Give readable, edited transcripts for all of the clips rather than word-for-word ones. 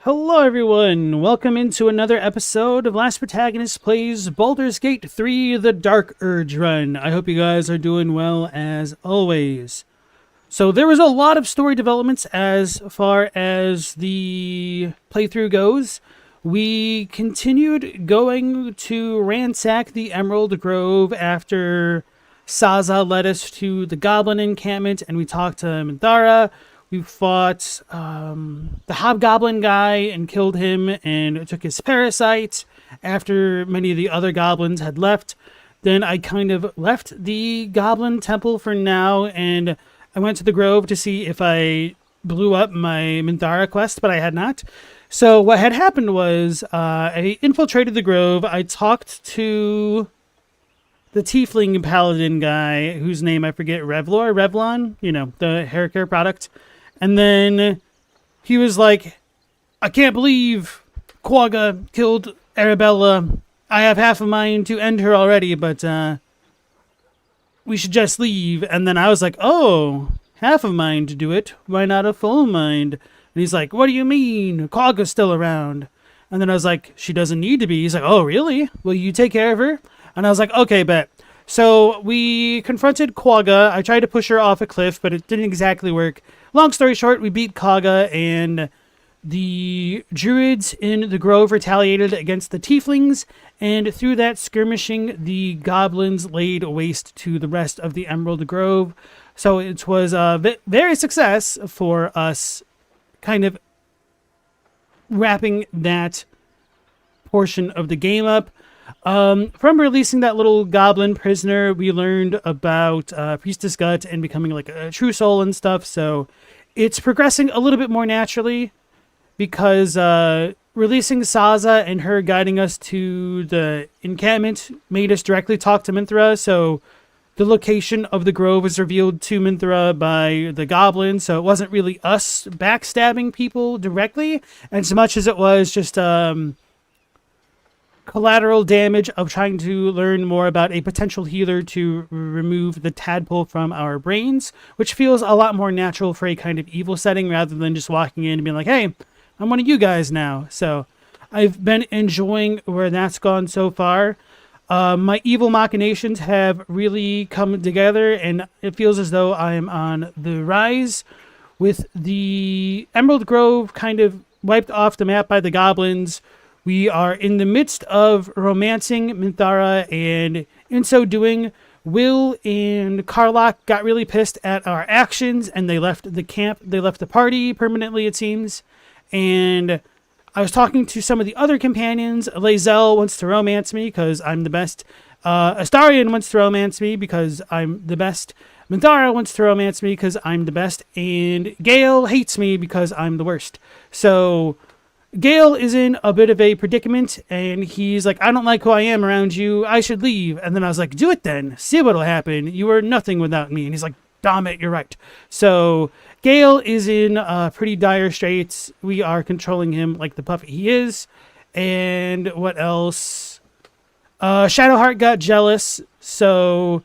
Hello everyone, welcome into another episode of Last Protagonist Plays Baldur's Gate 3, The Dark Urge Run. I hope you guys are doing well as always. So there was a lot of story developments as far as the playthrough goes. We continued going to ransack the Emerald Grove after Saza led us to the Goblin encampment and we talked to Minthara. We fought the Hobgoblin guy and killed him and took his parasite after many of the other goblins had left. Then I kind of left the Goblin Temple for now and I went to the Grove to see if I blew up my Minthara quest, but I had not. So what had happened was I infiltrated the Grove. I talked to the Tiefling Paladin guy, whose name I forget, Revlon, the hair care product. And then he was like, I can't believe Quagga killed Arabella. I have half a mind to end her already, but we should just leave. And then I was like, oh, half a mind to do it. Why not a full mind? And he's like, what do you mean? Quagga's still around. And then I was like, she doesn't need to be. He's like, oh, really? Will you take care of her? And I was like, okay, bet. So we confronted Quagga. I tried to push her off a cliff, but it didn't exactly work. Long story short, we beat Quagga, and the druids in the grove retaliated against the tieflings, and through that skirmishing, the goblins laid waste to the rest of the Emerald Grove. So it was a very success for us kind of wrapping that portion of the game up. From releasing that little goblin prisoner, we learned about Priestess Gut and becoming like a true soul and stuff. So it's progressing a little bit more naturally because releasing Saza and her guiding us to the encampment made us directly talk to Minthara. So the location of the grove was revealed to Minthara by the goblin. So it wasn't really us backstabbing people directly, as much as it was just collateral damage of trying to learn more about a potential healer to remove the tadpole from our brains, which feels a lot more natural for a kind of evil setting rather than just walking in and being like, hey, I'm one of you guys now. So I've been enjoying where that's gone so far. My evil machinations have really come together and it feels as though I'm on the rise with the Emerald Grove kind of wiped off the map by the goblins. We are in the midst of romancing Minthara, and in so doing, Will and Karlach got really pissed at our actions, and they left the camp. They left the party permanently, it seems. And I was talking to some of the other companions. lae'zel wants to romance me because I'm the best. Astarion wants to romance me because I'm the best. Minthara wants to romance me because I'm the best. And Gale hates me because I'm the worst. So Gale is in a bit of a predicament, and he's like, I don't like who I am around you. I should leave. And then I was like, do it then. See what'll happen. You are nothing without me. And he's like, damn it, you're right. So Gale is in pretty dire straits. We are controlling him like the puppet he is. And what else? Shadowheart got jealous. So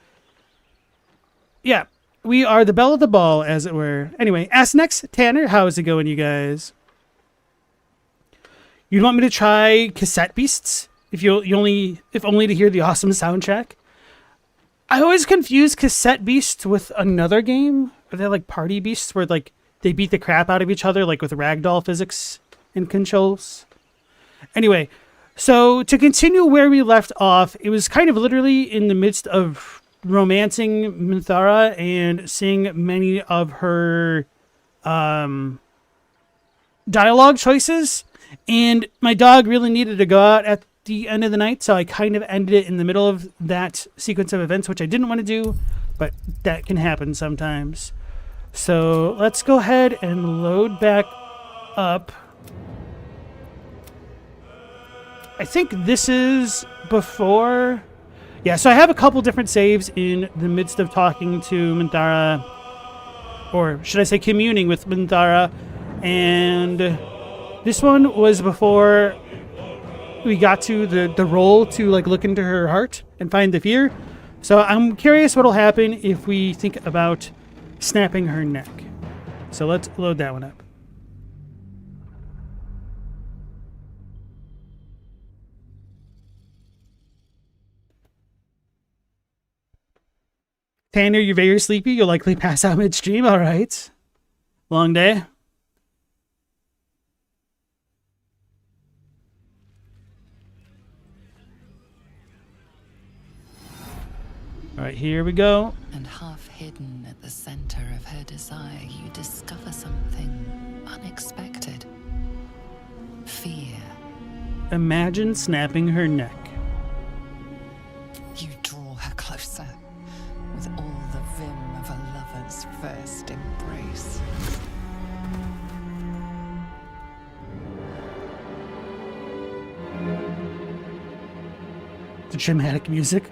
yeah, we are the belle of the ball, as it were. Anyway, Ask Next, Tanner, how is it going, you guys? You'd want me to try Cassette Beasts if only to hear the awesome soundtrack? I always confuse Cassette Beasts with another game. Are they like Party Beasts where like they beat the crap out of each other like with ragdoll physics and controls? Anyway, so to continue where we left off, it was kind of literally in the midst of romancing Minthara and seeing many of her dialogue choices. And my dog really needed to go out at the end of the night, so I kind of ended it in the middle of that sequence of events, which I didn't want to do, but that can happen sometimes. So let's go ahead and load back up. I think this is before. Yeah, so I have a couple different saves in the midst of talking to Minthara, or should I say communing with Minthara, and this one was before we got to the role to like look into her heart and find the fear. So I'm curious what'll happen if we think about snapping her neck. So let's load that one up. Tanner, you're very sleepy. You'll likely pass out midstream. All right. Long day. All right, here we go. And half hidden at the center of her desire, you discover something unexpected. Fear. Imagine snapping her neck. You draw her closer, with all the vim of a lover's first embrace. The dramatic music.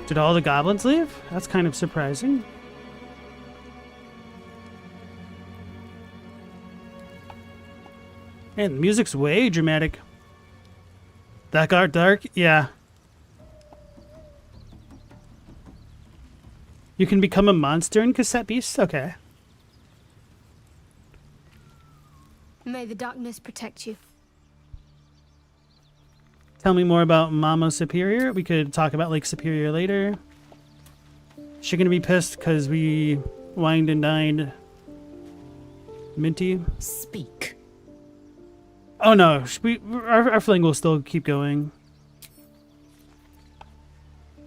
Did all the goblins leave? That's kind of surprising. Man, the music's way dramatic. That got dark? Yeah. You can become a monster in Cassette Beast? Okay. May the darkness protect you. Tell me more about Mama Superior. We could talk about Lake Superior later. Is she gonna be pissed because we wined and dined Minty? Speak. Oh no, our fling will still keep going.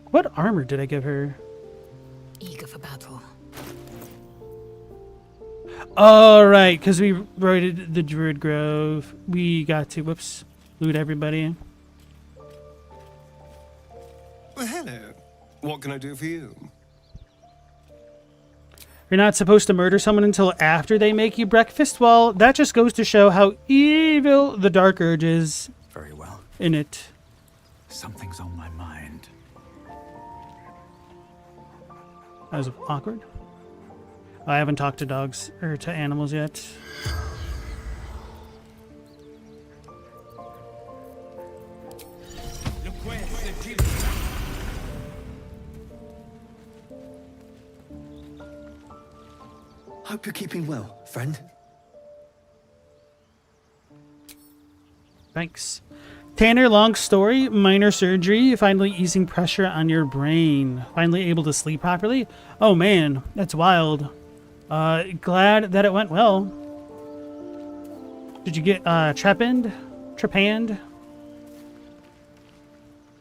What armor did I give her? Eager for battle. All right, because we raided the Druid Grove. We got to, whoops, loot everybody. Well, hello. What can I do for you? You're not supposed to murder someone until after they make you breakfast? Well, that just goes to show how evil the Dark Urge is. Very well. In it. Something's on my mind. That was awkward. I haven't talked to dogs or to animals yet. Hope you're keeping well, friend. Thanks. Tanner, long story, minor surgery, finally easing pressure on your brain. Finally able to sleep properly. Oh man, that's wild. Glad that it went well. Did you get trepanned?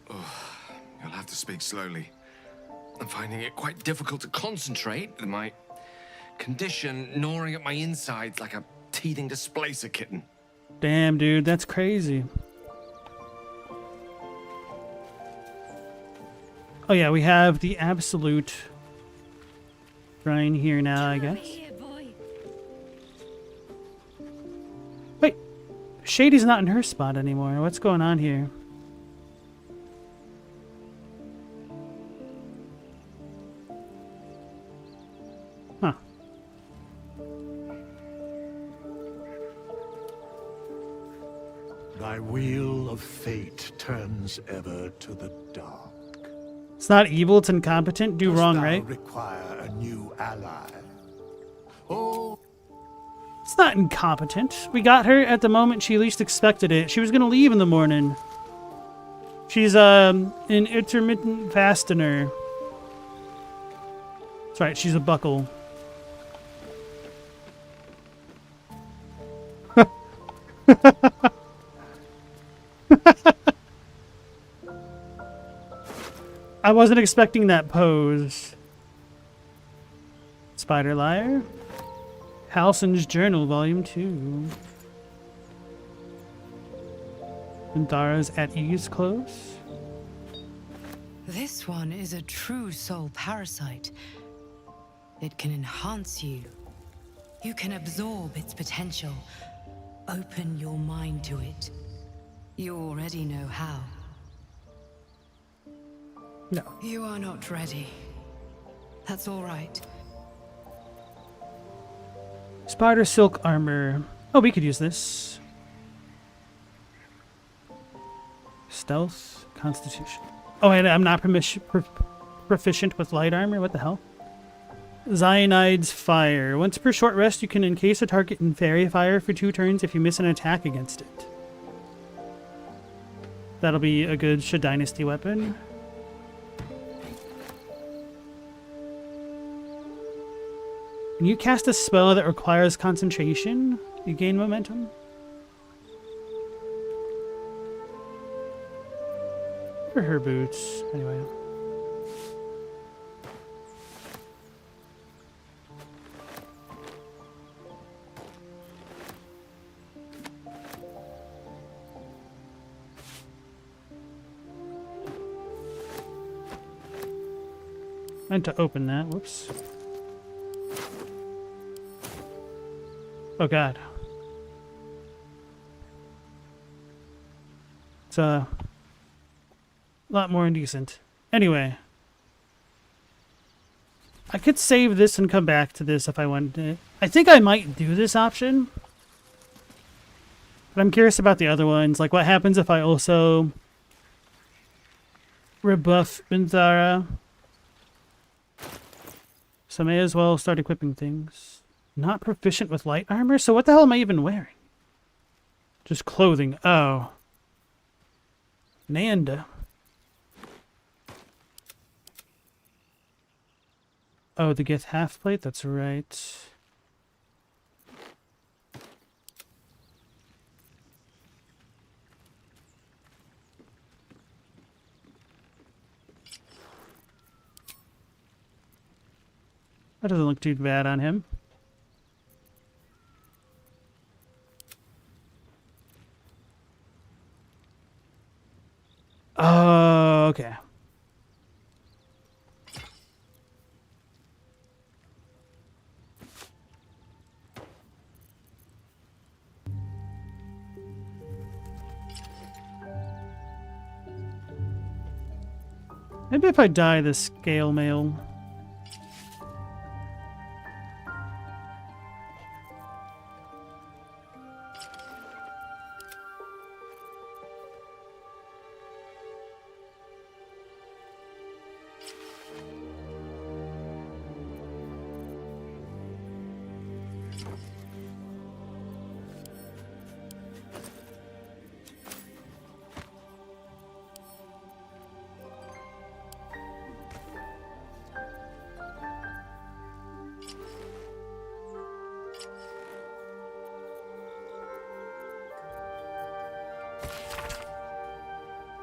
You'll have to speak slowly. I'm finding it quite difficult to concentrate with my condition gnawing at my insides like a teething displacer kitten. Damn, dude, that's crazy. Oh yeah, we have the absolute shrine here now, I guess. Wait, Shady's not in her spot anymore. What's going on here? Huh. Thy wheel of fate turns ever to the dark. It's not evil, it's incompetent. Do wrong, Dost thou right? require a new ally? Oh, It's not incompetent. We got her at the moment she least expected it. She was gonna leave in the morning. She's an intermittent fastener. That's right, she's a buckle. I wasn't expecting that pose. Spider Liar. Halsin's Journal, Volume 2. Dara's At Ease close. This one is a true soul parasite. It can enhance you. You can absorb its potential. Open your mind to it. You already know how. No. You are not ready. That's all right. Spider Silk Armor. Oh, we could use this. Stealth, Constitution. Oh, and I'm not proficient with light armor? What the hell? Cyanide's Fire. Once per short rest, you can encase a target in fairy fire for 2 turns if you miss an attack against it. That'll be a good Dynasty weapon. When you cast a spell that requires concentration, you gain momentum. For her boots, anyway. Meant to open that, whoops. Oh god. It's a lot more indecent. Anyway. I could save this and come back to this if I wanted to. I think I might do this option. But I'm curious about the other ones. Like what happens if I also rebuff Minthara? So I may as well start equipping things. Not proficient with light armor? So what the hell am I even wearing? Just clothing. Oh. Nanda. Oh, the Gith half plate? That's right. That doesn't look too bad on him. Oh, okay. Maybe if I dye the scale mail.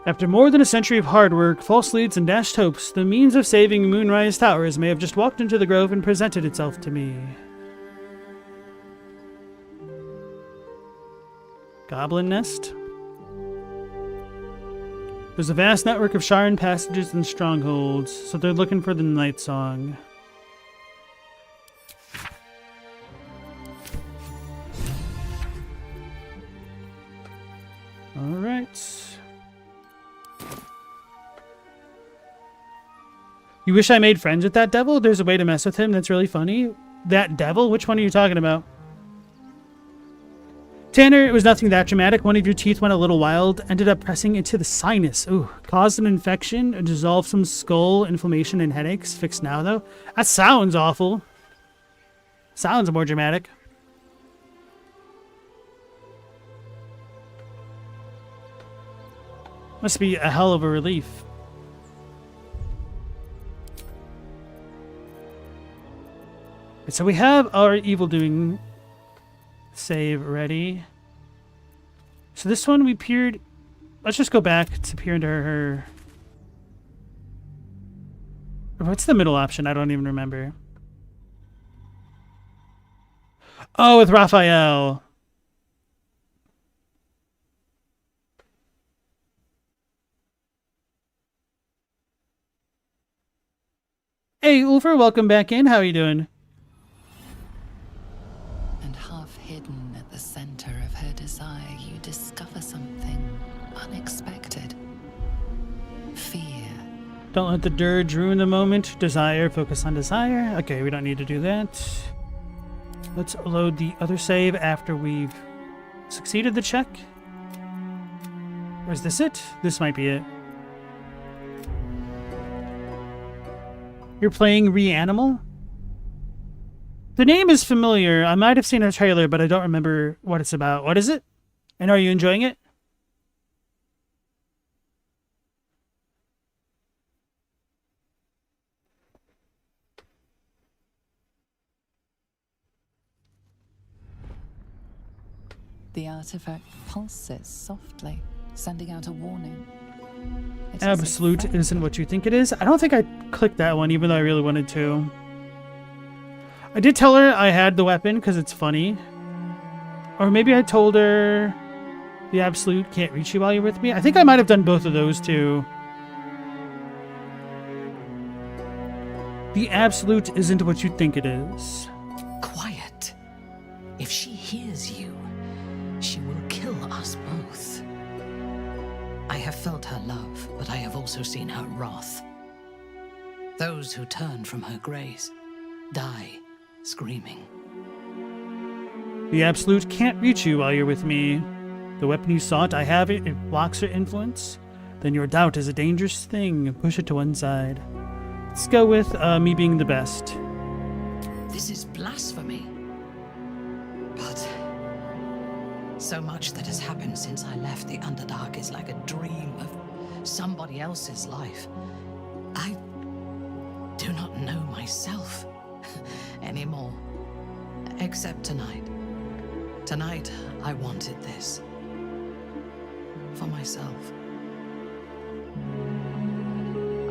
After more than a century of hard work, false leads, and dashed hopes, the means of saving Moonrise Towers may have just walked into the grove and presented itself to me. Goblin Nest? There's a vast network of Sharn passages and strongholds, so they're looking for the Night Song. Alright. You wish I made friends with that devil? There's a way to mess with him that's really funny. That devil? Which one are you talking about? Tanner, it was nothing that dramatic. One of your teeth went a little wild, ended up pressing into the sinus. Ooh, caused an infection, dissolved some skull, inflammation, and headaches. Fixed now, though. That sounds awful. Sounds more dramatic. Must be a hell of a relief. So we have our evil doing save ready. So this one we peered. Let's just go back to peer into her. What's the middle option? I don't even remember. Oh, with Raphael. Hey, Ulfer, welcome back in. How are you doing? Hidden at the center of her desire, you discover something unexpected. Fear. Don't let the Durge ruin the moment. Desire, focus on desire. Okay, we don't need to do that. Let's load the other save after we've succeeded the check. Or is this it? This might be it. You're playing Reanimal? The name is familiar. I might have seen a trailer, but I don't remember what it's about. What is it? And are you enjoying it? The artifact pulses softly, sending out a warning. It is a Absolute threat. isn't what you think it is. I don't think I clicked that one, even though I really wanted to. I did tell her I had the weapon because it's funny. Or maybe I told her the absolute can't reach you while you're with me. I think I might have done both of those too. The absolute isn't what you think it is. Quiet. If she hears you, she will kill us both. I have felt her love, but I have also seen her wrath. Those who turn from her grace die screaming. The absolute can't reach you while you're with me. The weapon you sought, I have it. It blocks her influence. Then your doubt is a dangerous thing. Push it to one side. Let's go with me being the best. This is blasphemy. But so much that has happened since I left the Underdark is like a dream of somebody else's life. I do not know myself anymore, except tonight. Tonight, I wanted this for myself.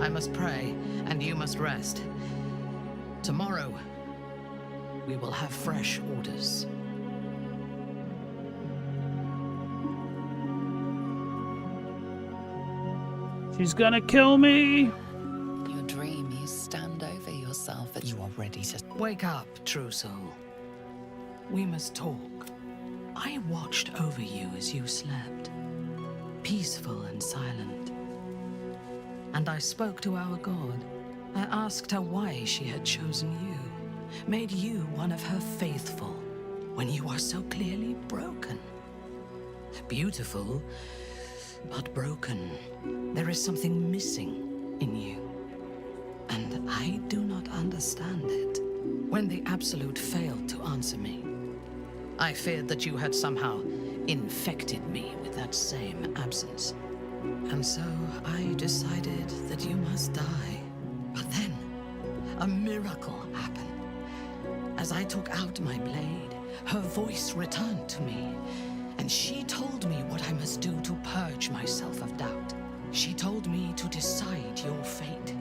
I must pray, and you must rest. Tomorrow, we will have fresh orders. She's gonna kill me. Your dream, you stand over yourself, but you are ready to... Wake up, true soul. We must talk. I watched over you as you slept, peaceful and silent. And I spoke to our god. I asked her why she had chosen you, made you one of her faithful, when you are so clearly broken. Beautiful, but broken. There is something missing in you, and I do not understand it. When the Absolute failed to answer me, I feared that you had somehow infected me with that same absence. And so I decided that you must die. But then, a miracle happened. As I took out my blade, her voice returned to me, and she told me what I must do to purge myself of doubt. She told me to decide your fate,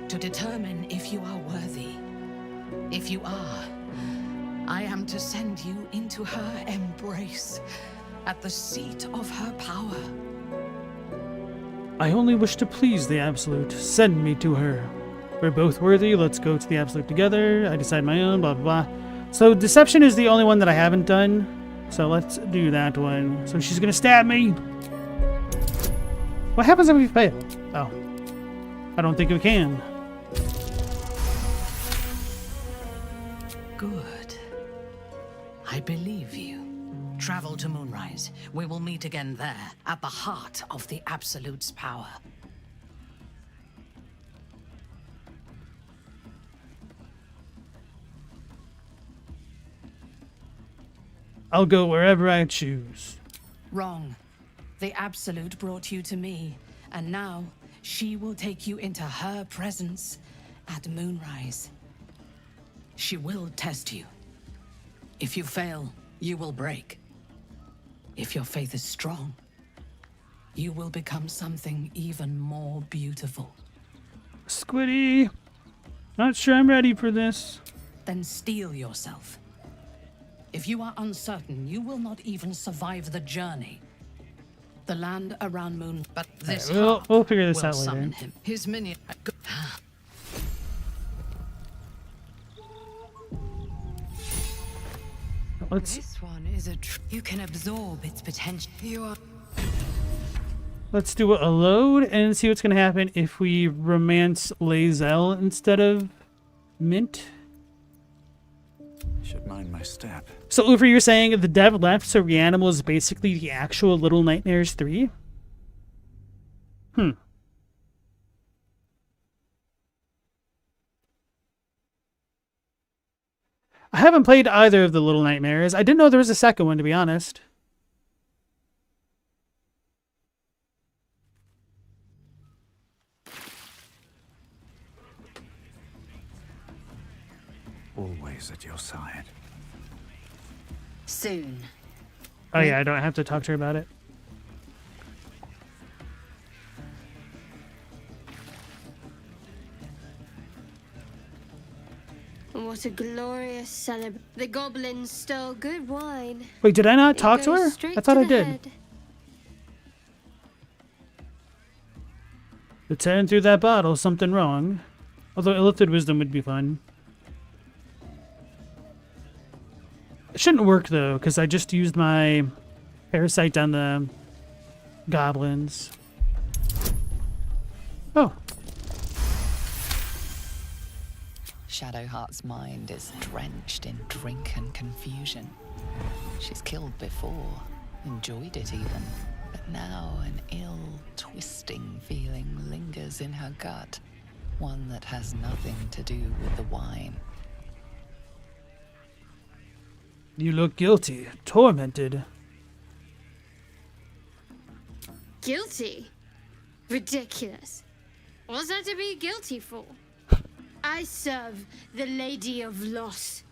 to determine if you are worthy. If you are, I am to send you into her embrace, at the seat of her power. I only wish to please the absolute. Send me to her. We're both worthy. Let's go to the absolute together. I decide my own, blah, blah, blah. So deception is the only one that I haven't done. So let's do that one. So she's gonna stab me. What happens if we fail? Oh. I don't think we can. Good. I believe you. Travel to Moonrise. We will meet again there, at the heart of the Absolute's power. I'll go wherever I choose. Wrong. The Absolute brought you to me, and now she will take you into her presence at Moonrise. She will test you. If you fail, you will break. If your faith is strong, you will become something even more beautiful. Squiddy. Not sure I'm ready for this. Then steel yourself. If you are uncertain, you will not even survive the journey. The land around Moon, but this we'll figure this will out later. summon him. His minion. This one is you can absorb its potential. You are. Let's do a load and see what's going to happen if we romance lae'zel instead of mint. Should mind my step. So, Ufer, you're saying the dev left, so Reanimal is basically the actual Little Nightmares 3? I haven't played either of the Little Nightmares. I didn't know there was a second one, to be honest. Always at your side. Soon. Oh yeah, I don't have to talk to her about it. What a glorious celebration. The goblins stole good wine. Wait, did I not It talk to goes her? straight I thought to I the did. head. To turn through that bottle, something wrong. Although Illithid Wisdom would be fun. It shouldn't work though, because I just used my parasite on the goblins. Oh. Shadowheart's mind is drenched in drink and confusion. She's killed before, enjoyed it even, but now an ill, twisting feeling lingers in her gut, one that has nothing to do with the wine. You look guilty, tormented. Guilty? Ridiculous. What's that to be guilty for? I serve the Lady of Loss.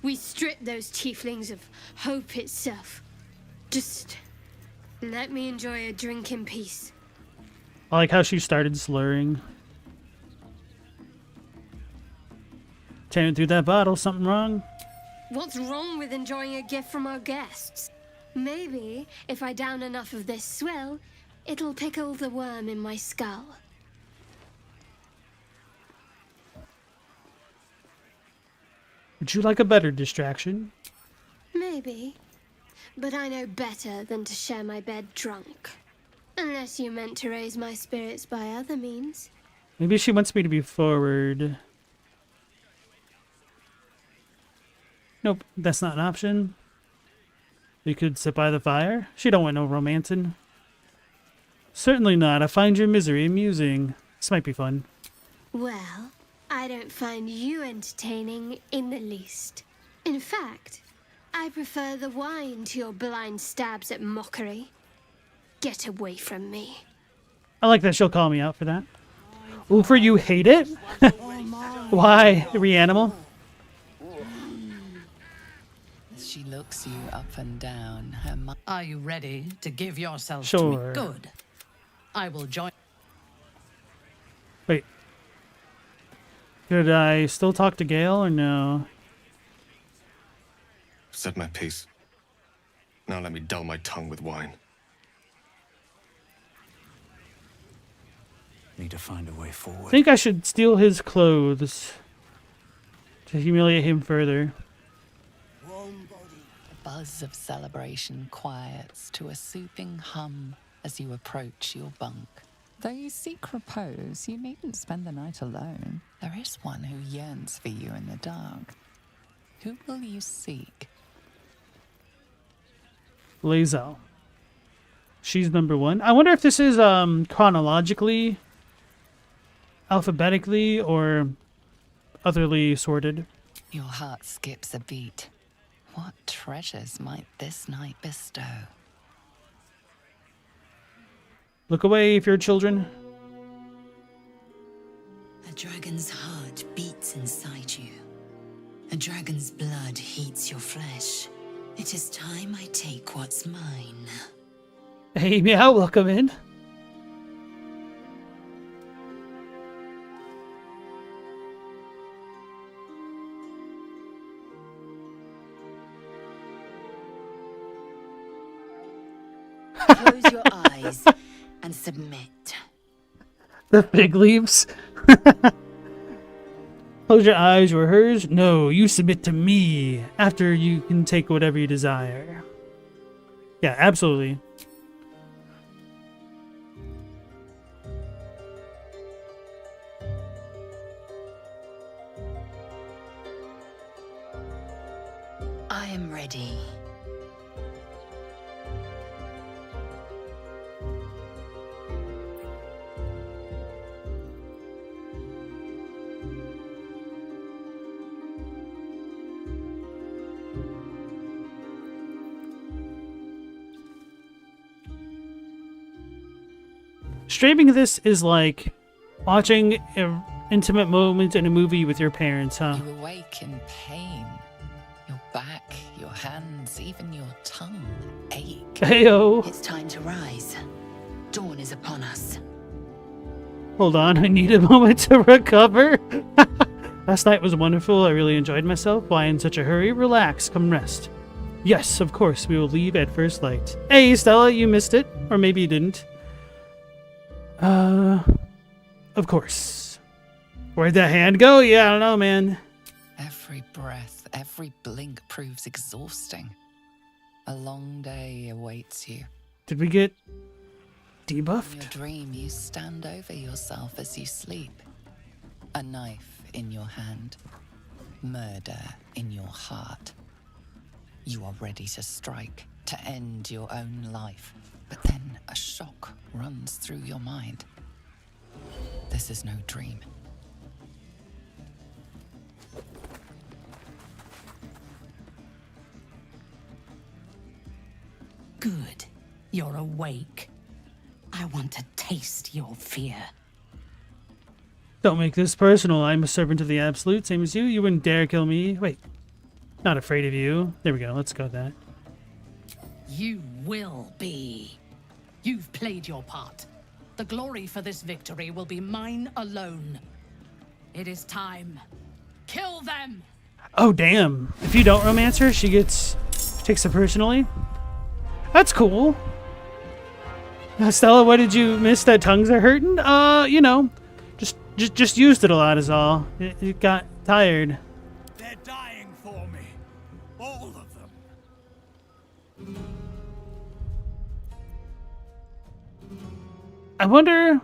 We strip those tieflings of hope itself. Just let me enjoy a drink in peace. I like how she started slurring. Tearing through that bottle, something wrong? What's wrong with enjoying a gift from our guests? Maybe if I down enough of this swill, it'll pickle the worm in my skull. Would you like a better distraction? Maybe. But I know better than to share my bed drunk. Unless you meant to raise my spirits by other means. Maybe she wants me to be forward. Nope, that's not an option. You could sit by the fire. She don't want no romancing. Certainly not. I find your misery amusing. This might be fun. Well, I don't find you entertaining in the least. In fact, I prefer the wine to your blind stabs at mockery. Get away from me. I like that she'll call me out for that. Oofer, you hate it? Why, Reanimal? As she looks you up and down, her mind... Are you ready to give yourself to Sure. me? Good. I will join. Wait. Could I still talk to Gale or no? Said my piece. Now let me dull my tongue with wine. Need to find a way I forward. think I should steal his clothes to humiliate him further. The buzz of celebration quiets to a soothing hum as you approach your bunk. Though you seek repose, you needn't spend the night alone. There is one who yearns for you in the dark. Who will you seek? lae'zel. She's number 1. I wonder if this is chronologically, alphabetically, or otherly sorted. Your heart skips a beat. What treasures might this night bestow? Look away if you're children. A dragon's heart beats inside you. A dragon's blood heats your flesh. It is time I take what's mine. Hey, meow, welcome in. Close your eyes and submit. The fig leaves. Close your eyes or hers? No, you submit to me. After you can take whatever you desire. Yeah, absolutely. I am ready. Streaming this is like watching an intimate moment in a movie with your parents, huh? You awake in pain. Your back, your hands, even your tongue ache. Heyo. It's time to rise. Dawn is upon us. Hold on, I need a moment to recover. Last night was wonderful. I really enjoyed myself. Why in such a hurry? Relax, come rest. Yes, of course, we will leave at first light. Hey, Stella, you missed it. Or maybe you didn't. Of course. Where'd that hand go? Yeah, I don't know, man. Every breath, every blink proves exhausting. A long day awaits you. Did we get In your debuffed? dream, you stand over yourself as you sleep. A knife in your hand. Murder in your heart. You are ready to strike, to end your own life. But then a shock runs through your mind. This is no dream. Good. You're awake. I want to taste your fear. Don't make this personal. I'm a servant of the Absolute, same as you. You wouldn't dare kill me. Wait. Not afraid of you. There we go. Let's go with that. You will be. You've played your part. The glory for this victory will be mine alone. It is time. Kill them! Oh, damn. If you don't romance her, she takes it personally. That's cool. Stella, what did you miss? That tongues are hurting? You know, just used it a lot is all. It got tired. They're dying for me. All of them. I wonder...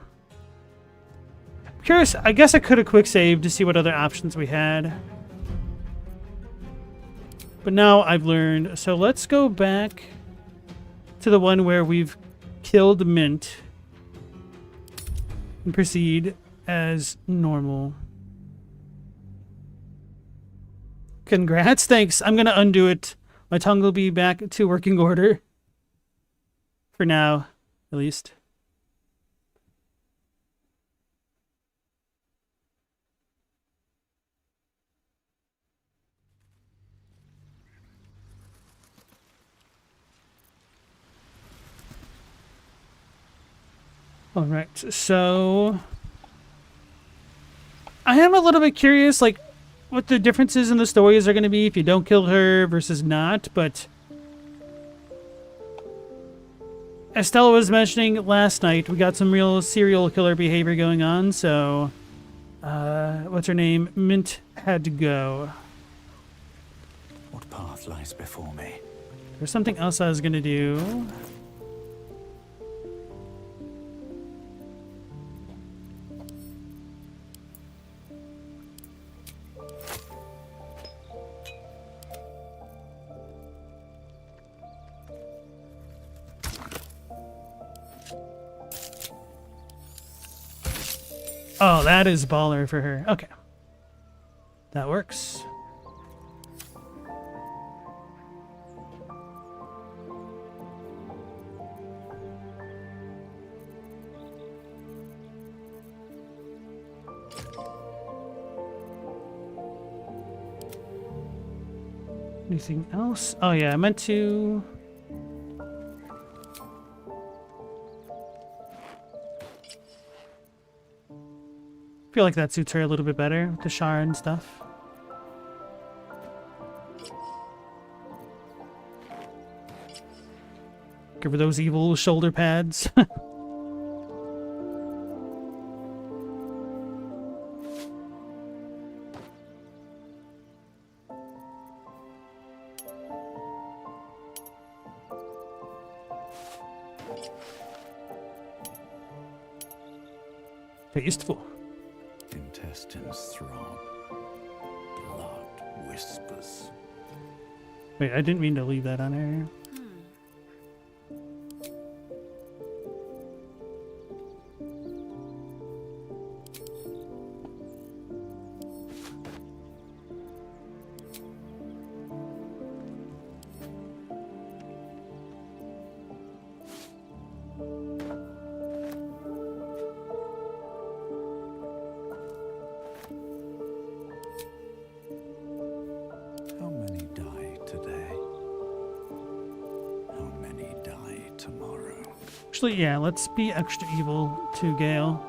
I'm curious, I guess I could have quick saved to see what other options we had. But now I've learned. So let's go back to the one where we've killed Mint and proceed as normal. Congrats. Thanks. I'm going to undo it. My tongue will be back to working order. For now, at least. All right, so I am a little bit curious, like, what the differences in the stories are going to be if you don't kill her versus not, but as Stella was mentioning last night, we got some real serial killer behavior going on, so what's her name? Mint had to go. What path lies before me? There's something else I was going to do. Oh, that is baller for her. Okay. That works. Anything else? Oh yeah, I meant to... I feel like that suits her a little bit better with the Shar and stuff. Give her those evil shoulder pads. Tasteful. Intestines throb. Blood whispers. Wait, I didn't mean to leave that on her. Actually, yeah, let's be extra evil to Gale.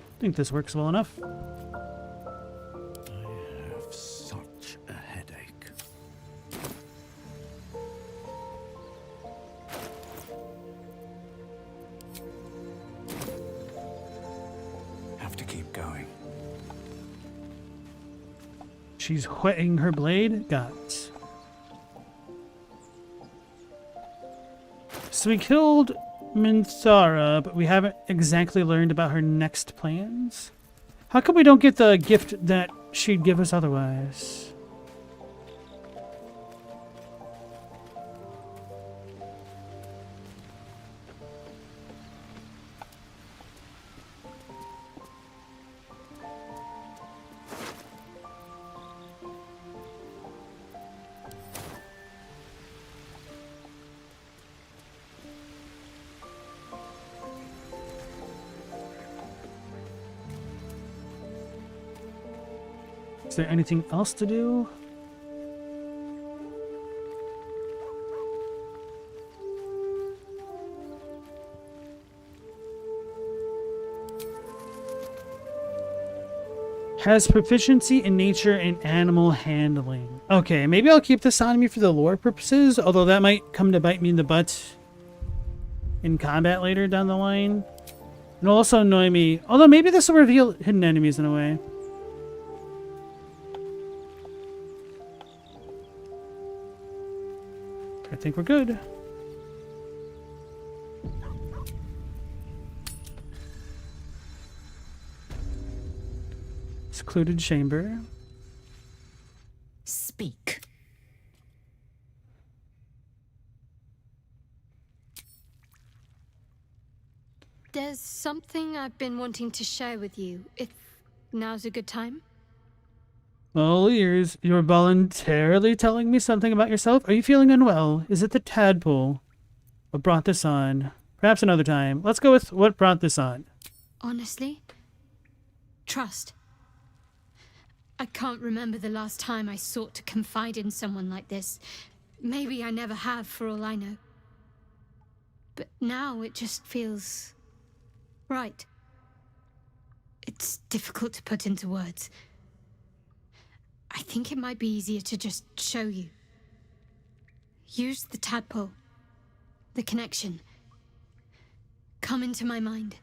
I think this works well enough. I have such a headache. Have to keep going. She's whetting her blade. Got it. So we killed Minthara, but we haven't exactly learned about her next plans. How come we don't get the gift that she'd give us otherwise? Is there anything else to do? Has proficiency in nature and animal handling. Okay, maybe I'll keep this on me for the lore purposes, although that might come to bite me in the butt in combat later down the line. It'll also annoy me, although maybe this will reveal hidden enemies in a way. I think we're good. Secluded chamber. Speak. There's something I've been wanting to share with you, if now's a good time. All ears. You're voluntarily telling me something about yourself? Are you feeling unwell? Is it the tadpole? What brought this on? Perhaps another time. Let's go with what brought this on. Honestly, trust. I can't remember the last time I sought to confide in someone like this. Maybe I never have, for all I know. But now it just feels right. It's difficult to put into words. I think it might be easier to just show you. Use the tadpole. The connection. Come into my mind.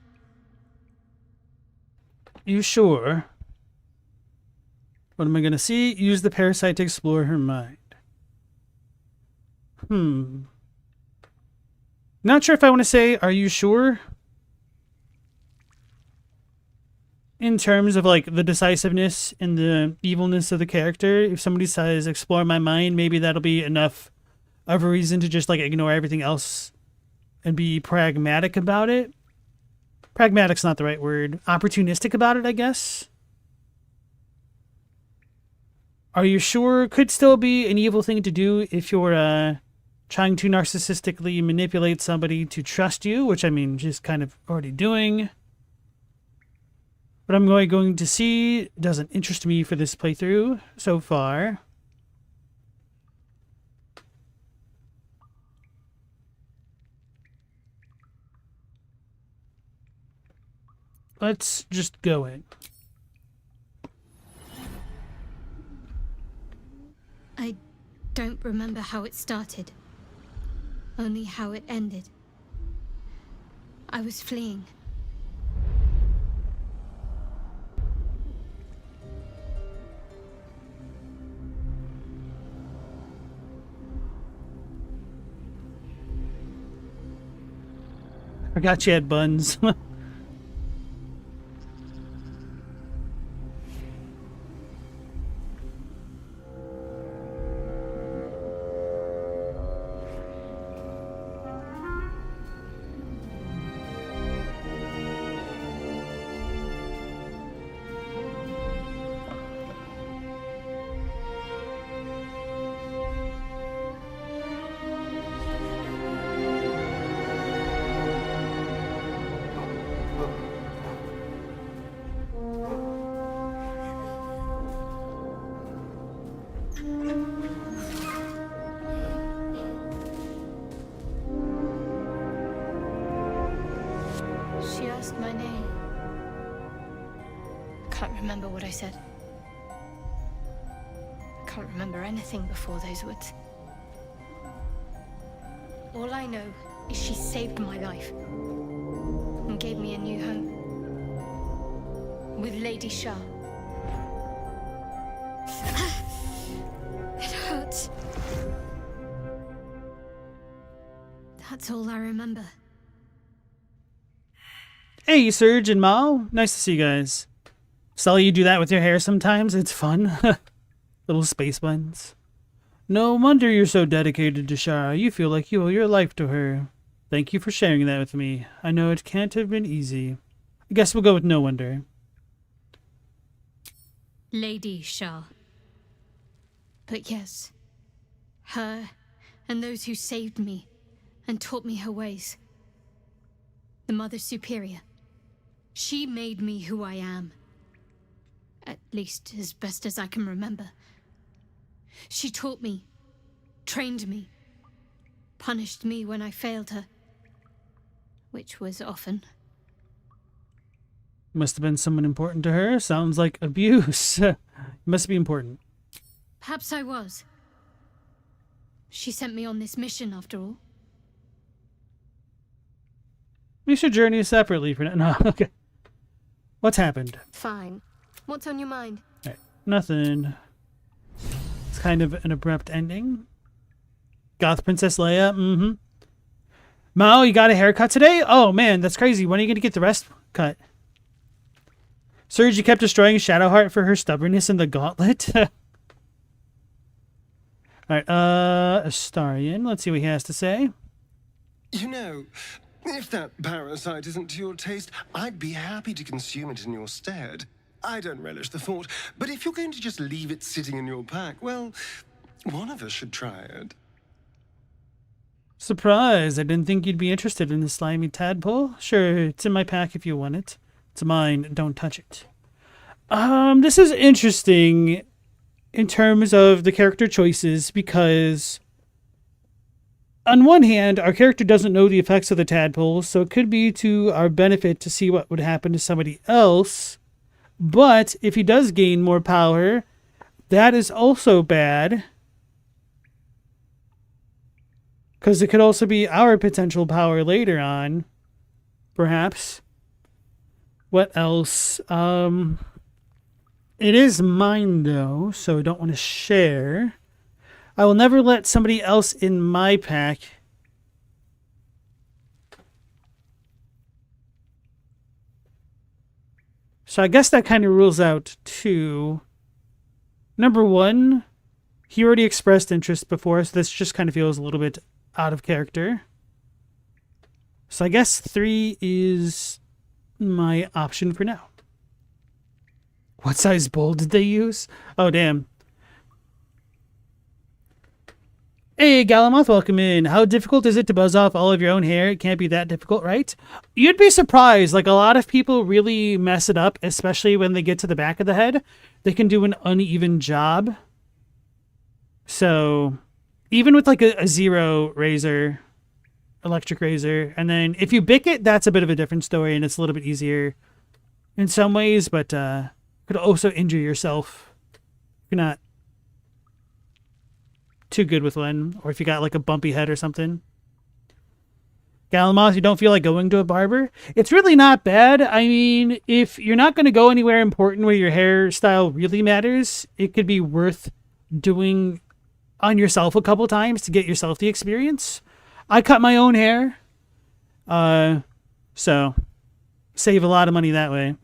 You sure? What am I gonna see? Use the parasite to explore her mind. Not sure if I want to say, are you sure? In terms of like the decisiveness and the evilness of the character, if somebody says explore my mind, maybe that'll be enough of a reason to just like ignore everything else and be pragmatic about it. Pragmatic's not the right word. Opportunistic about it, I guess. Are you sure? Could still be an evil thing to do if you're trying to narcissistically manipulate somebody to trust you, which I mean, just kind of already doing. What I'm going to see doesn't interest me for this playthrough so far. Let's just go in. I don't remember how it started. Only how it ended. I was fleeing. Forgot you had buns. asked my name. I can't remember what I said. I can't remember anything before those words. All I know is she saved my life and gave me a new home with Lady Shah. It hurts. That's all I remember. Hey, Surge and Mao. Nice to see you guys. Saw you do that with your hair sometimes. It's fun. Little space buns. No wonder you're so dedicated to Shara. You feel like you owe your life to her. Thank you for sharing that with me. I know it can't have been easy. I guess we'll go with no wonder. Lady Shah. But yes, her and those who saved me and taught me her ways. The Mother Superior. She made me who I am. At least as best as I can remember. She taught me, trained me, punished me when I failed her. Which was often. Must have been someone important to her. Sounds like abuse. Must be important. Perhaps I was. She sent me on this mission after all. We should journey separately for now. No, okay. What's happened? Fine. What's on your mind? Right. Nothing. It's kind of an abrupt ending. Goth Princess Leia. Mm-hmm. Mao, you got a haircut today? Oh, man, that's crazy. When are you going to get the rest cut? Surge, you kept destroying Shadowheart for her stubbornness in the gauntlet. Alright, Astarion. Let's see what he has to say. You know, if that parasite isn't to your taste, I'd be happy to consume it in your stead. I don't relish the thought, but if you're going to just leave it sitting in your pack, well, one of us should try it. Surprise! I didn't think you'd be interested in the slimy tadpole. Sure, it's in my pack if you want it. It's mine. Don't touch it. This is interesting in terms of the character choices because on one hand, our character doesn't know the effects of the tadpole, so it could be to our benefit to see what would happen to somebody else. But if he does gain more power, that is also bad. Because it could also be our potential power later on. Perhaps. What else? It is mine, though, so I don't want to share. I will never let somebody else in my pack. So I guess that kind of rules out two. Number one, he already expressed interest before, so this just kind of feels a little bit out of character. So I guess 3 is my option for now. What size bowl did they use? Oh, damn. Hey, Galamoth, welcome in. How difficult is it to buzz off all of your own hair? It can't be that difficult, right? You'd be surprised. Like, a lot of people really mess it up, especially when they get to the back of the head. They can do an uneven job. So, even with, like, a zero razor, electric razor, and then if you bick it, that's a bit of a different story, and it's a little bit easier in some ways, but could also injure yourself if you're not too good with one, or if you got like a bumpy head or something. Galamoth, you don't feel like going to a barber? It's really not bad. I mean, if you're not going to go anywhere important where your hairstyle really matters, it could be worth doing on yourself a couple times to get yourself the experience. I cut my own hair, so save a lot of money that way.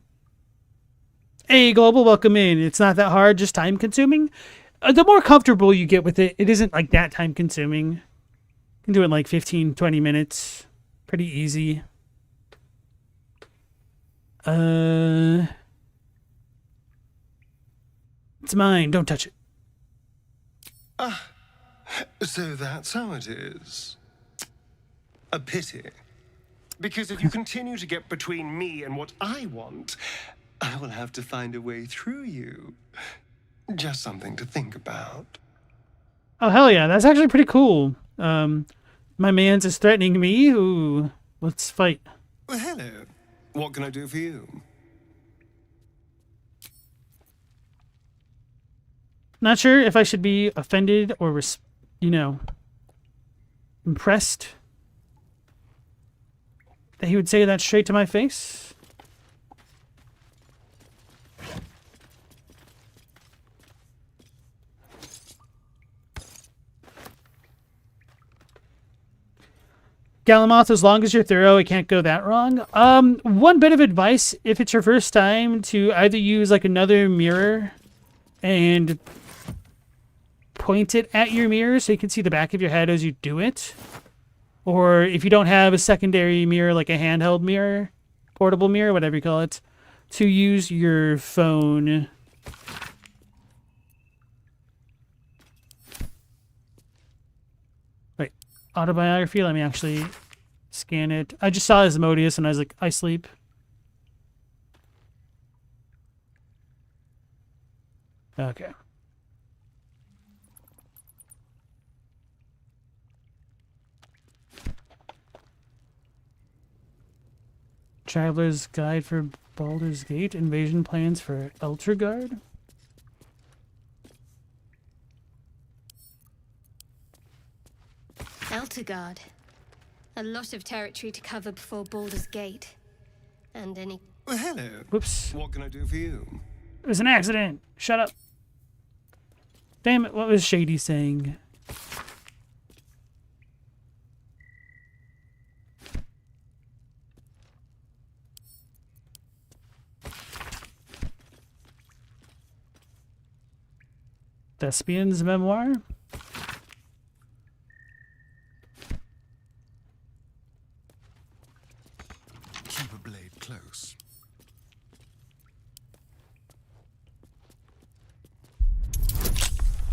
Hey, Global, welcome in. It's not that hard, just time consuming. The more comfortable you get with it, it isn't like that time consuming. You can do it in like 15, 20 minutes. Pretty easy. It's mine. Don't touch it. Ah, so that's how it is. A pity. Because if you continue to get between me and what I want, I will have to find a way through you. Just something to think about. Oh, hell yeah. That's actually pretty cool. My man's is threatening me. Ooh, let's fight. Well, hello. What can I do for you? Not sure if I should be offended or, impressed that he would say that straight to my face. Galamoth, as long as you're thorough, it can't go that wrong. One bit of advice, if it's your first time, to either use like another mirror and point it at your mirror so you can see the back of your head as you do it. Or if you don't have a secondary mirror, like a handheld mirror, portable mirror, whatever you call it, to use your phone. Wait, autobiography? Let me actually scan it. I just saw Asmodeus and I was like, I sleep. Okay. Traveler's Guide for Baldur's Gate. Invasion plans for Eltergard. Eltergard. A lot of territory to cover before Baldur's Gate. And any... Well, hello. Whoops. What can I do for you? It was an accident. Shut up. Damn it, what was Shady saying? Thespian's memoir? Keep a blade close.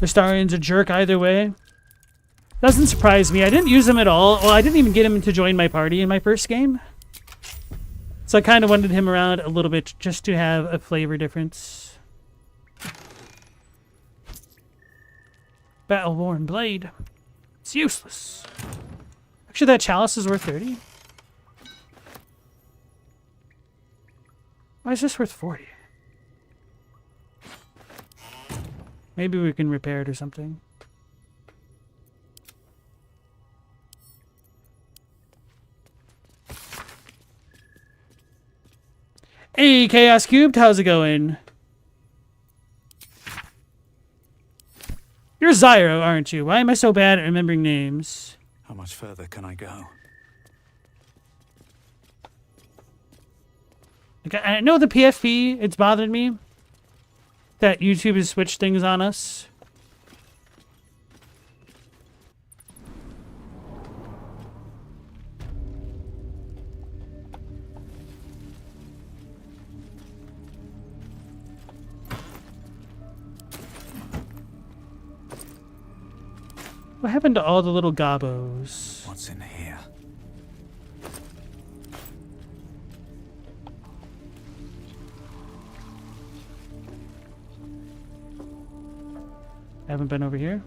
Vistarian's a jerk either way. Doesn't surprise me. I didn't use him at all. Well, I didn't even get him to join my party in my first game. So I kind of wanted him around a little bit just to have a flavor difference. Battle-worn blade. It's useless. Actually, that chalice is worth 30. Why is this worth 40? Maybe we can repair it or something. Hey, Chaos Cubed, how's it going? You're Zyro, aren't you? Why am I so bad at remembering names? How much further can I go? Like, I know the PFP, it's bothered me that YouTube has switched things on us. What happened to all the little gobos? What's in here? Haven't been over here.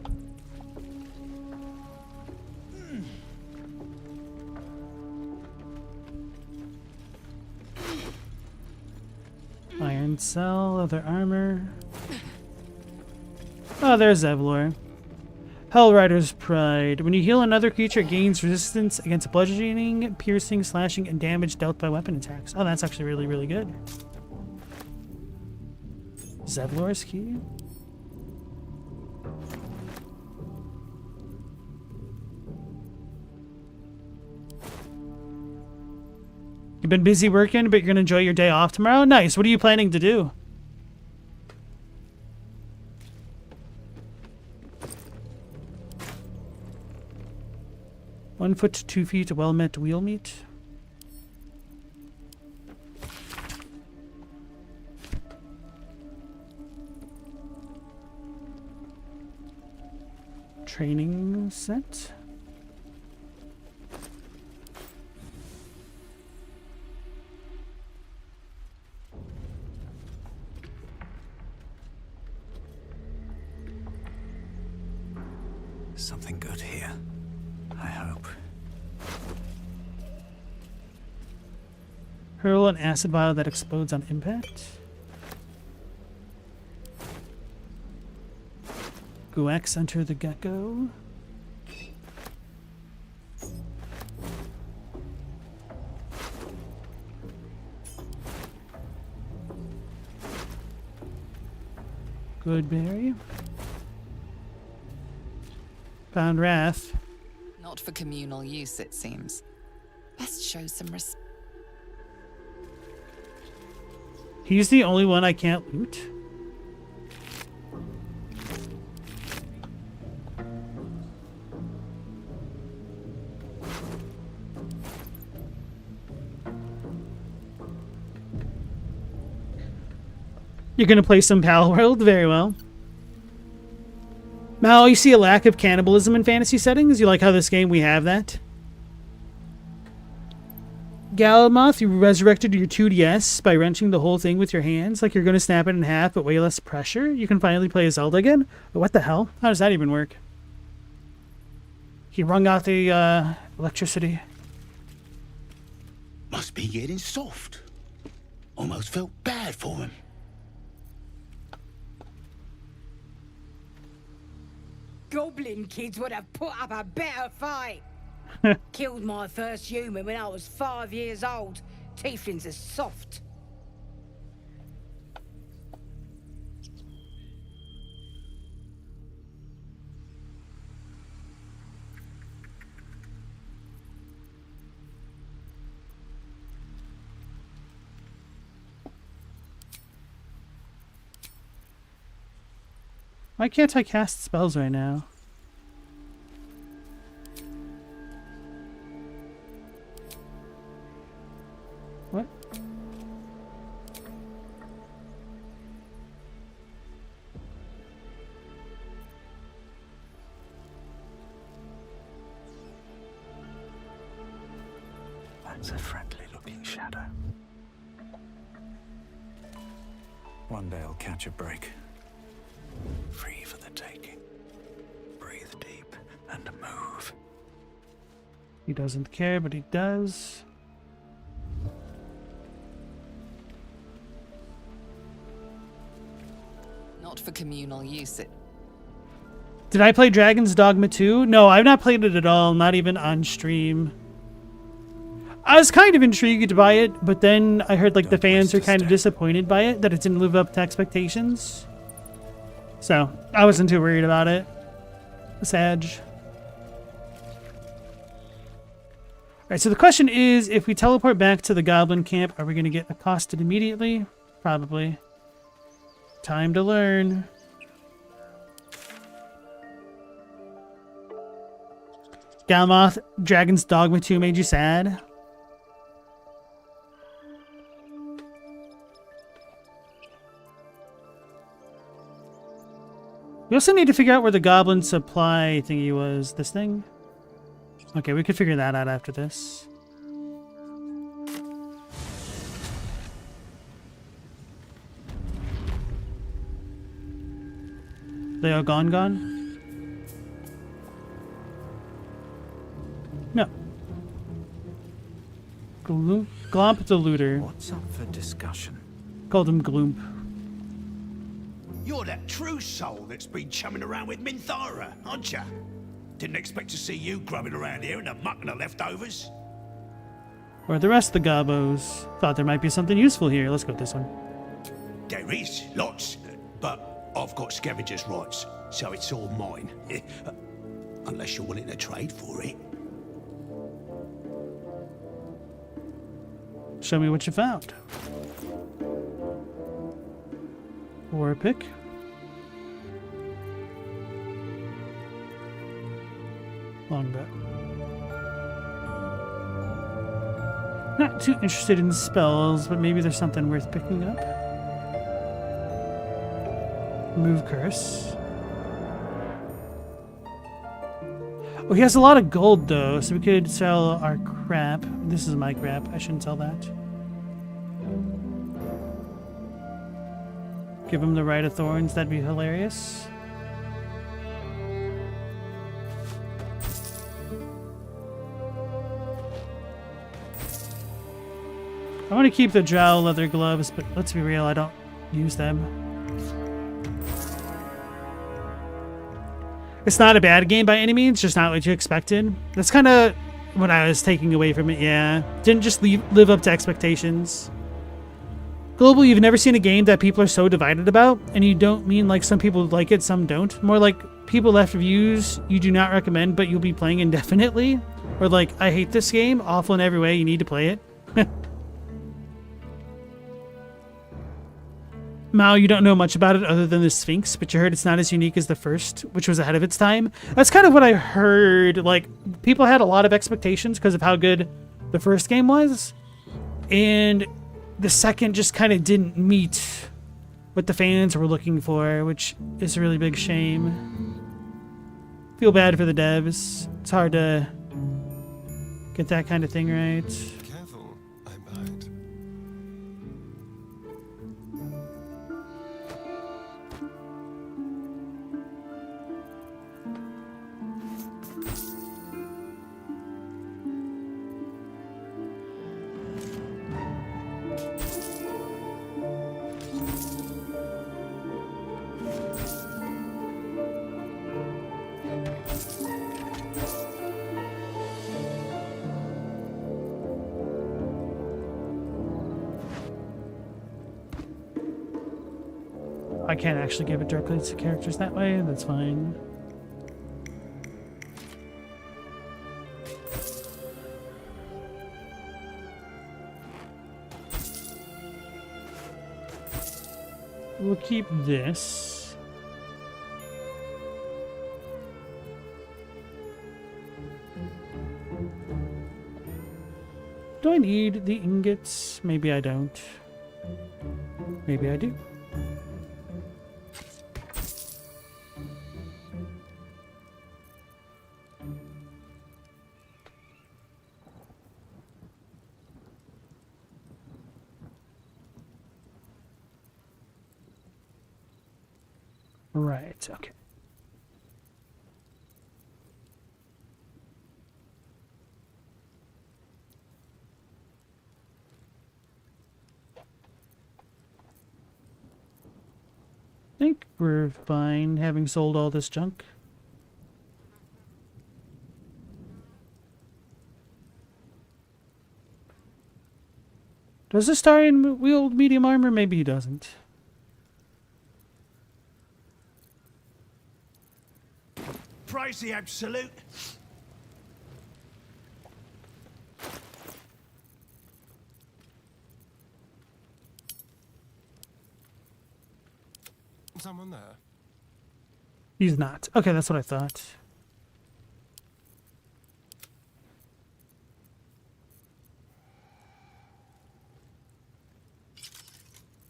Iron cell, leather armor. Oh, there's Zevlor. Hellrider's Pride. When you heal another creature, it gains resistance against bludgeoning, piercing, slashing, and damage dealt by weapon attacks. Oh, that's actually really, really good. Zevlor's key? You've been busy working, but you're going to enjoy your day off tomorrow? Nice. What are you planning to do? One foot to 2 feet, well met wheel meat. Training set. Something good here. I hope. Hurl an acid vial that explodes on impact. Guax enter the gecko. Goodberry. Found Wrath. Not for communal use, it seems. Best show some respect. He's the only one I can't loot. You're gonna play some Pal World? Very well. Mal, you see a lack of cannibalism in fantasy settings? You like how this game we have that? Galamoth, you resurrected your 2DS by wrenching the whole thing with your hands, like you're gonna snap it in half, but way less pressure. You can finally play as Zelda again? But what the hell? How does that even work? He wrung out the electricity. Must be getting soft. Almost felt bad for him. Goblin kids would have put up a better fight. Killed my first human when I was 5 years old. Tieflings are soft. Why can't I cast spells right now? What? That's a friendly-looking shadow. One day I'll catch a break. Free for the taking. Breathe deep and move. He doesn't care, but he does. Not for communal use, it. Did I play Dragon's Dogma 2? No, I've not played it at all, not even on stream. I was kind of intrigued by it, but then I heard like the fans are kind of disappointed by it, that it didn't live up to expectations. So, I wasn't too worried about it. Sag. Alright, so the question is, if we teleport back to the goblin camp, are we going to get accosted immediately? Probably. Time to learn. Galmoth, Dragon's Dogma 2 made you sad? We also need to figure out where the goblin supply thingy was. This thing? Okay, we could figure that out after this. They are gone? No. Glomp the looter. What's up for discussion? Called him Gloomp. You're that true soul that's been chumming around with Minthara, aren't ya? Didn't expect to see you grubbing around here in the muck and the leftovers. Or the rest of the gobos. Thought there might be something useful here. Let's go with this one. There is, lots, but I've got scavenger's rights, so it's all mine. Unless you're willing to trade for it. Show me what you found. War pick. Longbow. Not too interested in spells, but maybe there's something worth picking up. Move curse. Oh, he has a lot of gold though, so we could sell our crap. This is my crap. I shouldn't sell that. Give him the Rite of Thorns. That'd be hilarious. I want to keep the drow leather gloves, but let's be real, I don't use them. It's not a bad game by any means, just not what you expected. That's kind of what I was taking away from it, yeah. Didn't just live up to expectations. Global, you've never seen a game that people are so divided about, and you don't mean like some people like it, some don't. More like people left reviews you do not recommend, but you'll be playing indefinitely. Or like, I hate this game, awful in every way, you need to play it. Mao, you don't know much about it other than the Sphinx, but you heard it's not as unique as the first, which was ahead of its time. That's kind of what I heard. Like, people had a lot of expectations because of how good the first game was, and the second just kind of didn't meet what the fans were looking for, which is a really big shame. Feel bad for the devs. It's hard to get that kind of thing right. Careful, I might. I can't actually give it directly to characters that way. That's fine. We'll keep this. Do I need the ingots? Maybe I don't. Maybe I do. Right, okay. I think we're fine having sold all this junk. Does Astarion wield medium armor? Maybe he doesn't. Praise the absolute. Someone there? He's not. Okay, that's what I thought.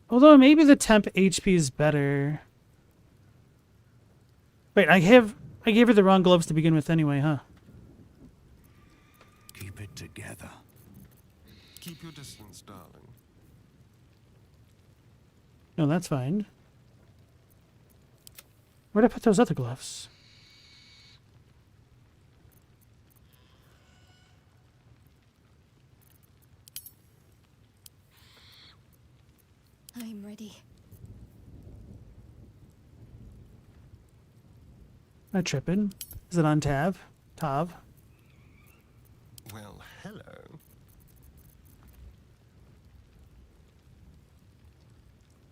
Although maybe the temp HP is better. Wait, I gave her the wrong gloves to begin with anyway, huh? Keep it together. Keep your distance, darling. No, that's fine. Where'd I put those other gloves? I'm ready. Am I tripping? Is it on Tav? Tav? Well, hello.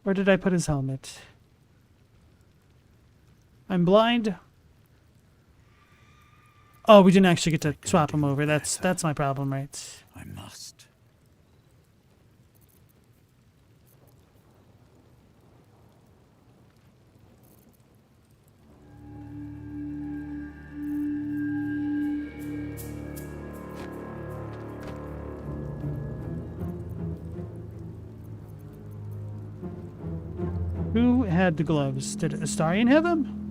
Where did I put his helmet? I'm blind. Oh, we didn't actually get to swap him over. That's my problem, right? I must. Who had the gloves? Did Astarion have them?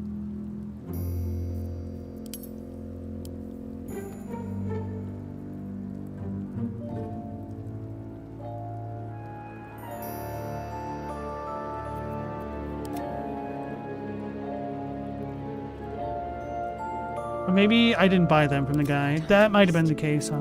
Or maybe I didn't buy them from the guy. That might have been the case, huh?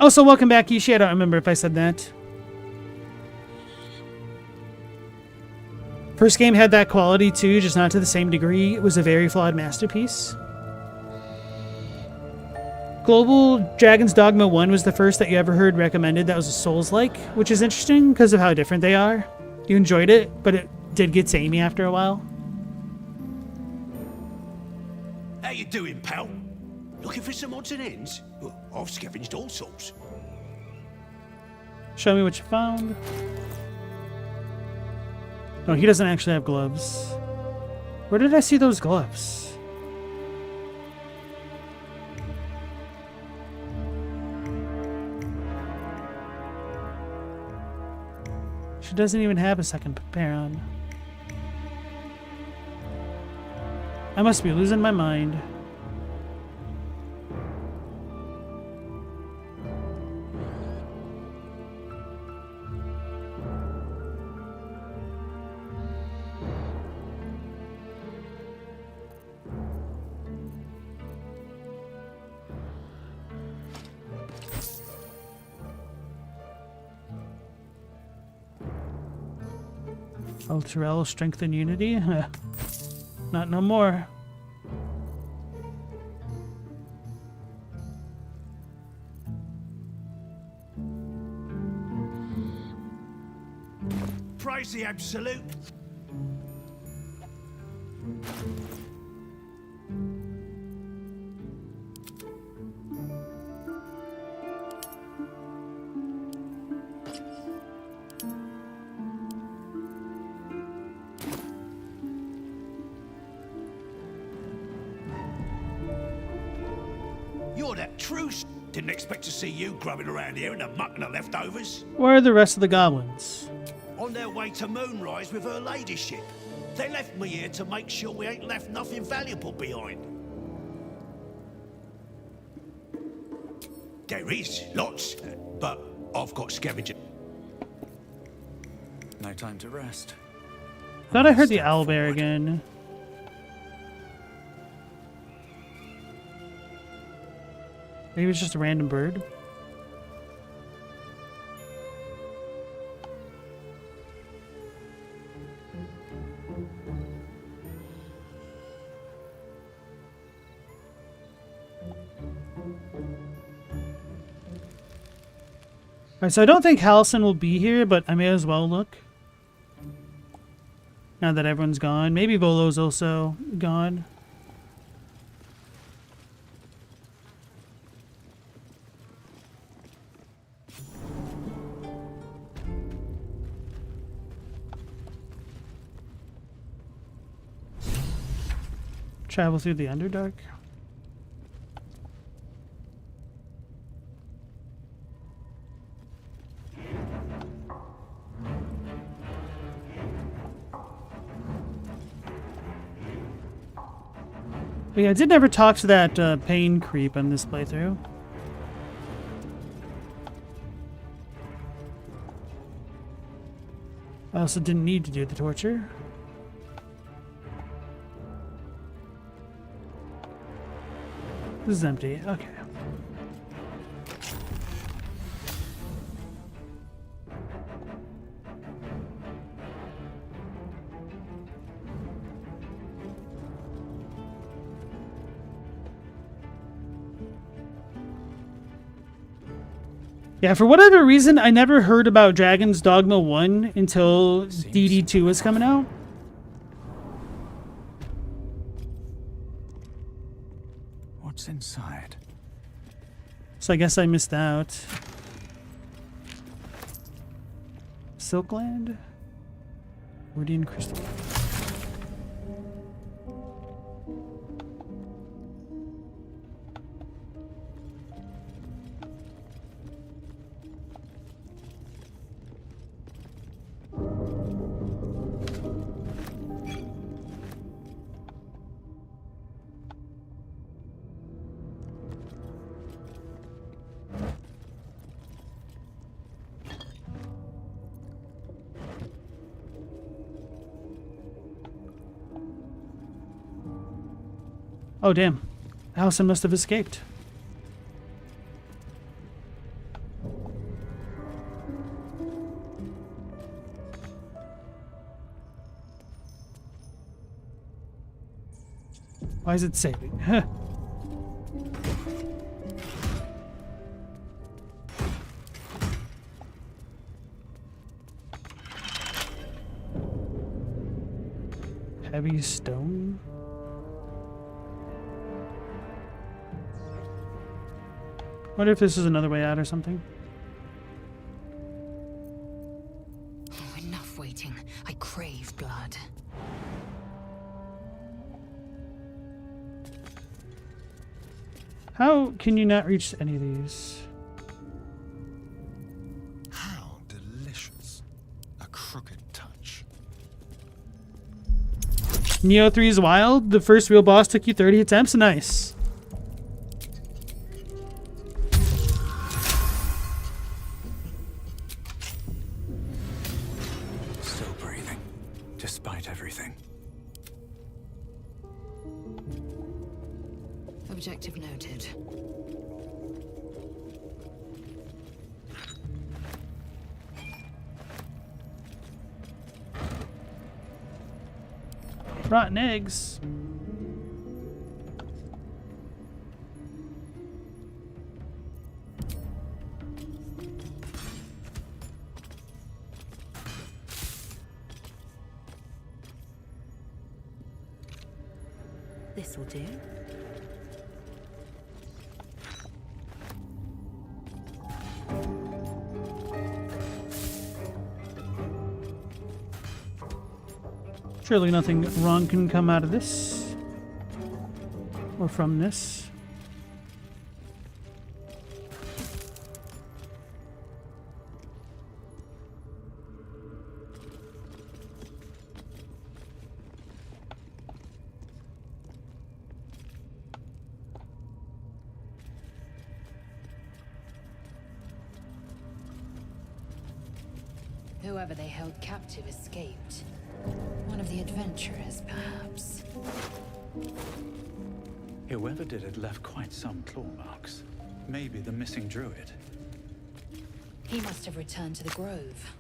Also, welcome back, Ishi. I don't remember if I said that. First game had that quality too, just not to the same degree. It was a very flawed masterpiece. Global Dragon's Dogma 1 was the first that you ever heard recommended that was a Souls-like, which is interesting because of how different they are. You enjoyed it, but it did get samey after a while. How you doing, pal? Looking for some odds and ends? Well, I've scavenged all sorts. Show me what you found. Oh, he doesn't actually have gloves. Where did I see those gloves? She doesn't even have a second pair on. I must be losing my mind. Ultrel, strength and unity? Not no more. Praise the absolute. You're that truce. Didn't expect to see you grubbing around here in the muck and the leftovers. Where are the rest of the goblins? On their way to Moonrise with her ladyship. They left me here to make sure we ain't left nothing valuable behind. There is, lots, but I've got scavenger. No time to rest. Thought I heard the owlbear again. Maybe it's just a random bird. Alright, so I don't think Halcyon will be here, but I may as well look. Now that everyone's gone. Maybe Volo's also gone. Travel through the Underdark. But yeah, I did never talk to that pain creep on this playthrough. I also didn't need to do the torture. This is empty. Okay. Yeah, for whatever reason, I never heard about Dragon's Dogma 1 until DD2 was coming out. What's inside? So I guess I missed out. Silkland? Meridian Crystal. Oh, damn. Allison must have escaped. Why is it saving? Huh. Heavy stone? Wonder if this is another way out or something. Oh, enough waiting. I crave blood. How can you not reach any of these? How delicious. A crooked touch. Neo 3 is wild. The first real boss took you 30 attempts. Nice. Still breathing, despite everything. Objective noted. Rotten eggs. This will do. Surely nothing wrong can come out of this. Or from this. Whoever they held captive escaped. One of the adventurers, perhaps. Whoever did it left quite some claw marks. Maybe the missing druid. He must have returned to the grove.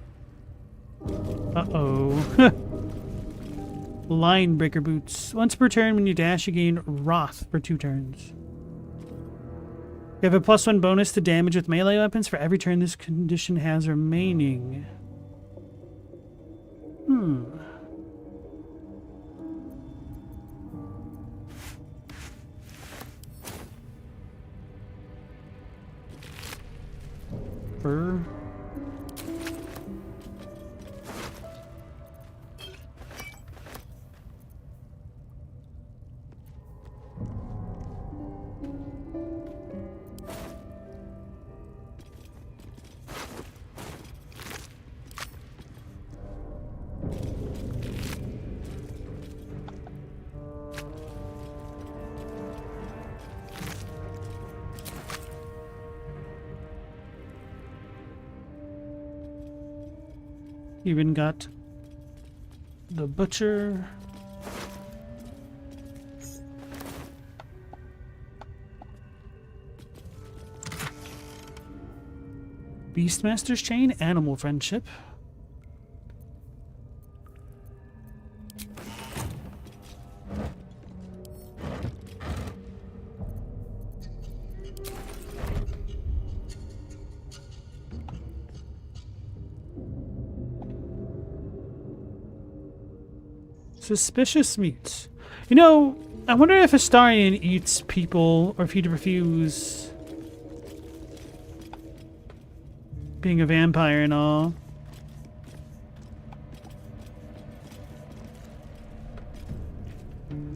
Uh-oh. Line breaker boots. Once per turn, when you dash, you gain Wrath for 2 turns. You have a +1 bonus to damage with melee weapons for every turn this condition has remaining. Fur. Even got the butcher. Beastmaster's chain, animal friendship. Suspicious meat. You know, I wonder if Astarion eats people or if he'd refuse being a vampire and all.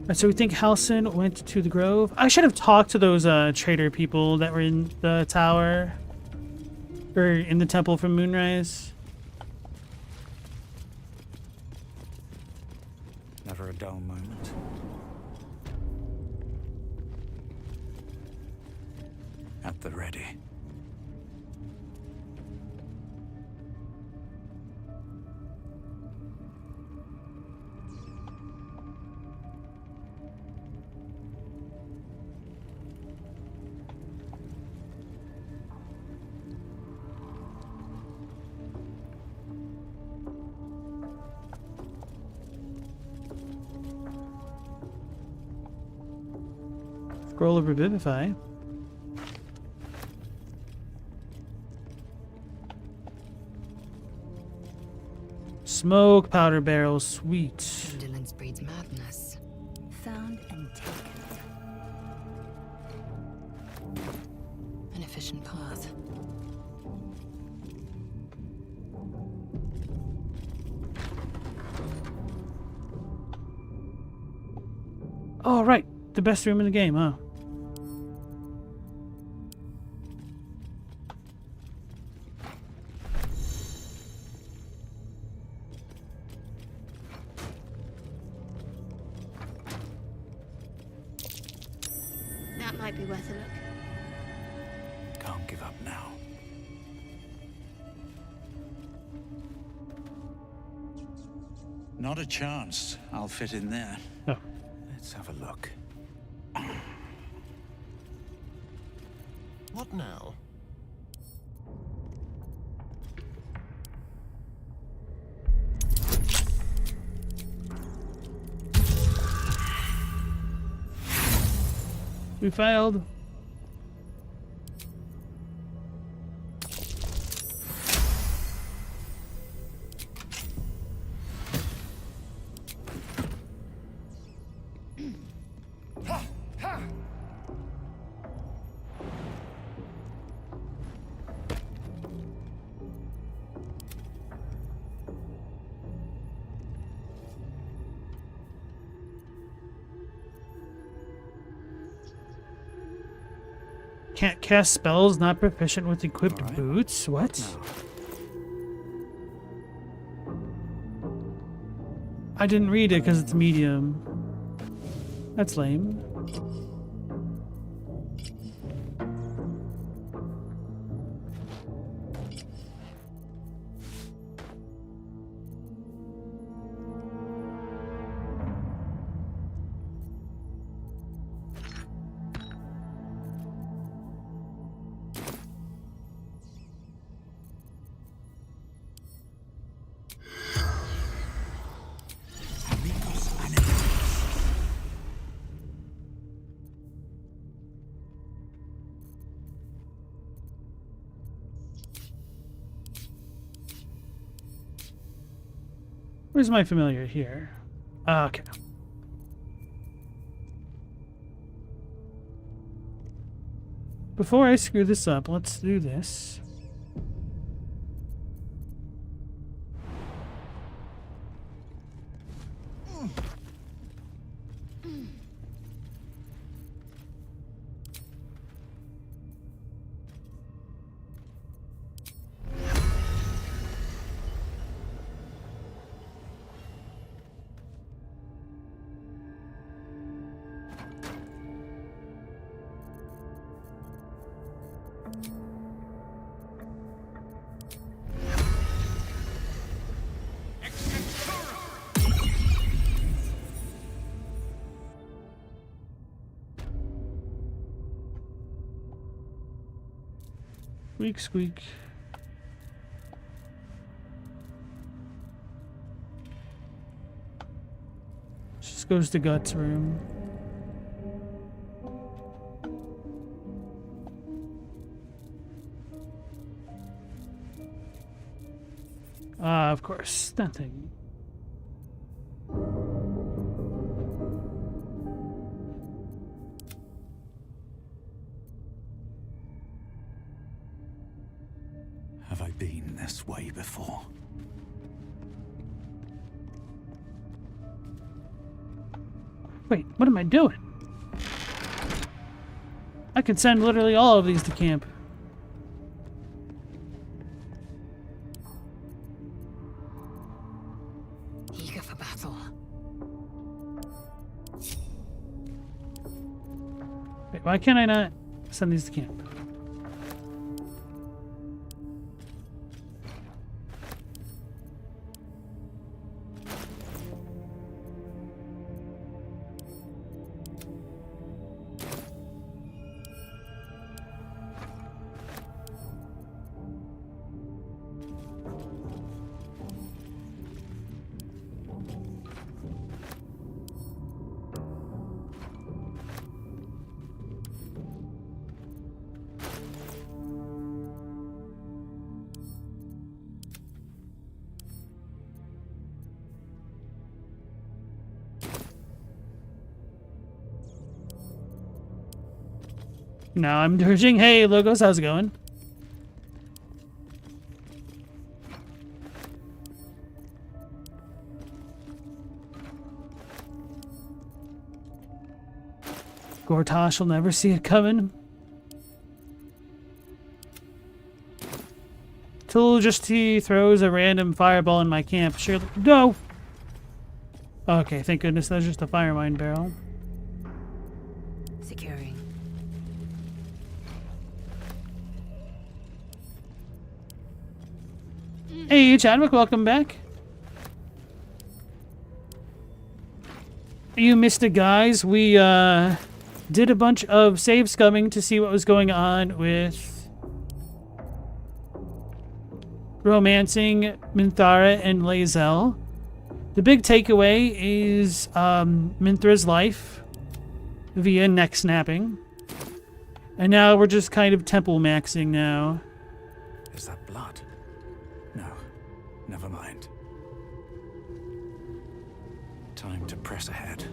Alright, so we think Halsin went to the Grove. I should have talked to those traitor people that were in the tower. Or in the temple from Moonrise. Never a dull moment. At the ready. Scroll of Revivify. Smoke powder barrel, sweet. Indolence breeds madness. Found and taken. An efficient path. Oh, right. The best room in the game, huh? That might be worth a look. Can't give up now. Not a chance. I'll fit in there. Oh. Let's have a look. What now? We failed. Can't cast spells, not proficient with equipped boots. What? I didn't read it because it's medium. That's lame. Where's my familiar here? Okay. Before I screw this up, let's do this. Squeak, squeak. Just goes to Guts' room. Ah, of course, nothing. Have I been this way before? Wait, what am I doing? I could send literally all of these to camp. Eager for battle. Wait, why can't I not send these to camp? Now I'm Durging. Hey, Logos, how's it going? Gortosh will never see it coming. Till just he throws a random fireball in my camp. Surely. No! Okay, thank goodness that's just a fire mine barrel. Securing. Hey, Chadwick, welcome back. You missed it, guys. We did a bunch of save scumming to see what was going on with romancing Minthara and lae'zel. The big takeaway is Minthra's life via neck snapping. And now we're just kind of temple maxing now. Is that blood? No, never mind. Time to press ahead.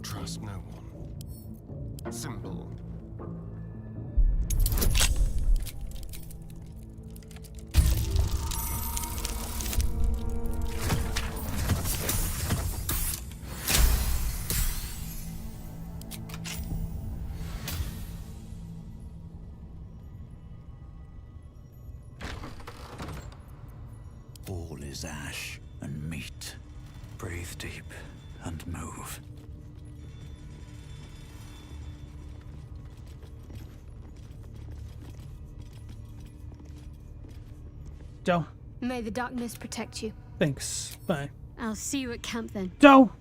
Trust no one. Simple. All is ash and meat. Breathe deep and move. Doe. May the darkness protect you. Thanks. Bye. I'll see you at camp then. Doe!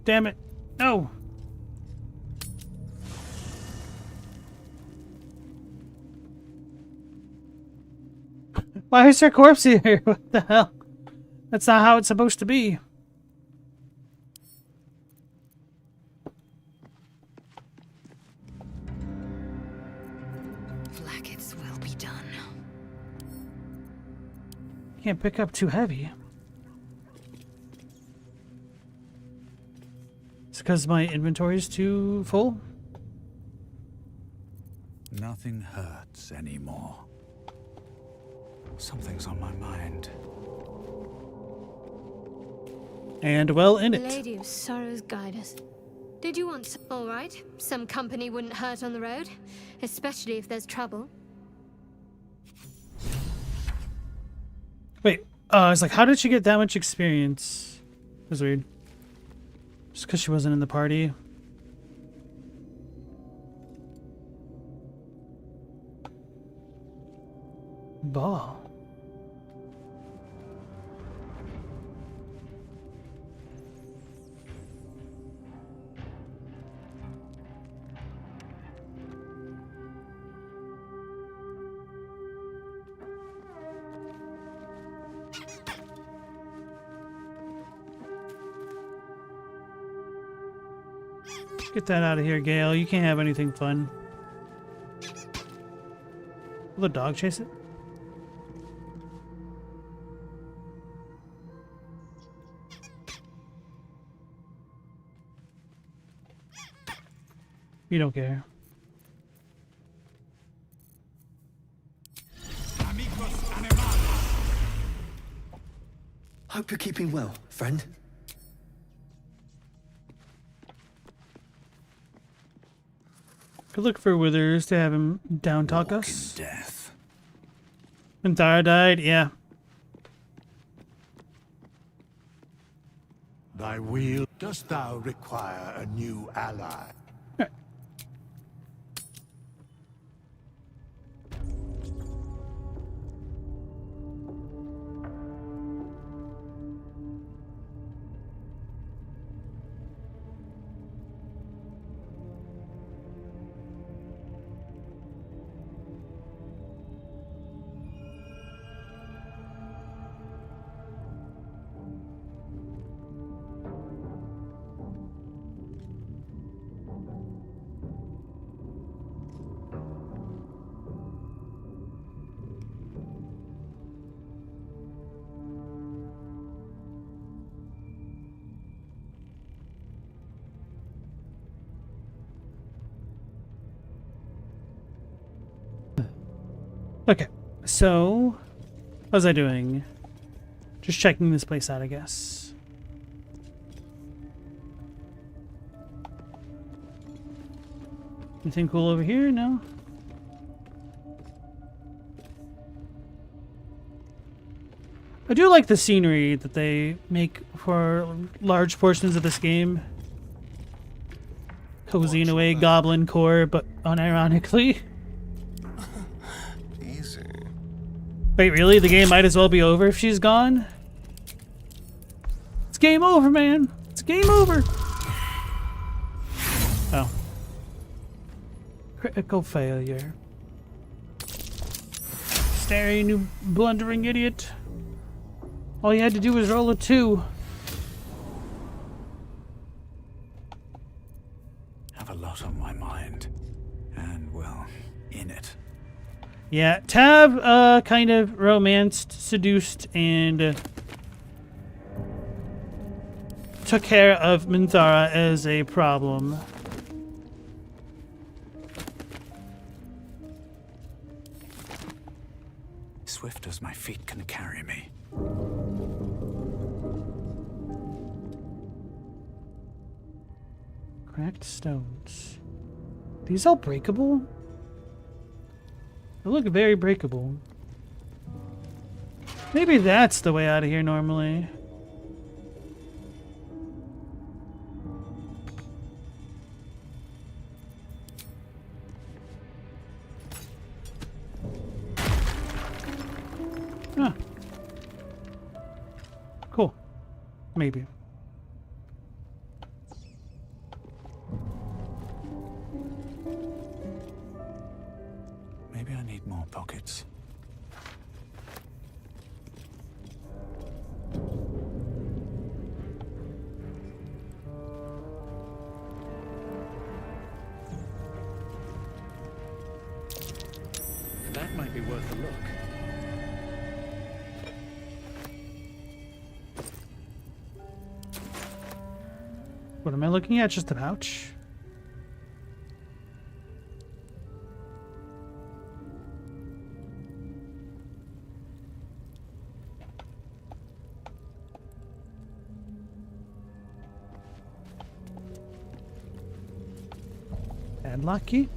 Damn it. No! Why is there a corpse here? What the hell? That's not how it's supposed to be. Blackets will be done. Can't pick up too heavy. It's because my inventory is too full? Nothing hurts anymore. Something's on my mind. And well in it. Lady of Sorrows, guide us. Did you want some? All right. Some company wouldn't hurt on the road, especially if there's trouble. Wait, I was like, how did she get that much experience? It was weird. Just because she wasn't in the party. Ball. Get that out of here, Gale. You can't have anything fun. Will the dog chase it? You don't care. Hope you're keeping well, friend. Could look for Withers to have him down talk us. Death. Minthara died, yeah. Thy will, dost thou require a new ally? Okay, so what was I doing? Just checking this place out, I guess. Anything cool over here? No. I do like the scenery that they make for large portions of this game. Cozy in a way, goblin core, but unironically. Easy. Wait, really? The game might as well be over if she's gone? It's game over, man. It's game over. Oh. Critical failure. Staring, you blundering idiot. All you had to do was roll a 2. Have a lot on my mind. And, well, in it. Yeah, Tav kind of romanced, seduced, and took care of Minthara as a problem. Swift as my feet can carry me. Cracked stones. These all breakable? They look very breakable. Maybe that's the way out of here normally. Huh. Cool. Maybe. Maybe I need more pockets. That might be worth a look. What am I looking at? Just a pouch? Padlock key?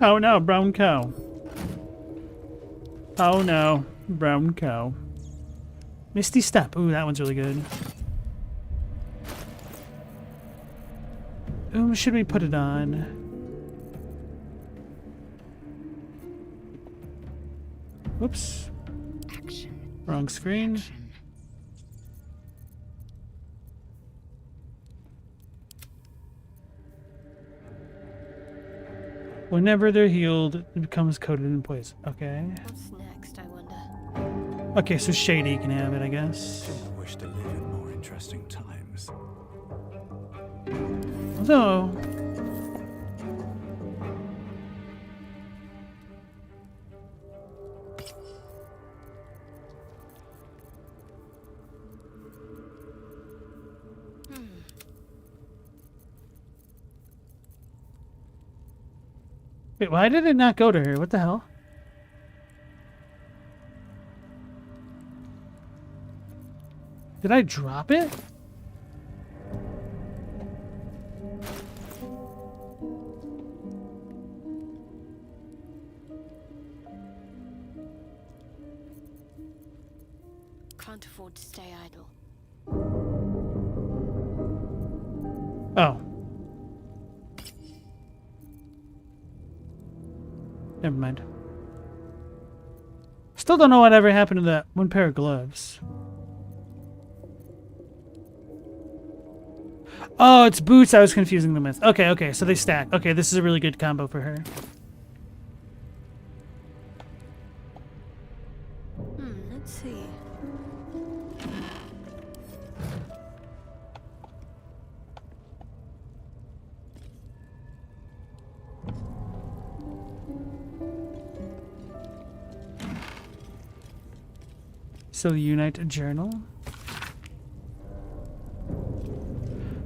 Oh no, brown cow. Oh no, brown cow. Misty Step. Ooh, that one's really good. Ooh, should we put it on? Whoops. Wrong screen. Whenever they're healed, it becomes coated in poison. Okay. What's next, I wonder? Okay, so Shady can have it, I guess. I wish to live in more interesting times. Although... Wait, why did it not go to her? What the hell? Did I drop it? Can't afford to stay idle. Oh. Never mind. Still don't know whatever happened to that one pair of gloves. Oh, it's boots I was confusing them with. Okay, okay, so they stack. Okay, this is a really good combo for her. Let's see. So the Unite Journal.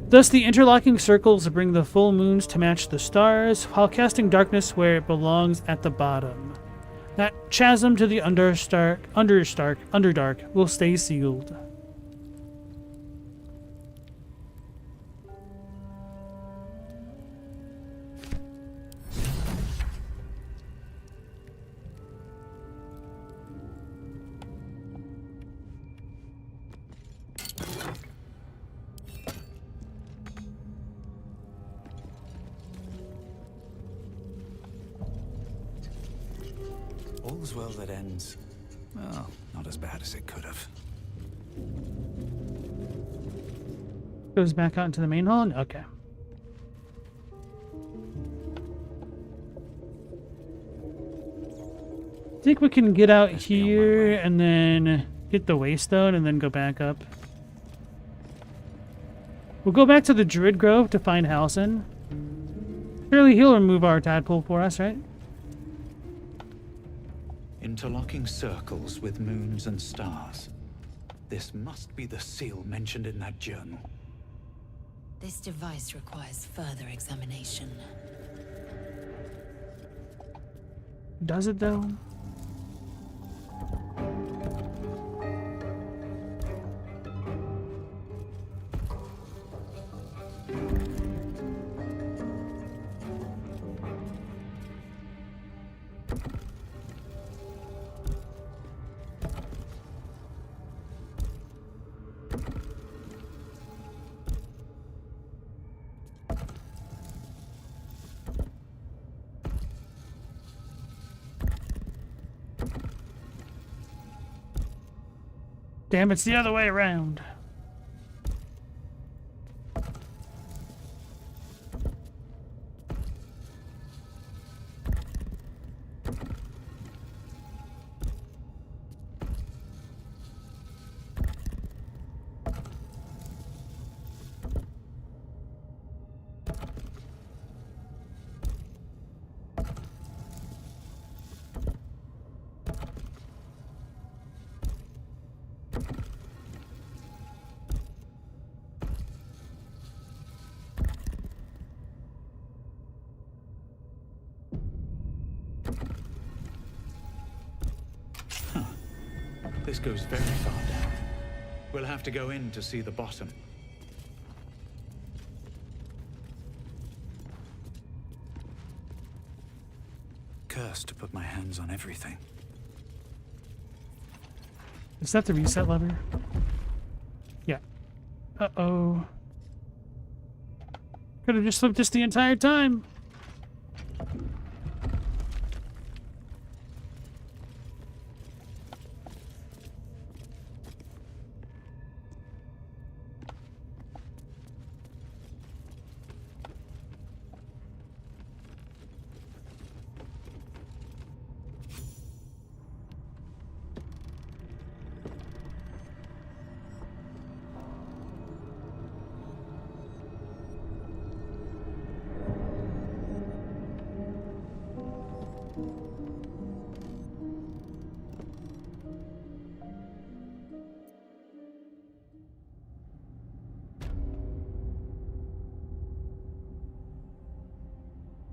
Thus the interlocking circles bring the full moons to match the stars, while casting darkness where it belongs at the bottom. That chasm to the Underdark will stay sealed. All's well that ends. Well, not as bad as it could have. Goes back out into the main hall? Okay. I think we can get out here and then get the Waystone and then go back up. We'll go back to the Druid Grove to find Halsin. Surely he'll remove our tadpole for us, right? Interlocking circles with moons and stars. This must be the seal mentioned in that journal. This device requires further examination. Does it though? Damn, it's the other way around. This goes very far down. We'll have to go in to see the bottom. Cursed to put my hands on everything. Is that the reset lever? Yeah. Uh-oh. Could have just flipped this the entire time.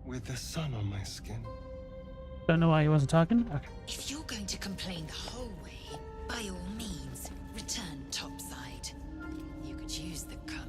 With the sun on my skin. Don't know why he wasn't talking. Okay. If you're going to complain the whole way, by all means, return topside. You could use the color.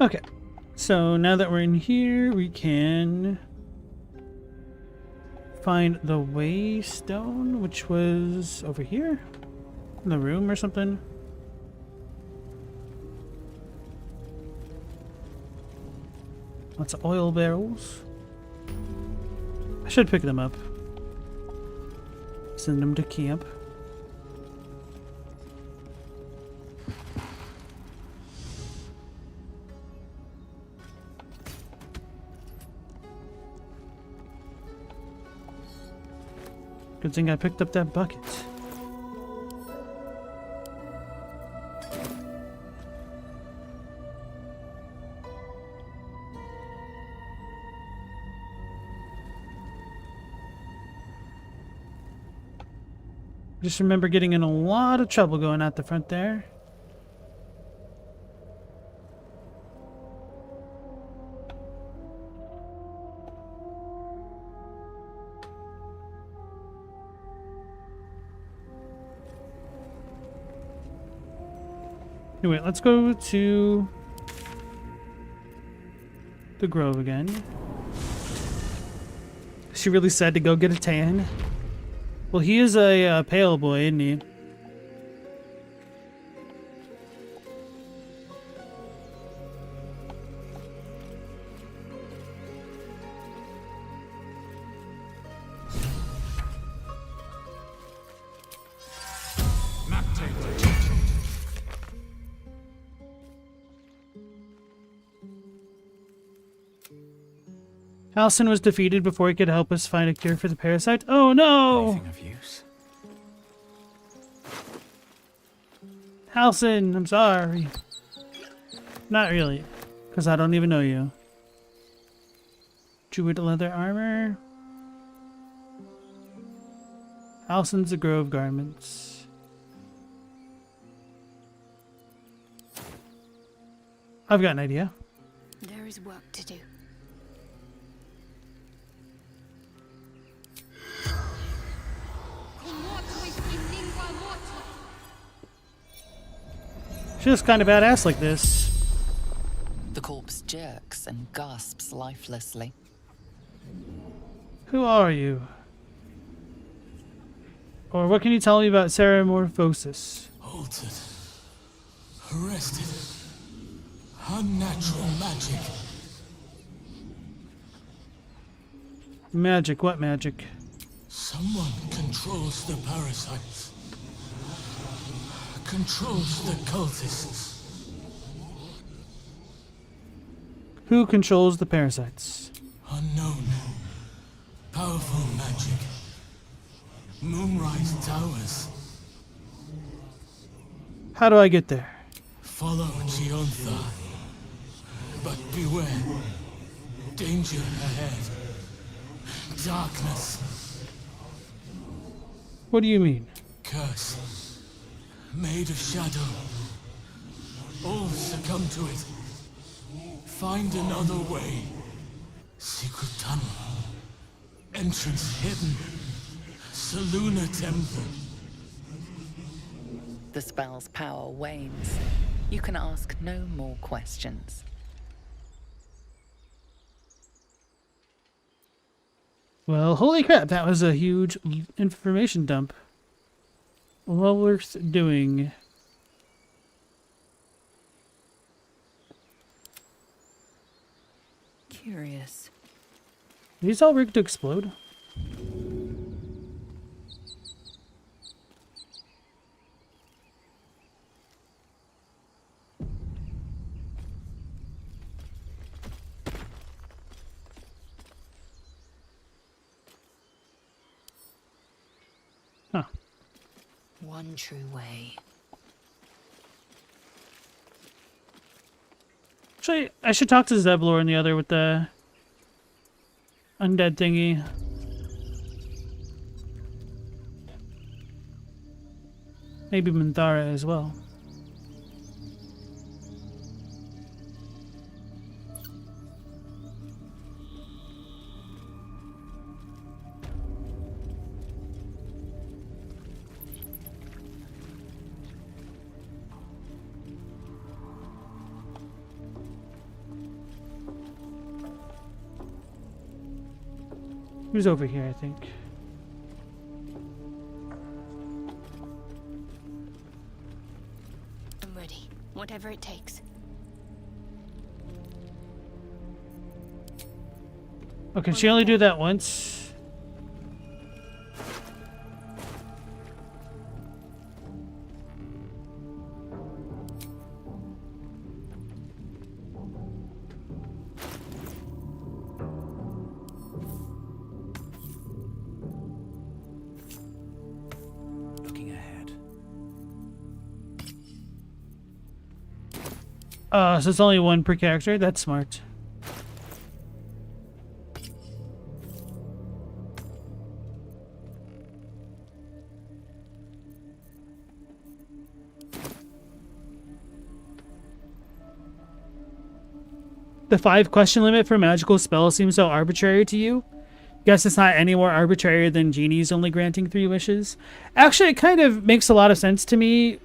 Okay, so now that we're in here, we can find the Waystone, which was over here in the room or something. Lots of oil barrels. I should pick them up. Send them to camp. Good thing I picked up that bucket. Just remember getting in a lot of trouble going out the front there. Anyway, let's go to the Grove again. She really said to go get a tan. Well, he is a pale boy, isn't he? Halsin was defeated before he could help us find a cure for the parasite. Oh no! Anything of use? Halsin, I'm sorry. Not really, because I don't even know you. Druid leather armor. Halsin's a Grove garments. I've got an idea. There is work to do. She looks kind of badass like this. The corpse jerks and gasps lifelessly. Who are you? Or what can you tell me about Ceramorphosis? Altered. Arrested. Unnatural magic. Magic? What magic? Someone controls the parasites. Controls the cultists. Who controls the parasites? Unknown. Powerful magic. Moonrise Towers. How do I get there? Follow Giontha. But beware. Danger ahead. Darkness. What do you mean? Curse. Made of shadow. All succumb to it. Find another way. Secret tunnel. Entrance hidden. Saluna Temple. The spell's power wanes. You can ask no more questions. Well, holy crap, that was a huge information dump. Well worth doing. Curious. Are these all rigged to explode? Huh. One true way. Actually, I should talk to Zevlor and the other with the undead thingy. Maybe Minthara as well. Who's over here, I think. I'm ready. Whatever it takes. Oh, can she only do that once? Looking ahead. So it's only one per character? That's smart. The 5-question limit for magical spells seems so arbitrary to you. Guess it's not any more arbitrary than genies only granting 3 wishes. Actually, it kind of makes a lot of sense to me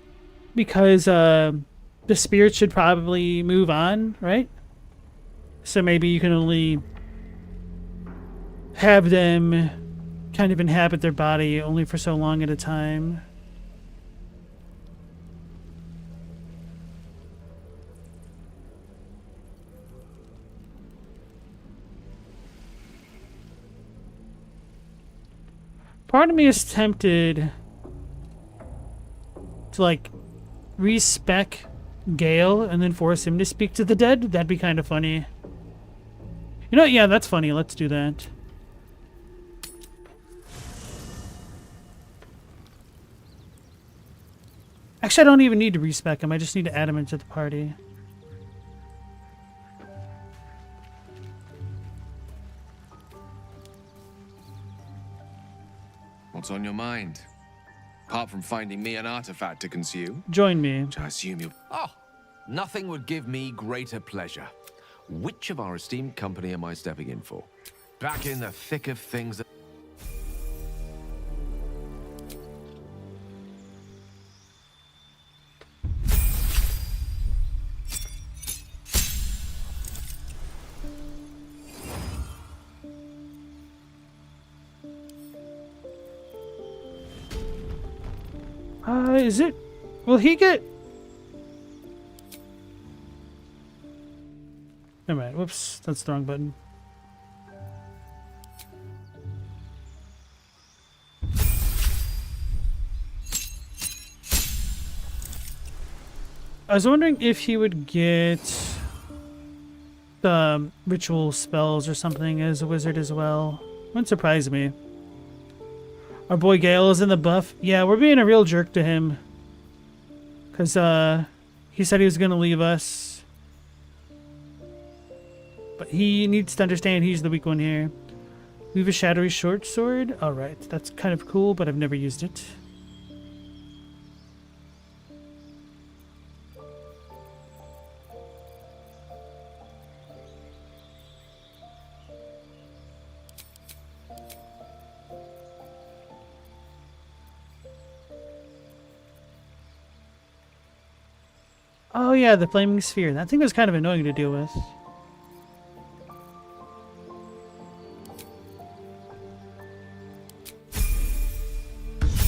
because the spirits should probably move on, right? So maybe you can only have them kind of inhabit their body only for so long at a time. Part of me is tempted to, like, respec Gale and then force him to speak to the dead. That'd be kind of funny. You know what? Yeah, that's funny. Let's do that. Actually, I don't even need to respec him. I just need to add him into the party. What's on your mind? Apart from finding me an artifact to consume? Join me. Which I assume you... Oh, nothing would give me greater pleasure. Which of our esteemed company am I stepping in for? Back in the thick of things... Is it? Will he get... Never mind. Whoops. That's the wrong button. I was wondering if he would get the ritual spells or something as a wizard as well. Wouldn't surprise me. Our boy Gale is in the buff. Yeah, we're being a real jerk to him. Because he said he was going to leave us. But he needs to understand he's the weak one here. We have a shadowy short sword. Alright, that's kind of cool, but I've never used it. Oh yeah, the flaming sphere. That thing was kind of annoying to deal with.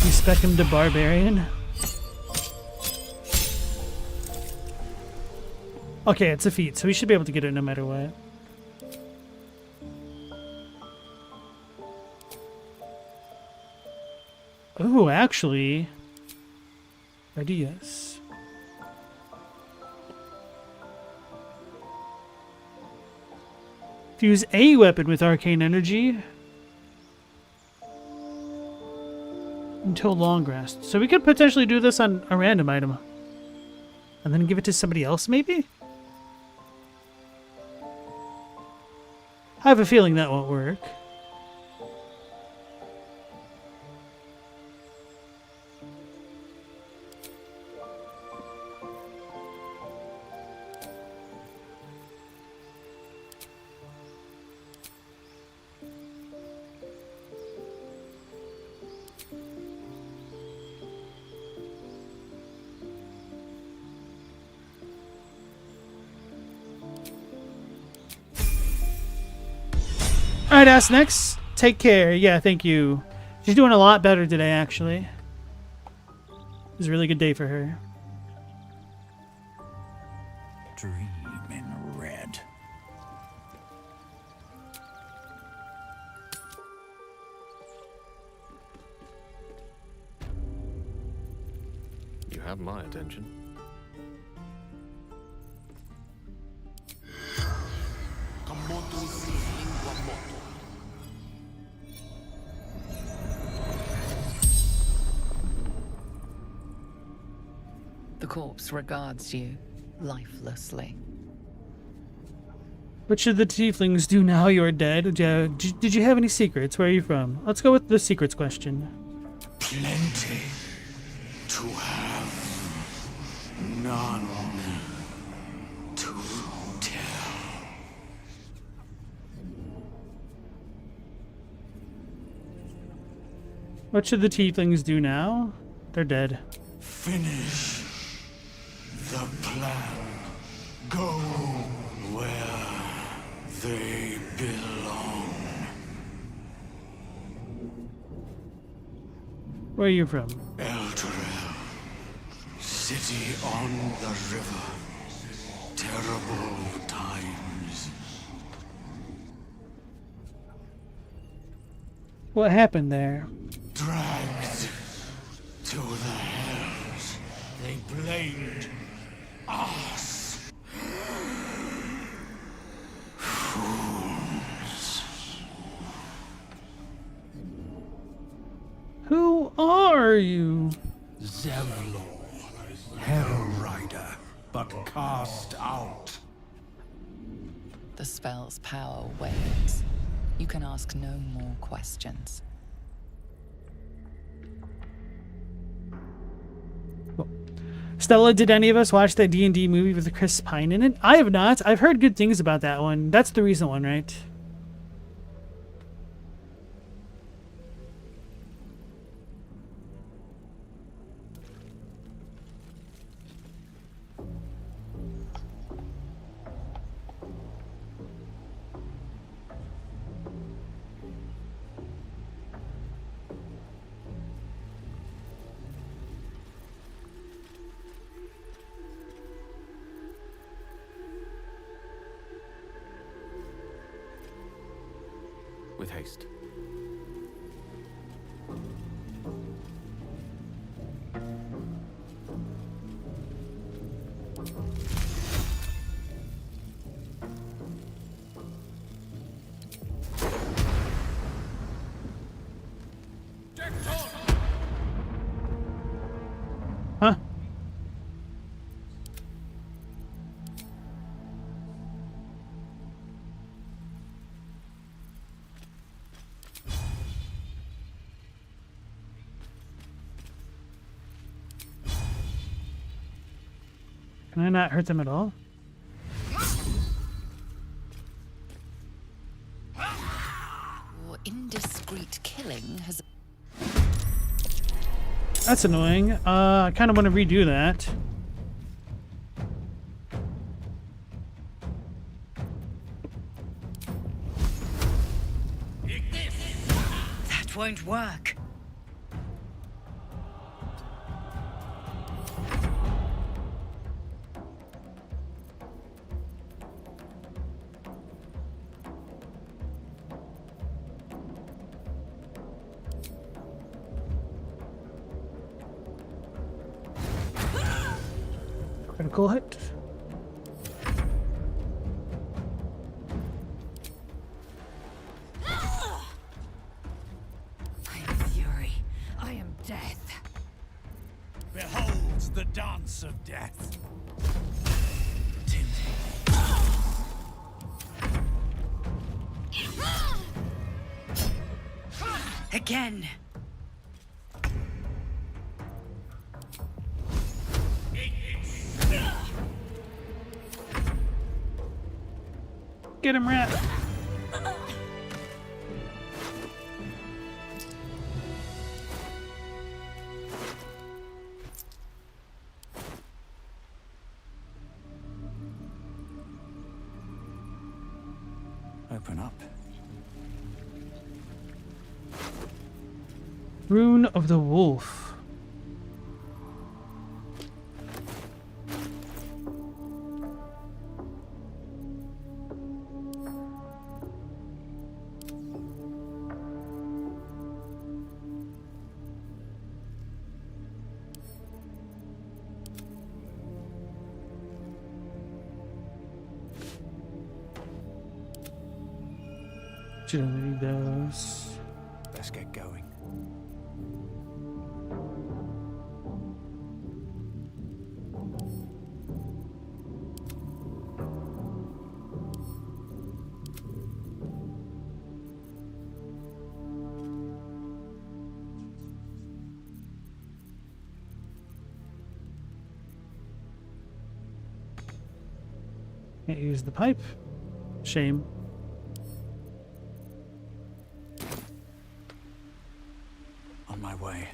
You spec him to barbarian. Okay, it's a feat, so we should be able to get it no matter what. Oh, actually, ideas. Fuse a weapon with arcane energy until long rest. So we could potentially do this on a random item and then give it to somebody else, maybe? I have a feeling that won't work. Alright, Ass next. Take care. Yeah, thank you. She's doing a lot better today, actually. It was a really good day for her. Dream in red. have my attention. The corpse regards you lifelessly. What should the tieflings do now you're dead? Did you have any secrets? Where are you from? Let's go with the secrets question. Plenty to have, none to tell. What should the tieflings do now? They're dead. Finish the plan. Go where they belong. Where are you from? Elturel, city on the river. Terrible times. What happened there? Dragged to the hells. They blamed us. Fools. Who are you? Zevlor, Hell Rider, but cast out. The spell's power wanes. You can ask no more questions. Stella, did any of us watch that D&D movie with Chris Pine in it? I have not. I've heard good things about that one. That's the recent one, right? With haste. Huh? Can I not hurt them at all? Your indiscreet killing has... That's annoying. I kind of want to redo that. That won't work. Critical hit. I am fury. I am death. Behold the dance of death. Again. Get him, rat. Open up. Rune of the Wolf. She doesn't need those. Let's get going. Can't use the pipe. Shame. On my way.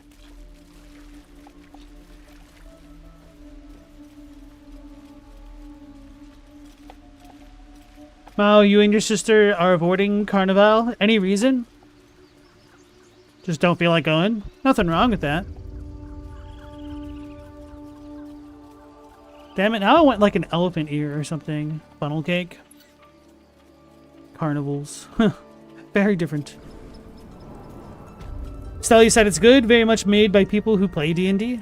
Wow, you and your sister are avoiding Carnival? Any reason? Just don't feel like going? Nothing wrong with that. Damn it, now I want like an elephant ear or something. Funnel cake. Carnivals. Very different. Stella, you said it's good, very much made by people who play D&D.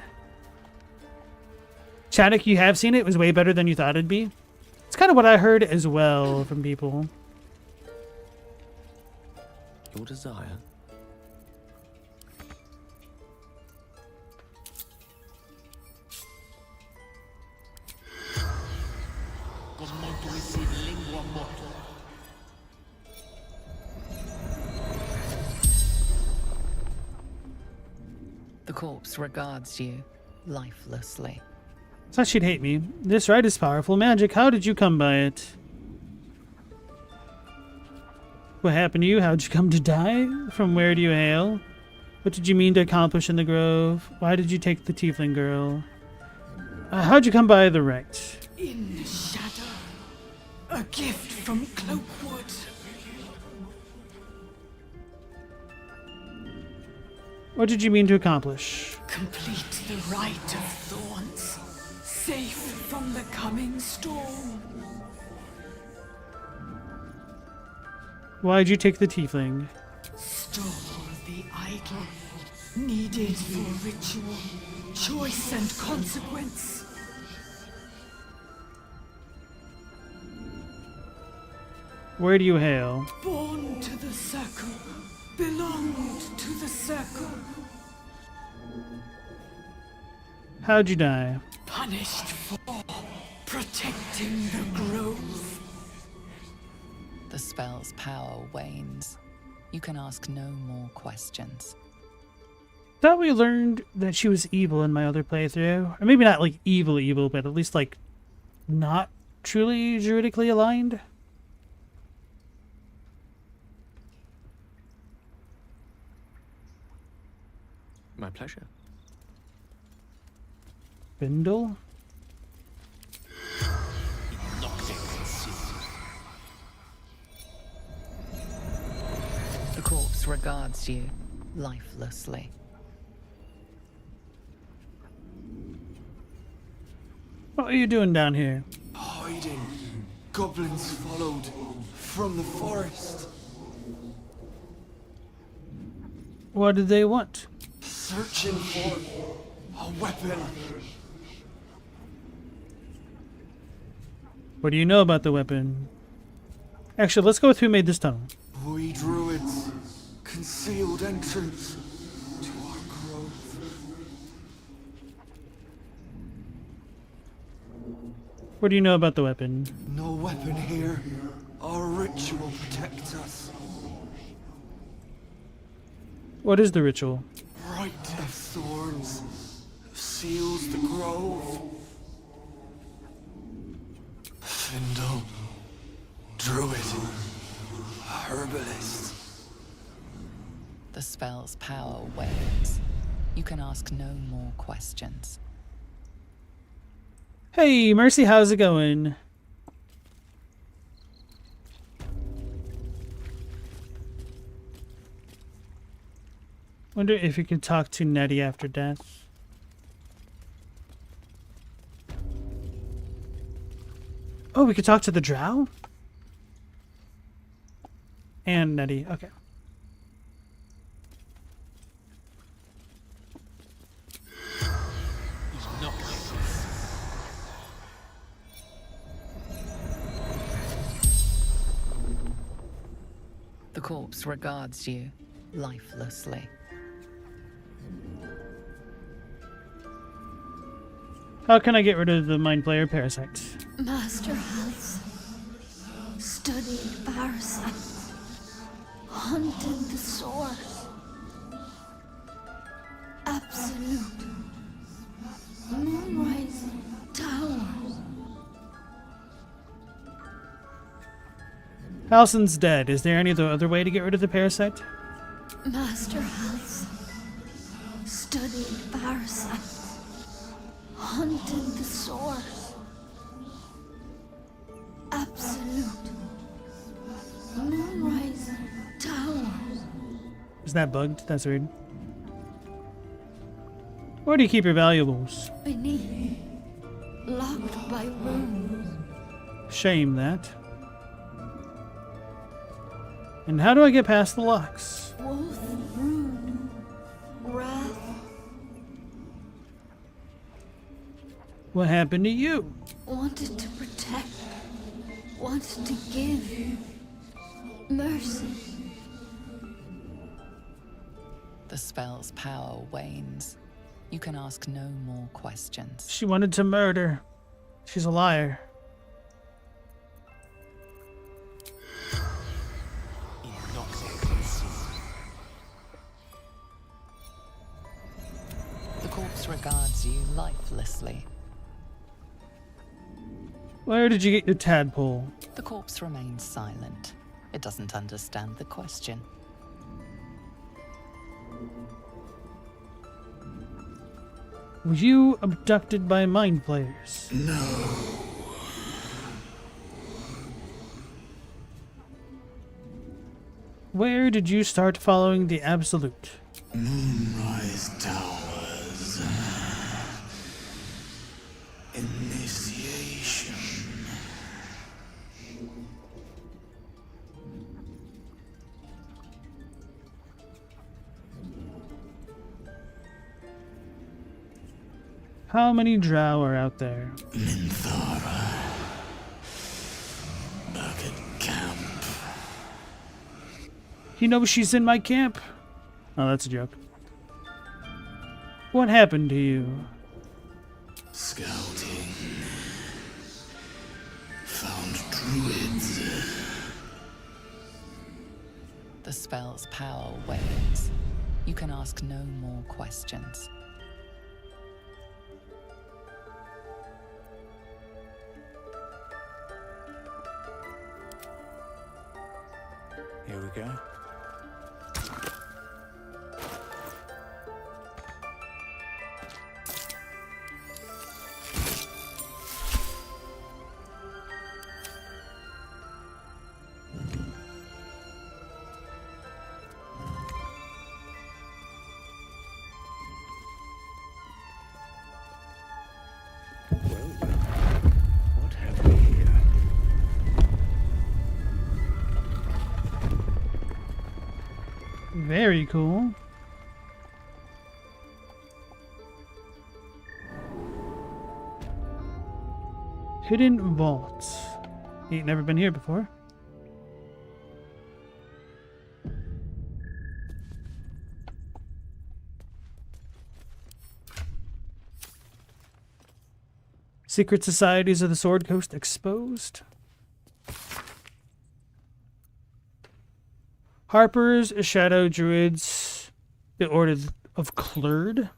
Chaddock, you have seen it. It was way better than you thought it'd be. It's kind of what I heard as well from people. Your desire? The corpse regards you lifelessly. Thought she'd hate me. This right is powerful magic. How did you come by it? What happened to you? How'd you come to die? From where do you hail? What did you mean to accomplish in the grove? Why did you take the tiefling girl? How'd you come by the right? In the shadow, a gift from Cloakwood. What did you mean to accomplish? Complete the rite of thorns, safe from the coming storm. Why'd you take the tiefling? Stole the idol, needed for ritual, choice and consequence. Where do you hail? Born to the circle, belonged to the circle. How'd you die? Punished for protecting the grove. The spell's power wanes. You can ask no more questions. Thought we learned that she was evil in my other playthrough. Or maybe not like evil, but at least like not truly druidically aligned. My pleasure. Bindle? The corpse regards you lifelessly. What are you doing down here? Hiding. Goblins followed from the forest. What did they want? Searching for a weapon. What do you know about the weapon? Actually, let's go with who made this tunnel. We druids concealed entrance to our grove. What do you know about the weapon? No weapon here. Our ritual protects us. What is the ritual? Rite of thorns seals the grove. Findle, druid, herbalist. The spell's power wanes. You can ask no more questions. Hey, Mercy, how's it going? Wonder if you could talk to Nettie after death. Oh, we could talk to the drow? And Nettie, okay. The corpse regards you lifelessly. How can I get rid of the mind flayer parasite? Master has studied parasites, hunted the source. Absolute. Moonrise towers. Halsin's dead. Is there any other way to get rid of the parasite? Master has studied parasites, hunted the source. Absolute. Moonrise towers. Is that bugged? That's weird. Where do you keep your valuables? Beneath. Locked by runes. Shame that. And how do I get past the locks? Wolf rune. Wrath. What happened to you? Wanted to protect. Wanted to give. Mercy. The spell's power wanes. You can ask no more questions. She wanted to murder. She's a liar. The corpse regards you lifelessly. Where did you get your tadpole? The corpse remains silent. It doesn't understand the question. Were you abducted by mind flayers? No. Where did you start following the Absolute? Moonrise Towers. Initiation. How many drow are out there? Minthara. Back at camp. You know she's in my camp? Oh, that's a joke. What happened to you? Scouting. Found druids. The spell's power wanes. You can ask no more questions. Here we go. What have we here? Very cool. Hidden vaults. Ain't never been here before. Secret societies of the Sword Coast exposed. Harpers, Shadow Druids, the Order of Klurd.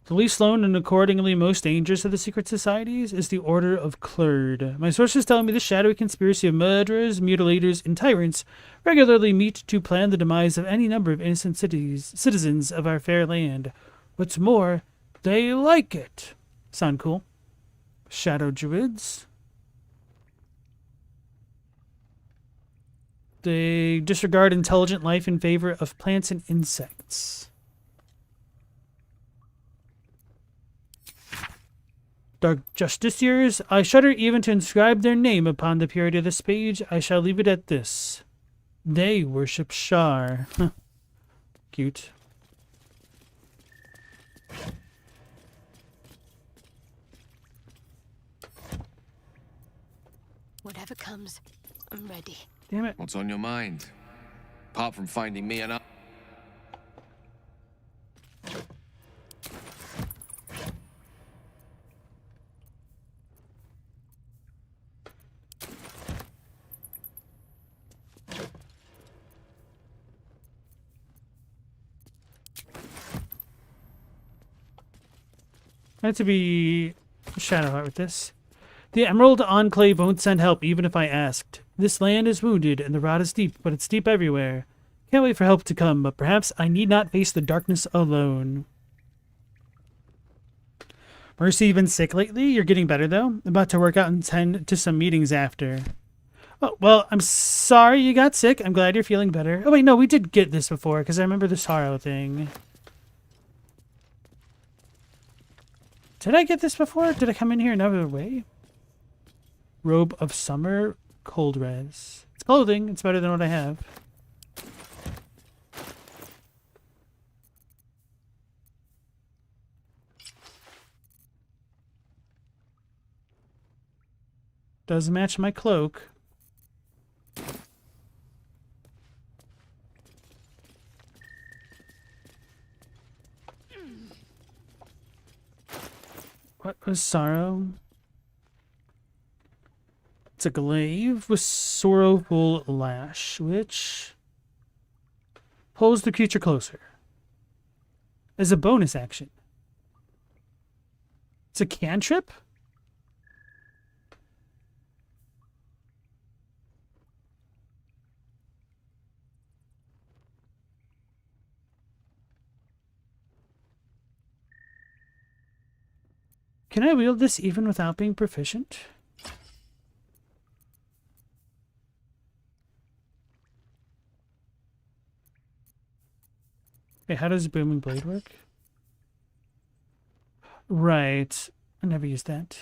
The least known and accordingly most dangerous of the secret societies is the Order of Klurd. My sources tell me this shadowy conspiracy of murderers, mutilators, and tyrants regularly meet to plan the demise of any number of innocent citizens of our fair land. What's more, they like it. Sound cool? Shadow Druids. They disregard intelligent life in favor of plants and insects. Dark Justiciars, I shudder even to inscribe their name upon the purity of this page. I shall leave it at this. They worship Shar. Cute. Whatever comes, I'm ready. Damn it. What's on your mind? Apart from finding me and I. I had to be Shadowheart with this. The Emerald Enclave won't send help even if I asked. This land is wounded and the rot is deep, but it's deep everywhere. Can't wait for help to come, but perhaps I need not face the darkness alone. Mercy, you been sick lately? You're getting better, though. About to work out and attend to some meetings after. Oh, well, I'm sorry you got sick. I'm glad you're feeling better. Oh, wait, no, we did get this before, because I remember the sorrow thing. Did I get this before? Did I come in here another way? Robe of Summer, Cold Res. It's clothing. It's better than what I have. Does match my cloak. What was sorrow? It's a glaive with sorrowful lash, which pulls the creature closer. As a bonus action. It's a cantrip? Can I wield this even without being proficient? Okay, how does Booming Blade work? Right. I never used that.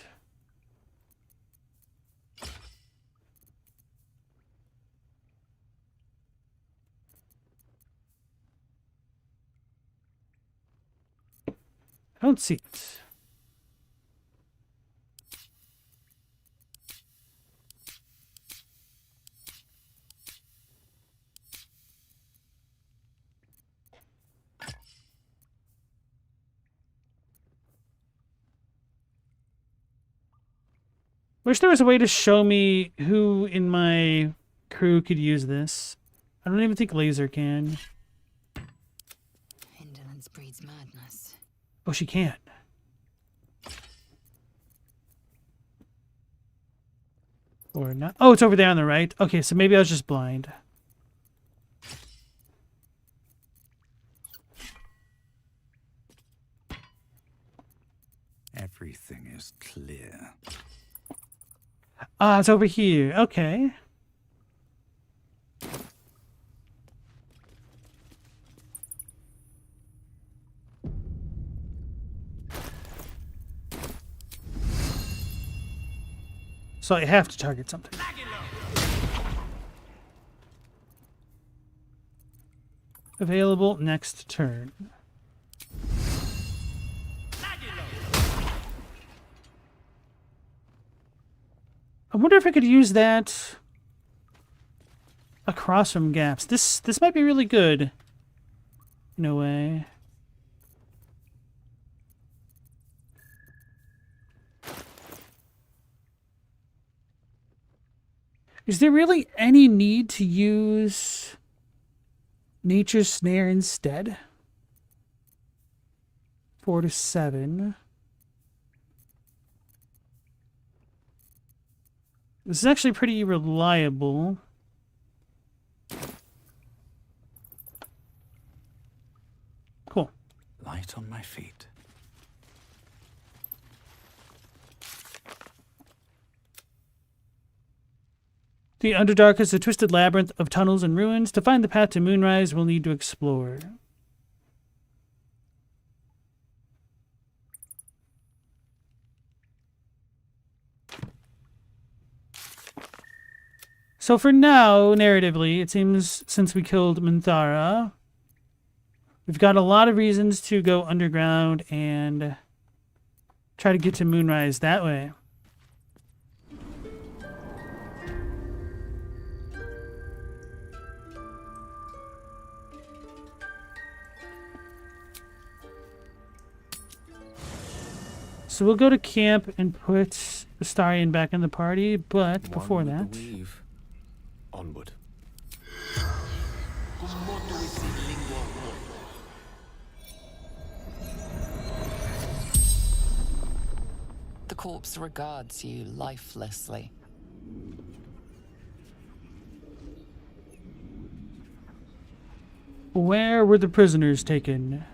I don't see it. Wish there was a way to show me who in my crew could use this. I don't even think lae'zel can. Indolence breeds madness. Oh, she can. Or not. Oh, it's over there on the right. Okay, so maybe I was just blind. Everything is clear. Ah, it's over here. Okay. So I have to target something. Available next turn. I wonder if I could use that across from gaps. This might be really good. In a way. Is there really any need to use Nature's Snare instead? 4 to 7. This is actually pretty reliable. Cool. Light on my feet. The Underdark is a twisted labyrinth of tunnels and ruins. To find the path to Moonrise, we'll need to explore. So for now, narratively, it seems since we killed Minthara, we've got a lot of reasons to go underground and try to get to Moonrise that way. So we'll go to camp and put Astarion back in the party, but before One would that... believe. Onward. The corpse regards you lifelessly. Where were the prisoners taken?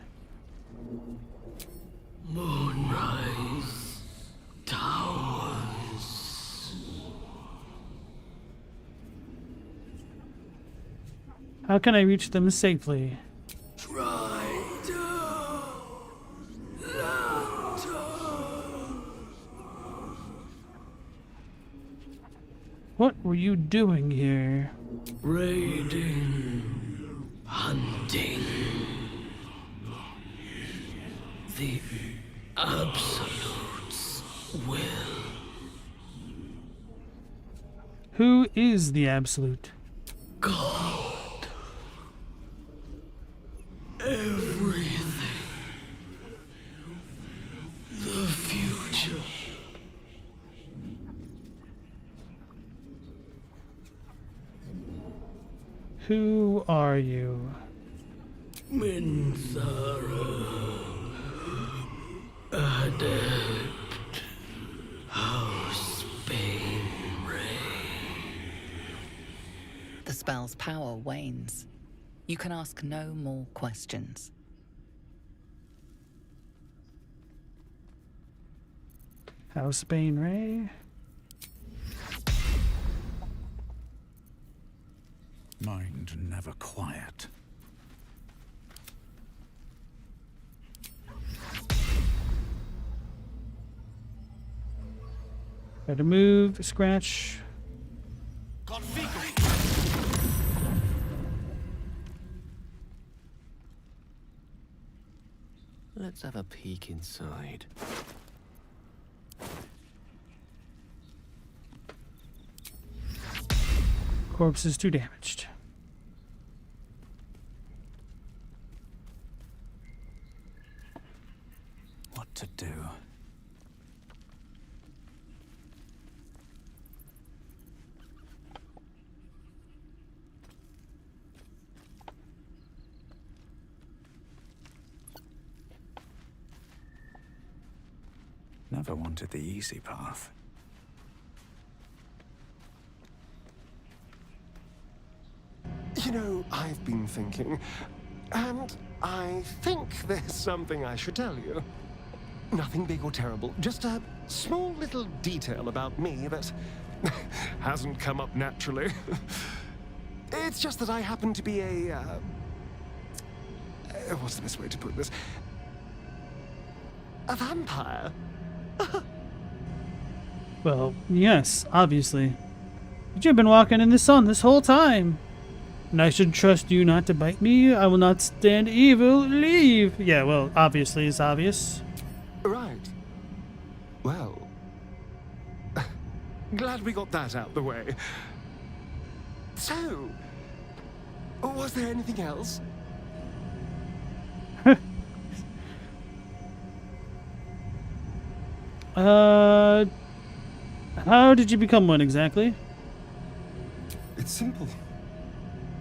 Moonrise Towers. How can I reach them safely? Try to What were you doing here? raiding, hunting. The Absolute's will. Who is the Absolute? God. Everything. The future. Who are you? Minthara. Adept. House Bane The spell's power wanes. You can ask no more questions. House Bane Ray? Mind never quiet. Try to move, scratch. Let's have a peek inside. Corpse is too damaged. What to do? Never wanted the easy path. You know, I've been thinking, and I think there's something I should tell you. Nothing big or terrible, just a small little detail about me that hasn't come up naturally. It's just that I happen to be a, what's the best way to put this? A vampire. Well, yes, obviously. But you've been walking in the sun this whole time. And I should trust you not to bite me. I will not stand evil. Leave. Yeah, well, obviously it's obvious. Right. Well, glad we got that out the way. So, was there anything else? How did you become one exactly? It's simple.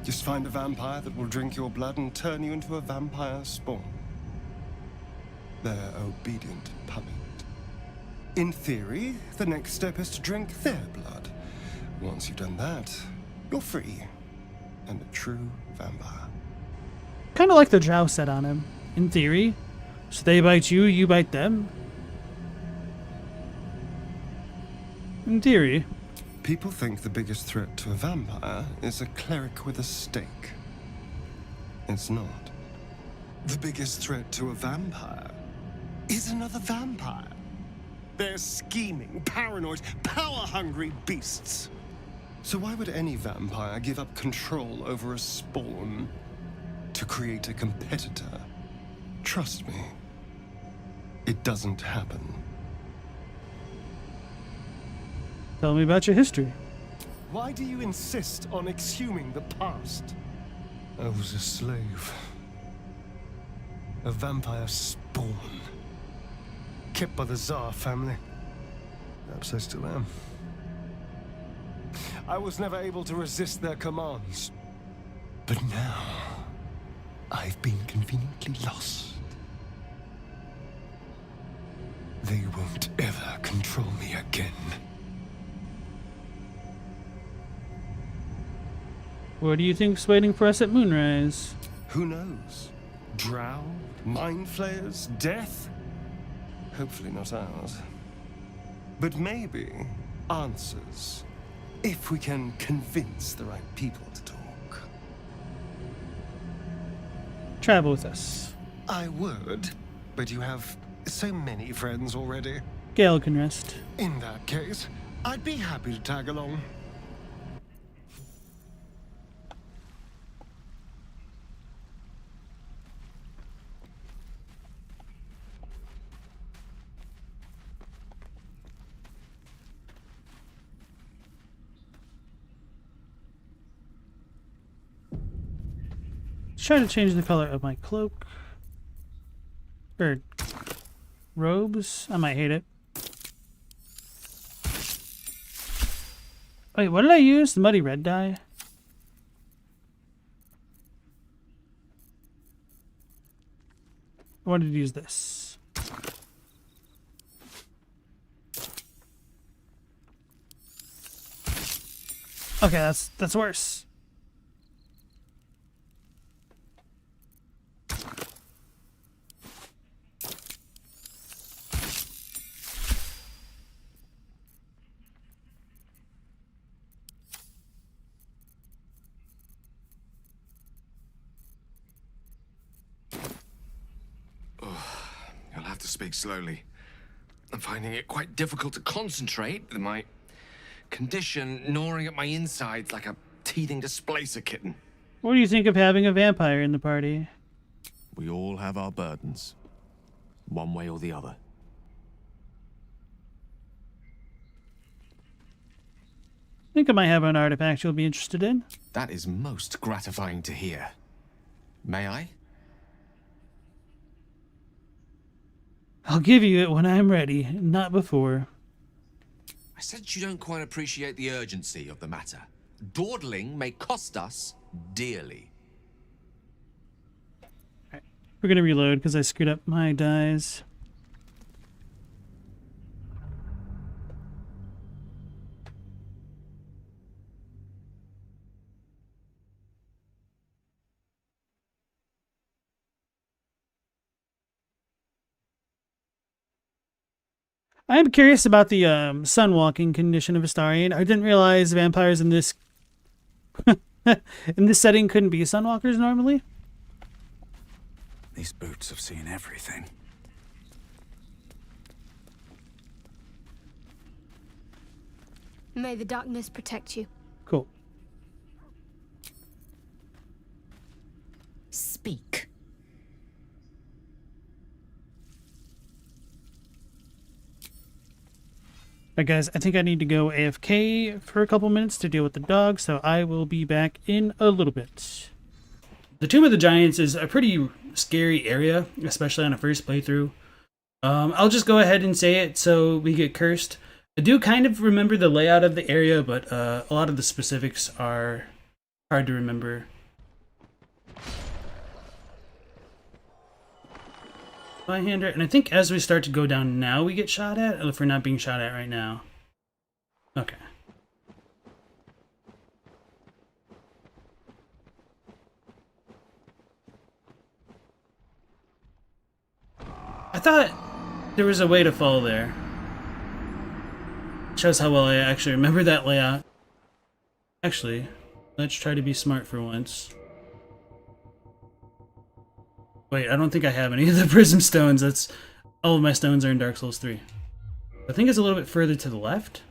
Just find a vampire that will drink your blood and turn you into a vampire spawn. Their obedient puppet. In theory, the next step is to drink their blood. Once you've done that, you're free. And a true vampire. Kind of like the Drow said on him, in theory. So they bite you, you bite them. In theory. People think the biggest threat to a vampire is a cleric with a stake. It's not. The biggest threat to a vampire is another vampire. They're scheming, paranoid, power-hungry beasts. So why would any vampire give up control over a spawn to create a competitor? Trust me, it doesn't happen. Tell me about your history. Why do you insist on exhuming the past? I was a slave. A vampire spawn. kept by the Tsar family. Perhaps I still am. I was never able to resist their commands. But now, I've been conveniently lost. They won't ever control me again. What do you think's waiting for us at Moonrise? Who knows? Drow? Mind flayers? Death? Hopefully not ours. But maybe answers. If we can convince the right people to talk. Travel with us. I would, but you have so many friends already. Gale can rest. In that case, I'd be happy to tag along. Try to change the color of my cloak. Or robes. I might hate it. Wait, what did I use? The muddy red dye? I wanted to use this. Okay, that's worse. You'll have to speak slowly. I'm finding it quite difficult to concentrate with my condition gnawing at my insides like a teething displacer kitten. What do you think of having a vampire in the party? We all have our burdens, one way or the other. I think I might have an artifact you'll be interested in. That is most gratifying to hear. May I? I'll give you it when I'm ready, not before. I said you don't quite appreciate the urgency of the matter. Dawdling may cost us dearly. We're gonna reload because I screwed up my dies. I'm curious about the sunwalking condition of Astarion. I didn't realize vampires in this in this setting couldn't be sunwalkers normally. These boots have seen everything. May the darkness protect you. Cool. Speak. Alright guys, I think I need to go AFK for a couple minutes to deal with the dog, so I will be back in a little bit. The Tomb of the Giants is a pretty scary area, especially on a first playthrough. I'll just go ahead and say it so we get cursed. I do kind of remember the layout of the area, but a lot of the specifics are hard to remember. Byhander, and I think as we start to go down now we get shot at, if we're not being shot at right now. Okay. I thought there was a way to fall there. Shows how well I actually remember that layout. Actually, let's try to be smart for once. Wait, I don't think I have any of the prism stones. That's all of my stones are in Dark Souls 3. I think it's a little bit further to the left.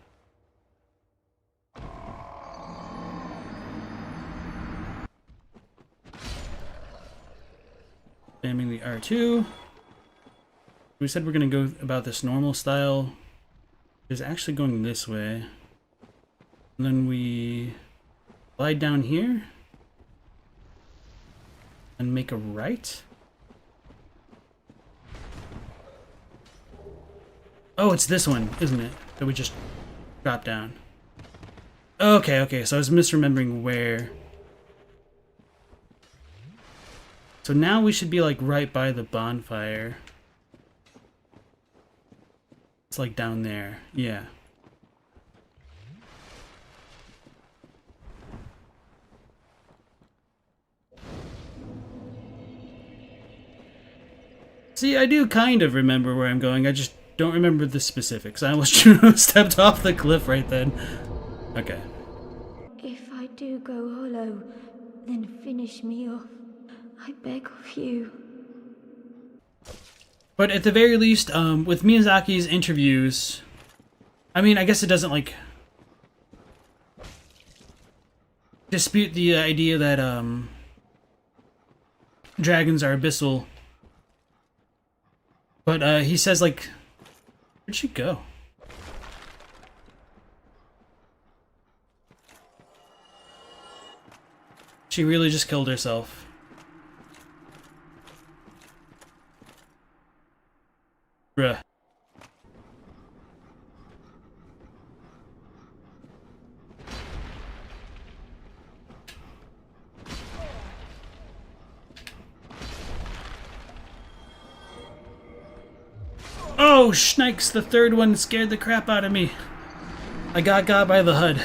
Spamming the R2. We said we're gonna go about this normal style. It's actually going this way. And then we slide down here and make a right. Oh, it's this one, isn't it? That we just dropped down. Okay, okay, so I was misremembering where. So now we should be like right by the bonfire. It's like down there, yeah. See, I do kind of remember where I'm going, I just don't remember the specifics. I almost stepped off the cliff right then. Okay. If I do go hollow, then finish me off. I beg of you. But at the very least, with Miyazaki's interviews, I mean, I guess it doesn't, like, dispute the idea that, dragons are abyssal. But, he says, like, where'd she go? She really just killed herself. Bruh. Oh, shnikes, the third one scared the crap out of me. I got by the HUD.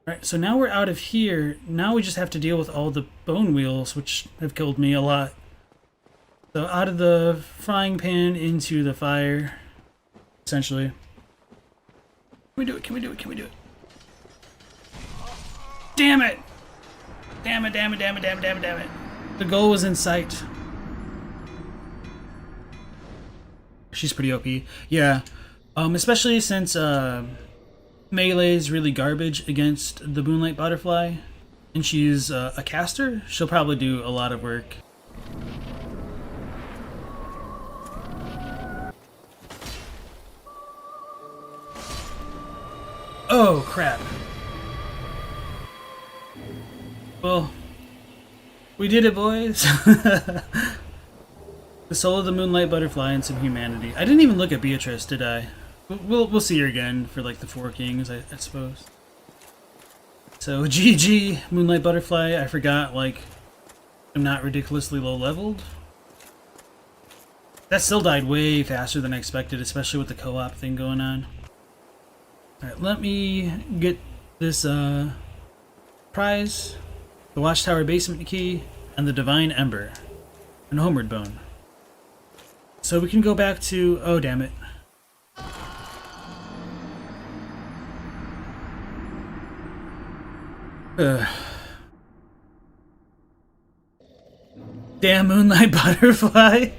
Alright, so now we're out of here. Now we just have to deal with all the bone wheels, which have killed me a lot. So out of the frying pan into the fire, essentially. Can we do it? Can we do it? Can we do it? Damn it! Damn it, damn it, damn it, damn it, damn it, damn it. The goal was in sight. She's pretty OP. Yeah. Especially since melee is really garbage against the Moonlight Butterfly, and she's a caster, she'll probably do a lot of work. Oh, crap. Well, we did it, boys. The soul of the Moonlight Butterfly and some humanity. I didn't even look at Beatrice, did I? We'll see her again for like the Four Kings, I suppose. So GG, Moonlight Butterfly. I forgot, like, I'm not ridiculously low leveled. That still died way faster than I expected, especially with the co-op thing going on. Alright, let me get this prize, the Watchtower Basement Key, and the Divine Ember, and Homeward Bone. So we can go back to... oh, damn it. Damn Moonlight Butterfly.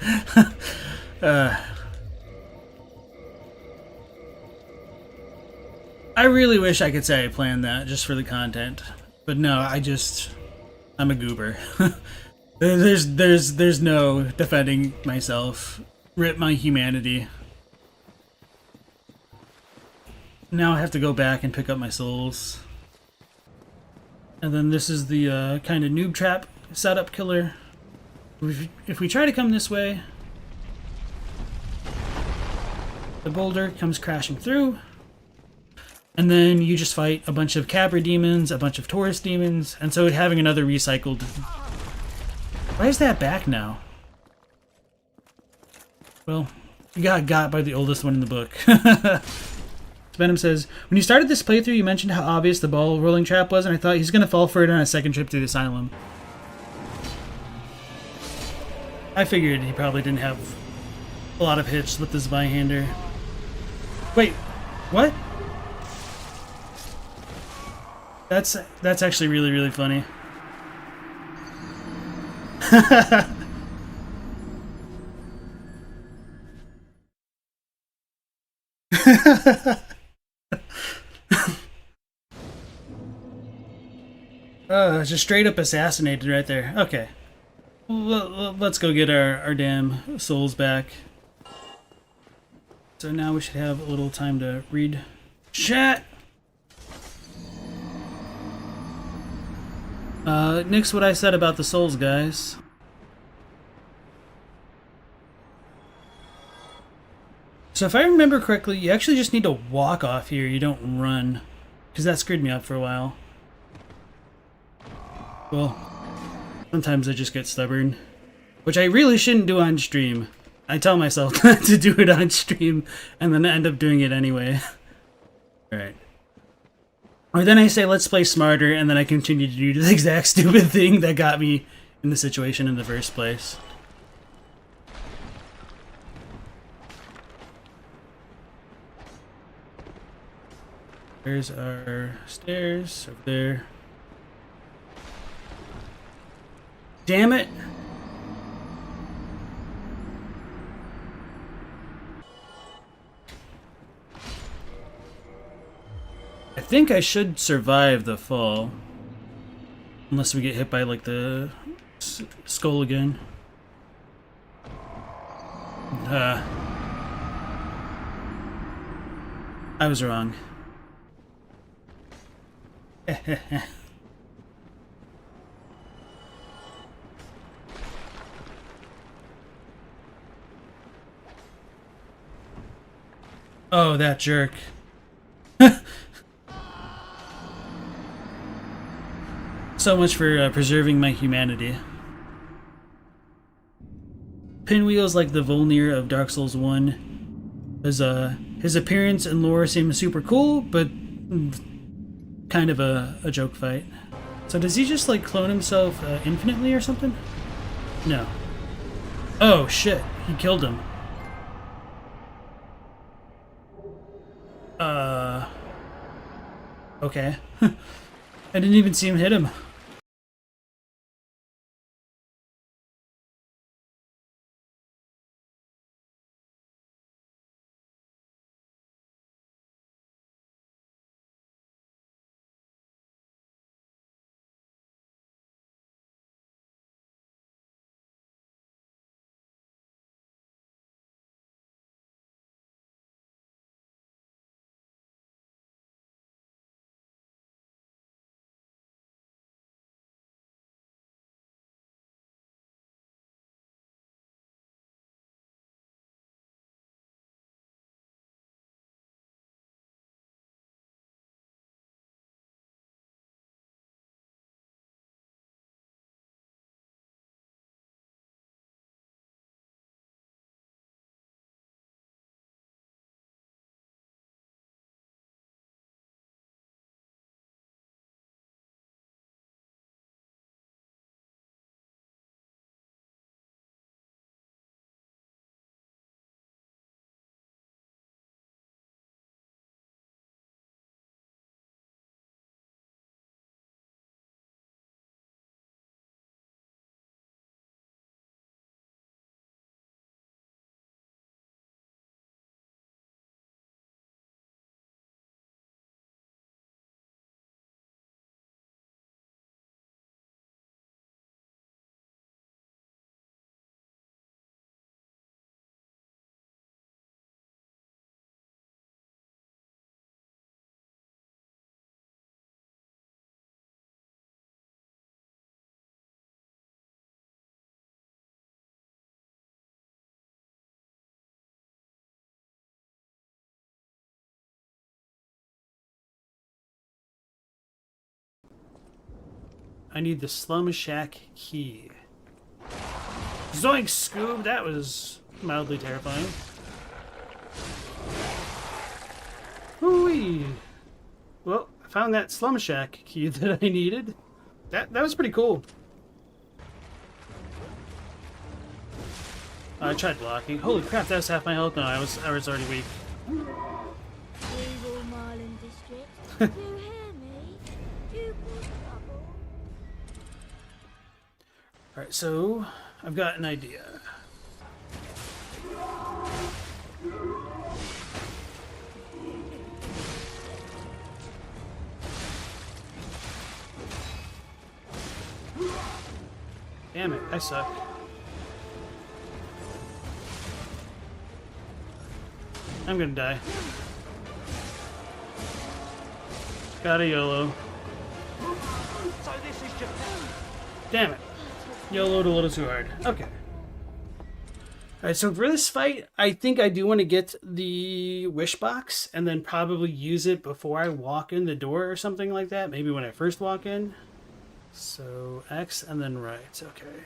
I really wish I could say I planned that just for the content, but no, I'm a goober. There's no defending myself. Rip my humanity. Now I have to go back and pick up my souls. And then this is the kind of noob trap setup killer. If we try to come this way, the boulder comes crashing through. And then you just fight a bunch of Cabra demons, a bunch of Taurus demons, and so having another recycled... Why is that back now? Well, you got by the oldest one in the book. Venom says, when you started this playthrough, you mentioned how obvious the ball rolling trap was, and I thought he's going to fall for it on a second trip to the asylum. I figured he probably didn't have a lot of hits with this Vihander. Wait, what? That's actually really, really funny. Just straight up assassinated right there. Okay. Let's go get our damn souls back. So now we should have a little time to read chat. Nix what I said about the souls, guys. So if I remember correctly, you actually just need to walk off here. You don't run. Because that screwed me up for a while. Well, sometimes I just get stubborn. Which I really shouldn't do on stream. I tell myself not to do it on stream, and then I end up doing it anyway. Alright. Or then I say, let's play smarter, and then I continue to do the exact stupid thing that got me in the situation in the first place. There's our stairs over there. Damn it! I think I should survive the fall. Unless we get hit by, like, the skull again. I was wrong. Oh, that jerk. So much for preserving my humanity. Pinwheel's like the Volnir of Dark Souls 1. His appearance and lore seem super cool, but kind of a joke fight. So does he just like clone himself infinitely or something? No. Oh shit, he killed him. Okay. I didn't even see him hit him. I need the Slum Shack key. Zoink, Scoob! That was mildly terrifying. Hooey! Well, I found that Slum Shack key that I needed. That was pretty cool. I tried blocking. Holy crap, that was half my health. No, I was already weak. Alright, so I've got an idea. Damn it, I suck. I'm gonna die. Got a YOLO. So this is Japan. Damn it. YOLO'd a little too hard. Okay. Alright, so for this fight, I think I do want to get the wish box and then probably use it before I walk in the door or something like that. Maybe when I first walk in. So X and then right. Okay.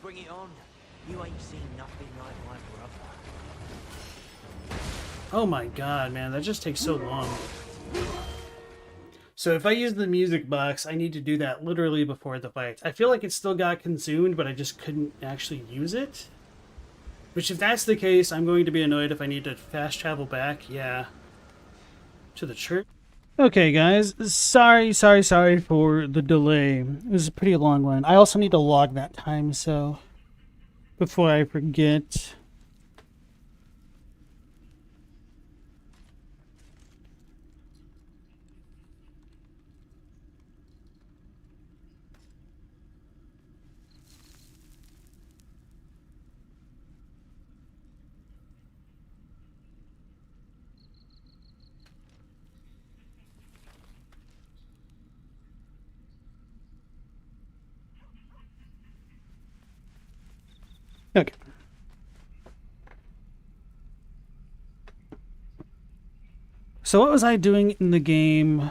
Bring it on. You ain't seen nothing like my brother. Oh my god, man, that just takes so long. So if I use the music box, I need to do that literally before the fight. I feel like it still got consumed, but I just couldn't actually use it. Which, if that's the case, I'm going to be annoyed if I need to fast travel back, yeah, to the church. Okay, guys, sorry for the delay. It was a pretty long one. I also need to log that time, so before I forget. Okay. So what was I doing in the game?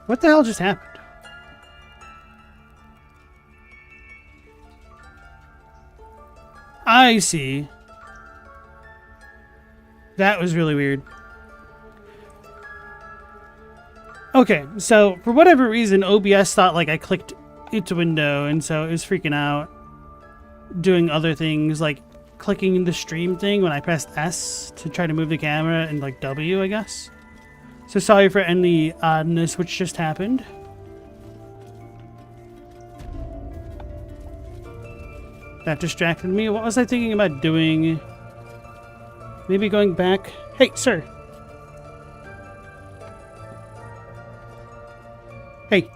What the hell just happened? I see. That was really weird. Okay, so for whatever reason, OBS thought like I clicked its window, and so it was freaking out, doing other things like clicking the stream thing when I pressed S to try to move the camera and like W, I guess. So sorry for any oddness which just happened. That distracted me. What was I thinking about doing? Maybe going back. Hey, sir. Hey.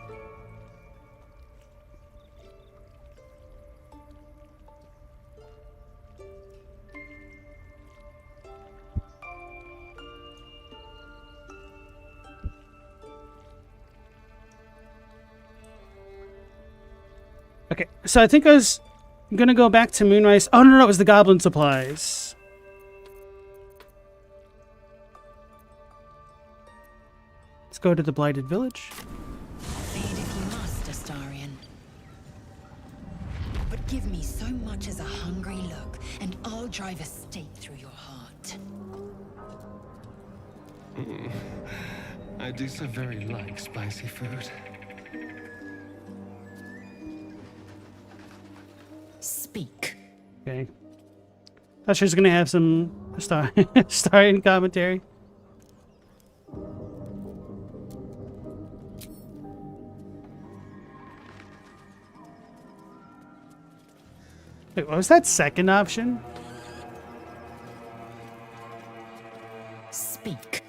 Okay, so I think I was gonna go back to Moonrise. Oh, no, it was the goblin supplies. Let's go to the Blighted Village. Feed if you must, Astarion. But give me so much as a hungry look, and I'll drive a stake through your heart. I do so very like spicy food. Speak. Okay. Thought she was gonna have some Astarion commentary. Wait, what was that second option? Speak.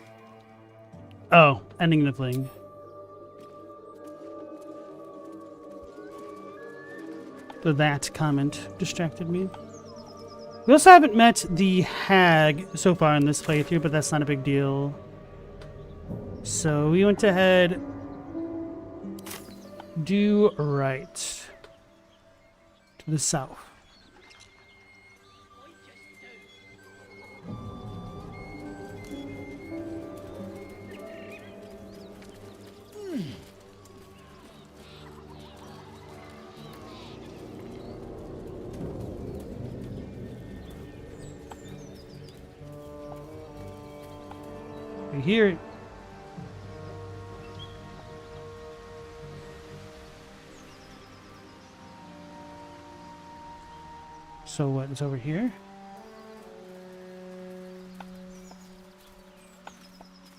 Oh, ending the fling. So that comment distracted me. We also haven't met the hag so far in this playthrough, but that's not a big deal. So we went ahead. Do right. To the south. We hear it. So what is over here?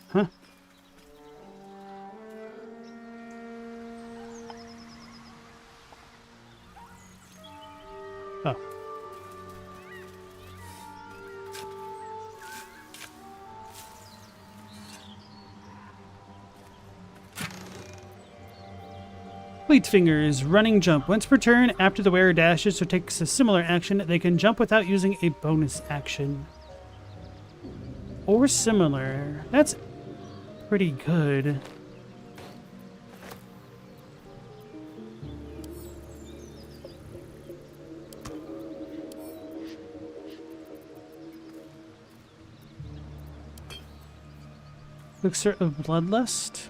Huh? Oh. Fleet Finger's running jump. Once per turn, after the wearer dashes or takes a similar action, they can jump without using a bonus action. Or similar. That's pretty good. Elixir of Bloodlust.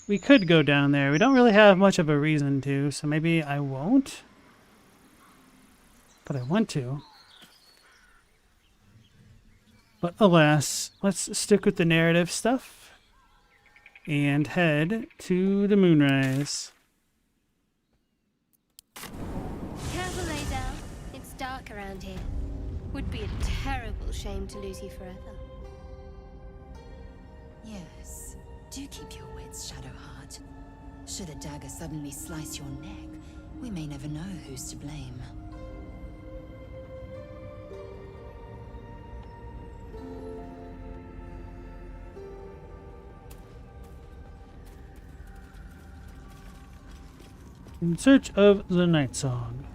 We could go down there. We don't really have much of a reason to, so maybe I won't. But I want to. But alas, let's stick with the narrative stuff and head to the moonrise. Careful, lae'zel. It's dark around here. Would be a terrible shame to lose you forever. Yes. Do keep your wits, Shadowheart. Should a dagger suddenly slice your neck, we may never know who's to blame. In search of the night song.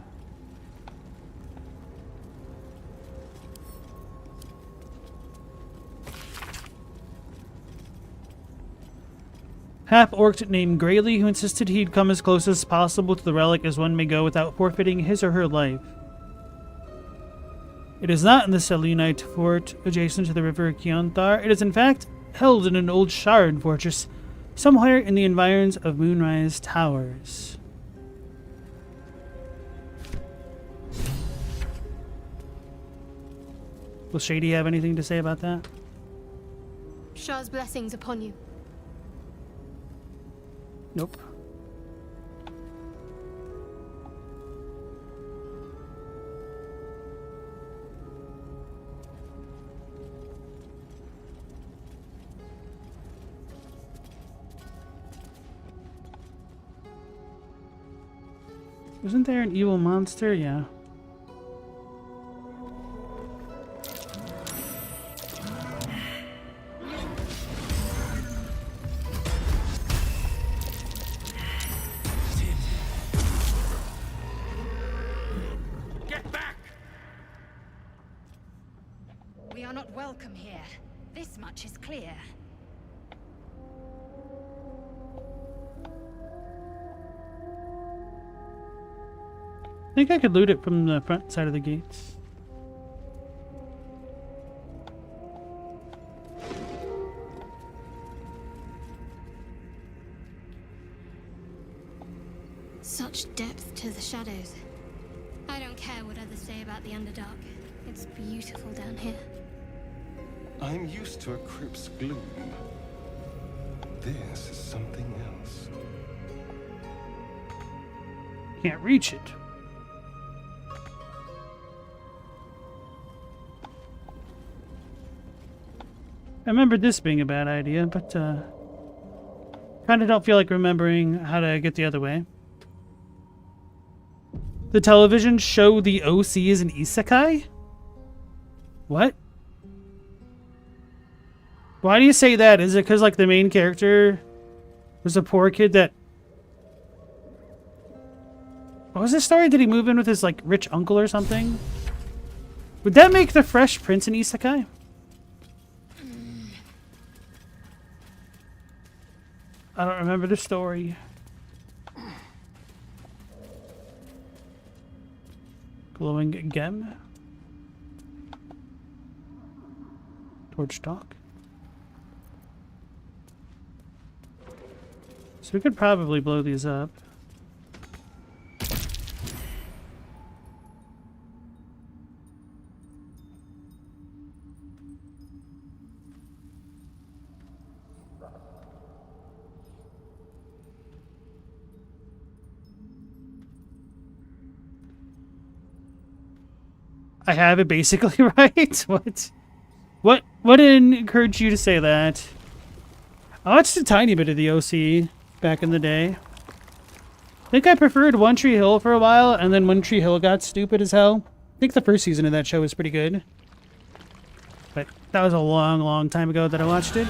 Half-orc named Grayly, who insisted he'd come as close as possible to the relic as one may go without forfeiting his or her life. It is not in the Selûnite fort adjacent to the river Kionthar. It is in fact held in an old shard fortress somewhere in the environs of Moonrise Towers. Will Shady have anything to say about that? Shah's blessings upon you. Nope. Isn't there an evil monster? Yeah. We are not welcome here. This much is clear. I think I could loot it from the front side of the gates. Such depth to the shadows. I don't care what others say about the Underdark. It's beautiful down here. I'm used to a crypt's gloom. This is something else. Can't reach it. I remember this being a bad idea, but kind of don't feel like remembering how to get the other way. The television show the OC is an isekai? What? Why do you say that? Is it because, like, the main character was a poor kid that... What was his story? Did he move in with his, like, rich uncle or something? Would that make the Fresh Prince an isekai? I don't remember the story. Glowing gem. Torch talk. So we could probably blow these up. I have it basically right? What encouraged you to say that? I watched a tiny bit of the OC back in the day. I think I preferred One Tree Hill for a while, and then One Tree Hill got stupid as hell. I think the first season of that show was pretty good. But that was a long, long time ago that I watched it.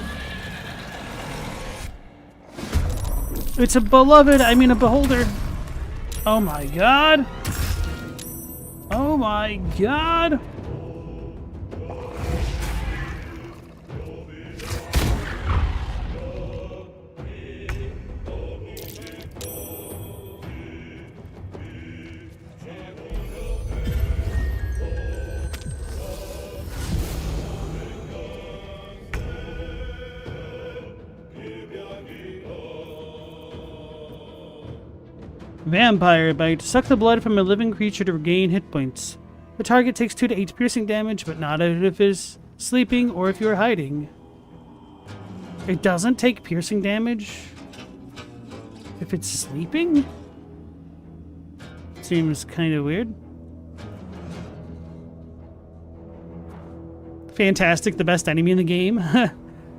It's a beloved, I mean a beholder. Oh my god. Oh my god! Vampire Bite. Suck the blood from a living creature to regain hit points. The target takes 2 to 8 piercing damage, but not if it is sleeping or if you are hiding. It doesn't take piercing damage if it's sleeping? Seems kind of weird. Fantastic, the best enemy in the game.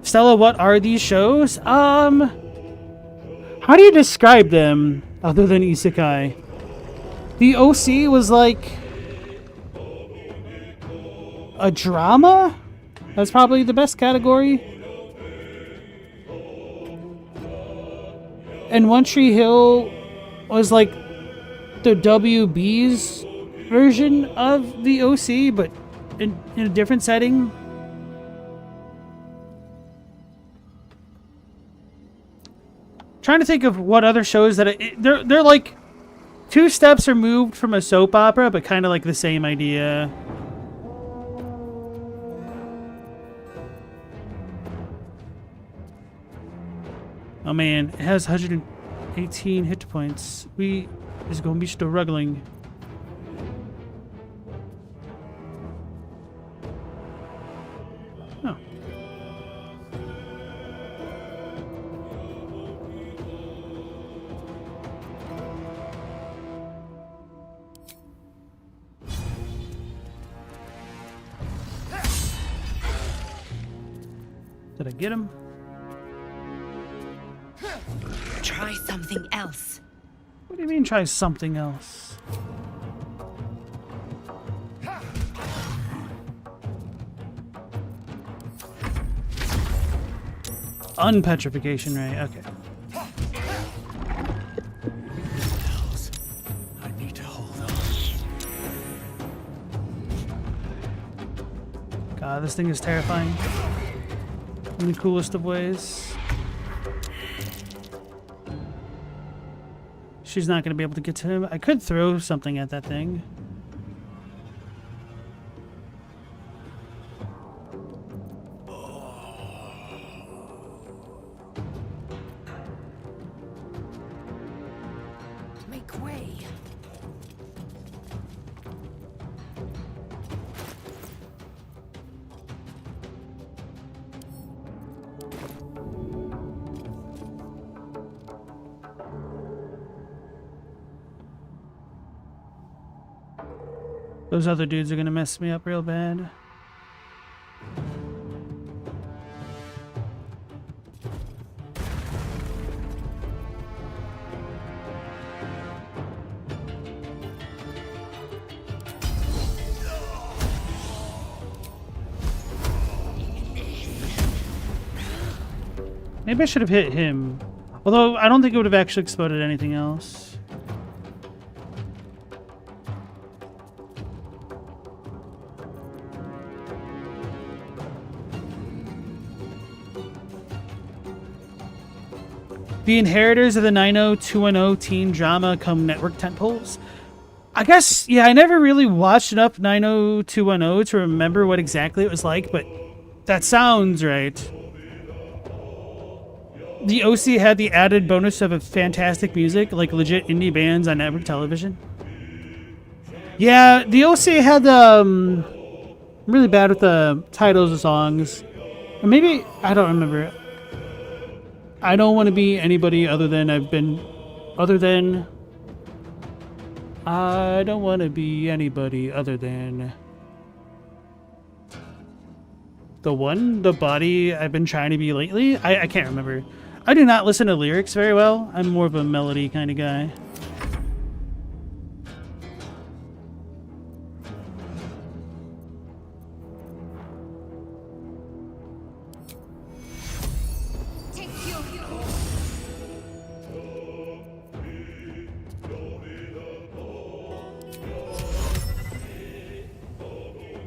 Stella, what are these shows? How do you describe them other than isekai? The OC was like a drama? That's probably the best category. And One Tree Hill was like the WB's version of the OC, but in a different setting. Trying to think of what other shows that they're like 2 steps removed from a soap opera, but kind of like the same idea. Oh man, it has 118 hit points. We is gonna be struggling. Oh. Did I get him? Try something else. What do you mean try something else? Unpetrification ray, okay. I need to hold on. God, this thing is terrifying. In the coolest of ways. She's not going to be able to get to him. I could throw something at that thing. Make way. Those other dudes are gonna mess me up real bad. Maybe I should have hit him. Although, I don't think it would have actually exploded anything else. The inheritors of the 90210 teen drama come network tentpoles. I guess, yeah, I never really watched enough 90210 to remember what exactly it was like, but that sounds right. The OC had the added bonus of a fantastic music, like legit indie bands on network television. Yeah, the OC had I'm really bad with the titles of songs. Or maybe, I don't remember. I don't want to be anybody other than I don't want to be anybody other than the body I've been trying to be lately. I can't remember. I do not listen to lyrics very well. I'm more of a melody kind of guy.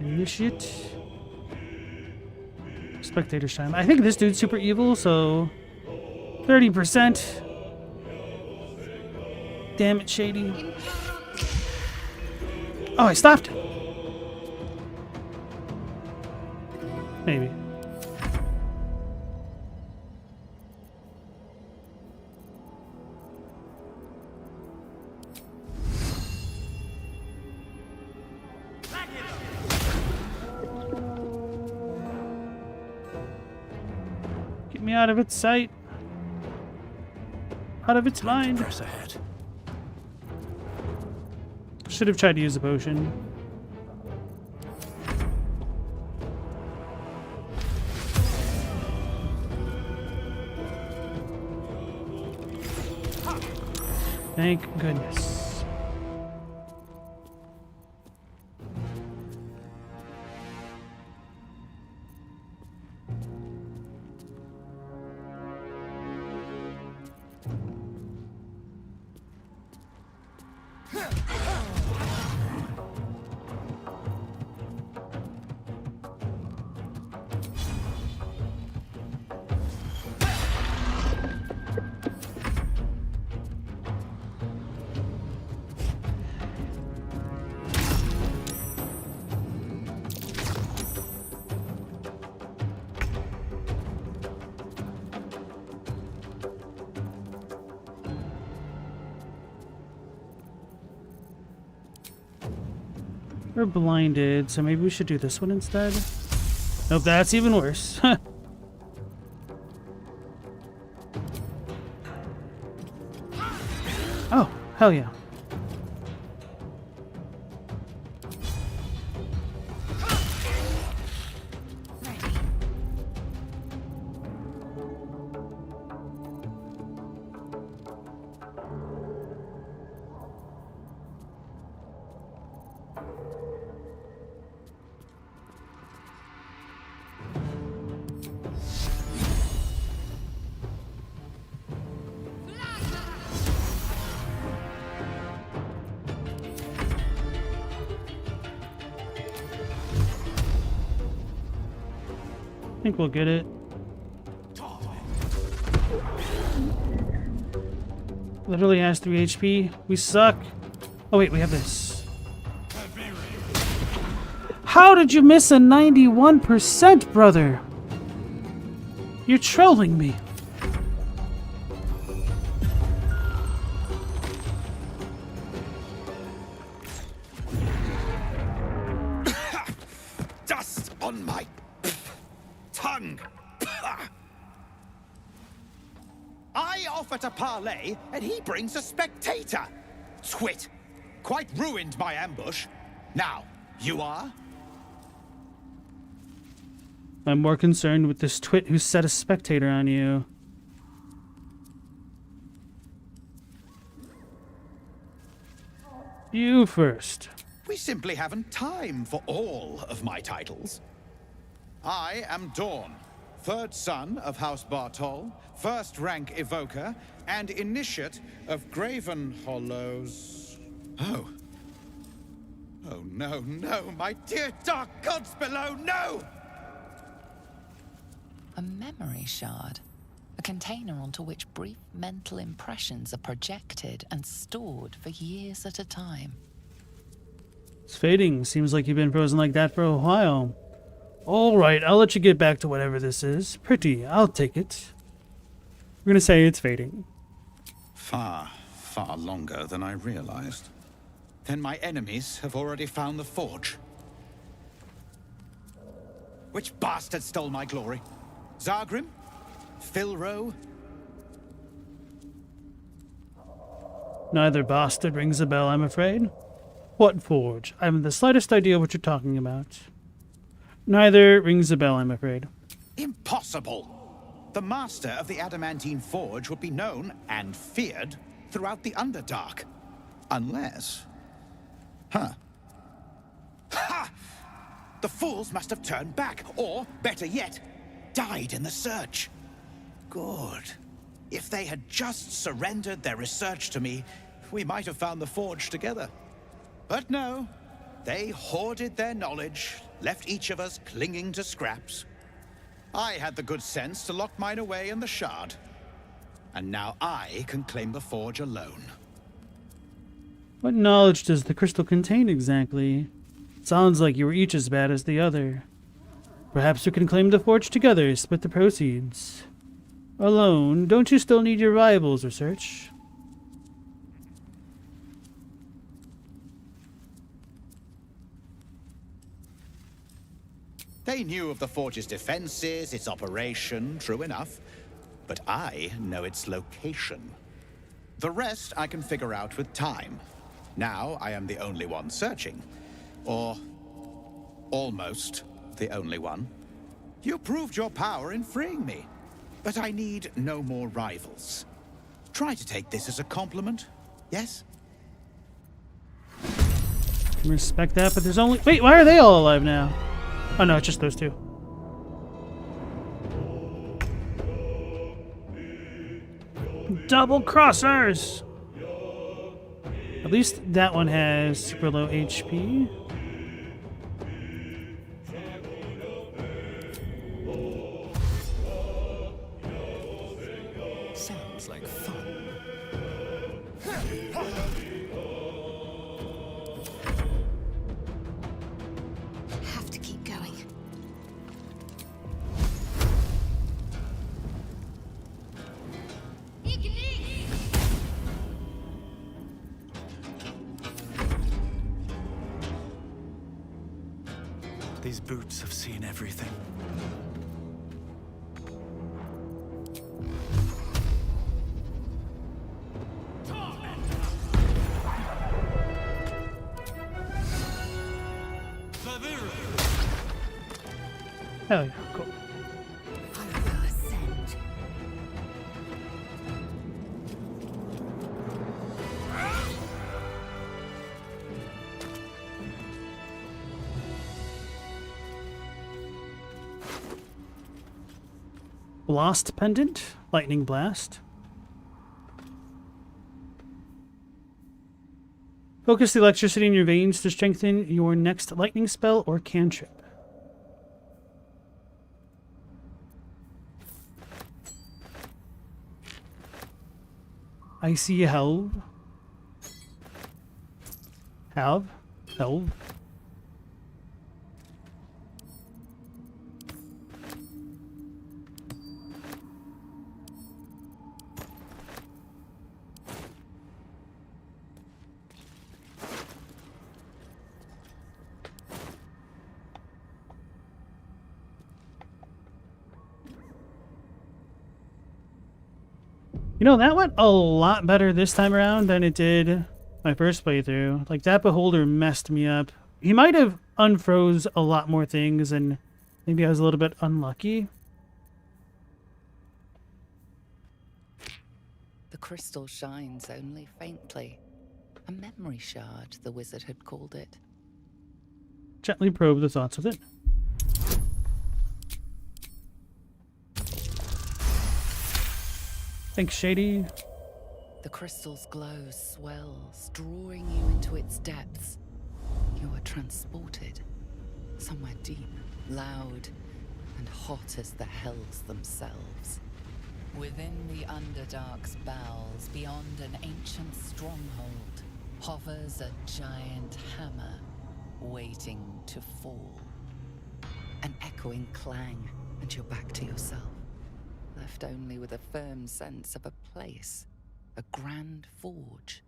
Initiate. Spectator's time. I think this dude's super evil, so 30%. Damn it, Shady. Oh, I stopped. Maybe. Get me out of its sight. Out of its mind. Press ahead. Should have tried to use a potion. Thank goodness. We're blinded, so maybe we should do this one instead. Nope, that's even worse. Oh, hell yeah. I think we'll get it. Literally has 3 HP. We suck. Oh wait, we have this. How did you miss a 91%, brother? You're trolling me. Dust on my tongue. I offer to parley, and he brings a spectator. Twit. Quite ruined my ambush. Now, You are? I'm more concerned with this twit who set a spectator on you. You first. We simply haven't time for all of my titles. I am Dawn, third son of House Bartol, first rank evoker, and initiate of Graven Hollows. Oh. Oh no, no, my dear dark gods below, no! A memory shard. A container onto which brief mental impressions are projected and stored for years at a time. It's fading. Seems like you've been frozen like that for a while. Alright, I'll let you get back to whatever this is. Pretty, I'll take it. We're gonna say it's fading. Far, far longer than I realized. Then my enemies have already found the forge. Which bastard stole my glory? Zargrim? Philro? Neither bastard rings a bell, I'm afraid. What forge? I haven't the slightest idea what you're talking about. Neither rings a bell, I'm afraid. Impossible! The master of the adamantine forge would be known and feared throughout the Underdark. Unless... Huh. Ha! The fools must have turned back, or, better yet, died in the search. Good. If they had just surrendered their research to me, we might have found the forge together. But no, they hoarded their knowledge, left each of us clinging to scraps. I had the good sense to lock mine away in the shard. And now I can claim the forge alone. What knowledge does the crystal contain exactly? Sounds like you were each as bad as the other. Perhaps we can claim the forge together, split the proceeds. Alone, don't you still need your rival's research? They knew of the forge's defenses, its operation, true enough. But I know its location. The rest I can figure out with time. Now I am the only one searching. Or almost the only one. You proved your power in freeing me. But I need no more rivals. Try to take this as a compliment, yes? Respect that, but there's only... Wait, why are they all alive now? Oh no, it's just those two. Double crossers! At least that one has super low HP. Sounds like fun. Have to keep going. These boots have seen everything. Hell yeah, cool. Blast pendant, lightning blast. Focus the electricity in your veins to strengthen your next lightning spell or cantrip. Icy Helve. Helve? You know, that went a lot better this time around than it did my first playthrough. Like, that beholder messed me up. He might have unfroze a lot more things, and maybe I was a little bit unlucky. The crystal shines only faintly. A memory shard, the wizard had called it. Gently probe the thoughts with it. Thanks, Shady. The crystal's glow swells, drawing you into its depths. You are transported somewhere deep, loud, and hot as the hells themselves. Within the Underdark's bowels, beyond an ancient stronghold, hovers a giant hammer, waiting to fall. An echoing clang, and you're back to yourself, left only with a firm sense of a place, a grand forge.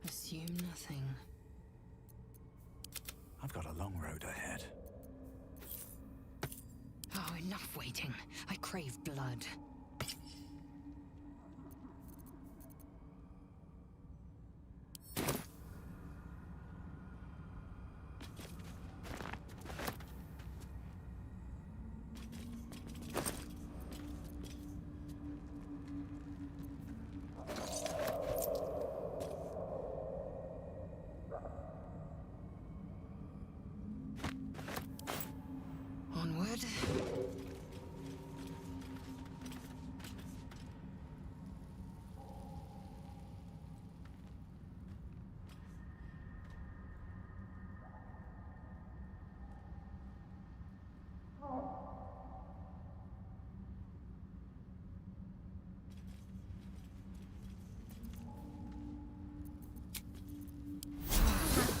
Assume nothing. I've got a long road ahead. Oh, enough waiting. I crave blood. Onward.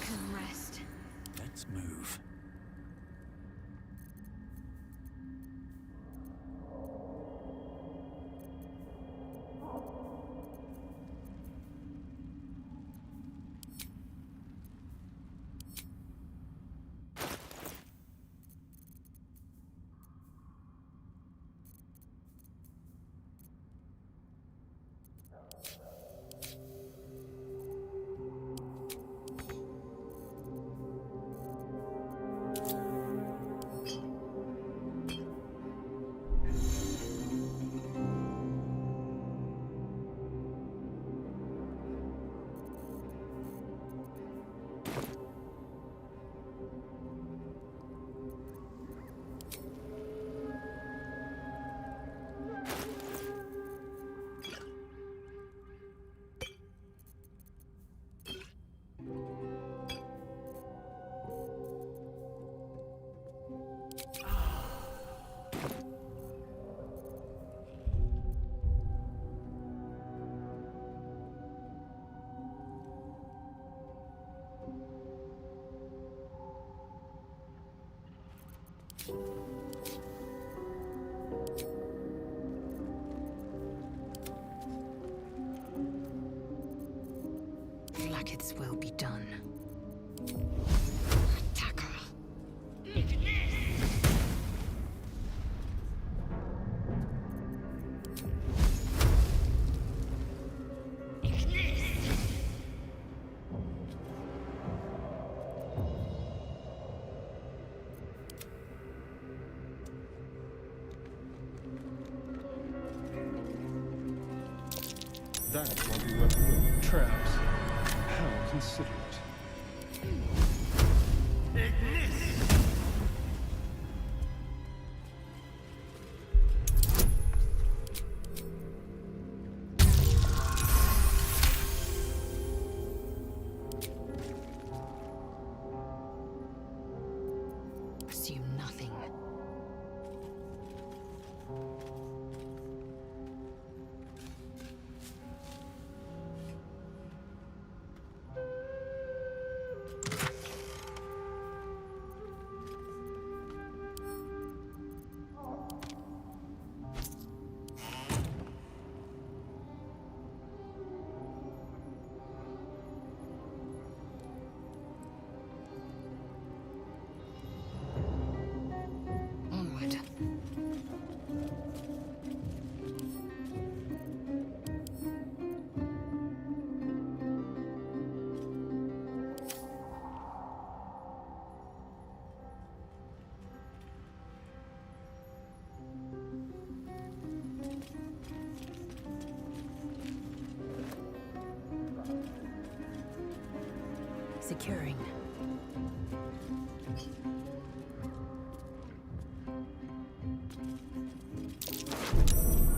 Can rest. Let's move. Blacket's will be done. Attacker. That might be worth a look. Traps. How considerate. Assume nothing. Onward. Securing.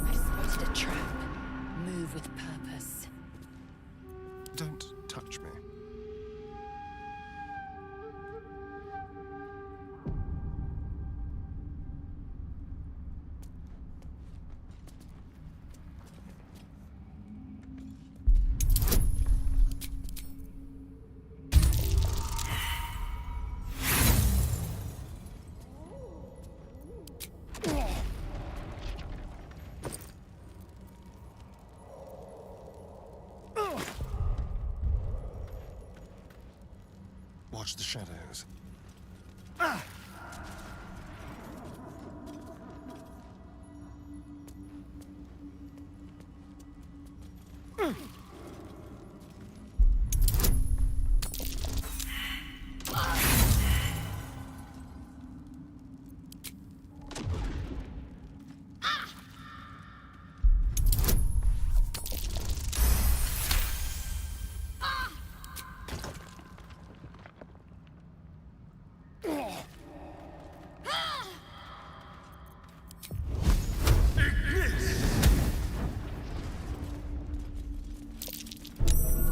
I've spotted a trap. Move with purpose. Don't touch me. Watch the shadows.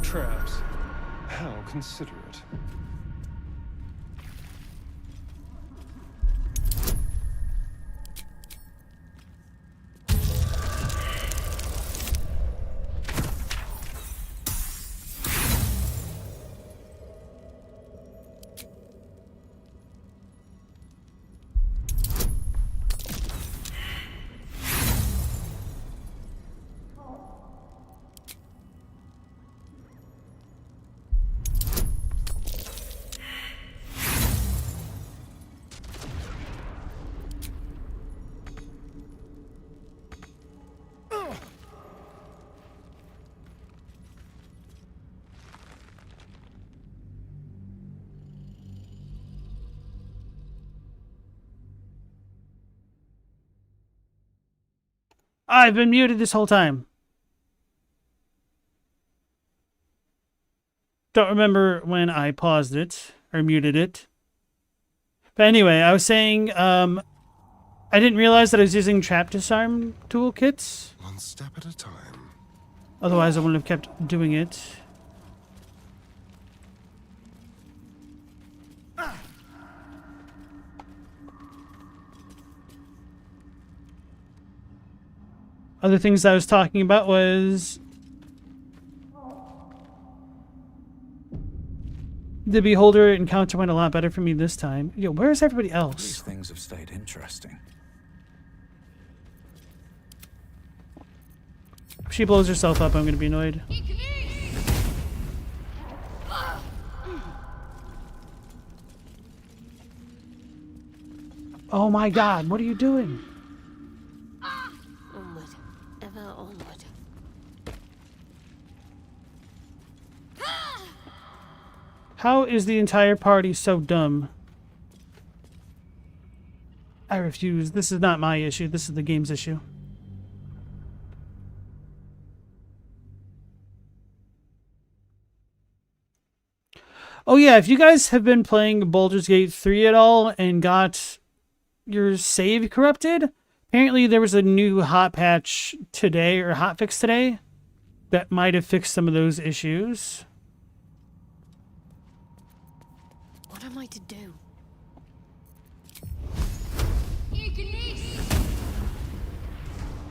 Traps. How considerate. I've been muted this whole time. Don't remember when I paused it or muted it. But anyway, I was saying, I didn't realize that I was using trap disarm toolkits. One step at a time. Otherwise, I wouldn't have kept doing it. Other things I was talking about was the Beholder encounter went a lot better for me this time. Yo, where's everybody else? These things have stayed interesting. If she blows herself up, I'm going to be annoyed. Oh my god, what are you doing? Onward. Ever onward. How is the entire party so dumb? I refuse. This is not my issue. This is the game's issue. Oh yeah, if you guys have been playing Baldur's Gate 3 at all and got your save corrupted, apparently there was a new hot patch today, or hot fix today, that might have fixed some of those issues. What am I to do?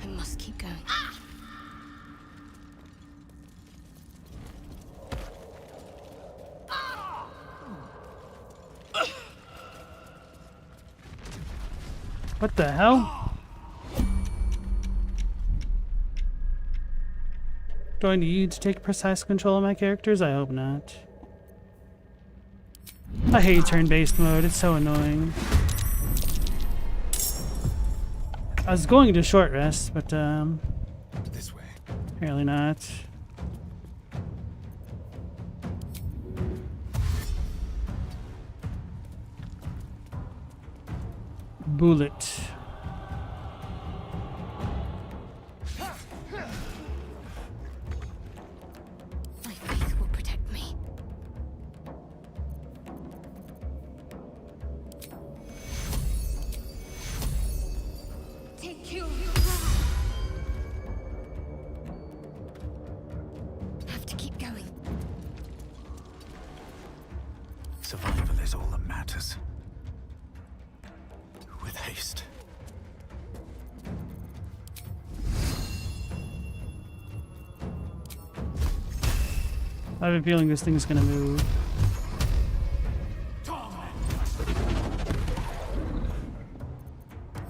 I must keep going. What the hell? Do I need to take precise control of my characters? I hope not. I hate turn-based mode. It's so annoying. I was going to short rest, but This way. apparently not. Bullet. My faith will protect me. Take you. Have to keep going. Survival is all that matters. With haste. I have a feeling this thing's gonna move.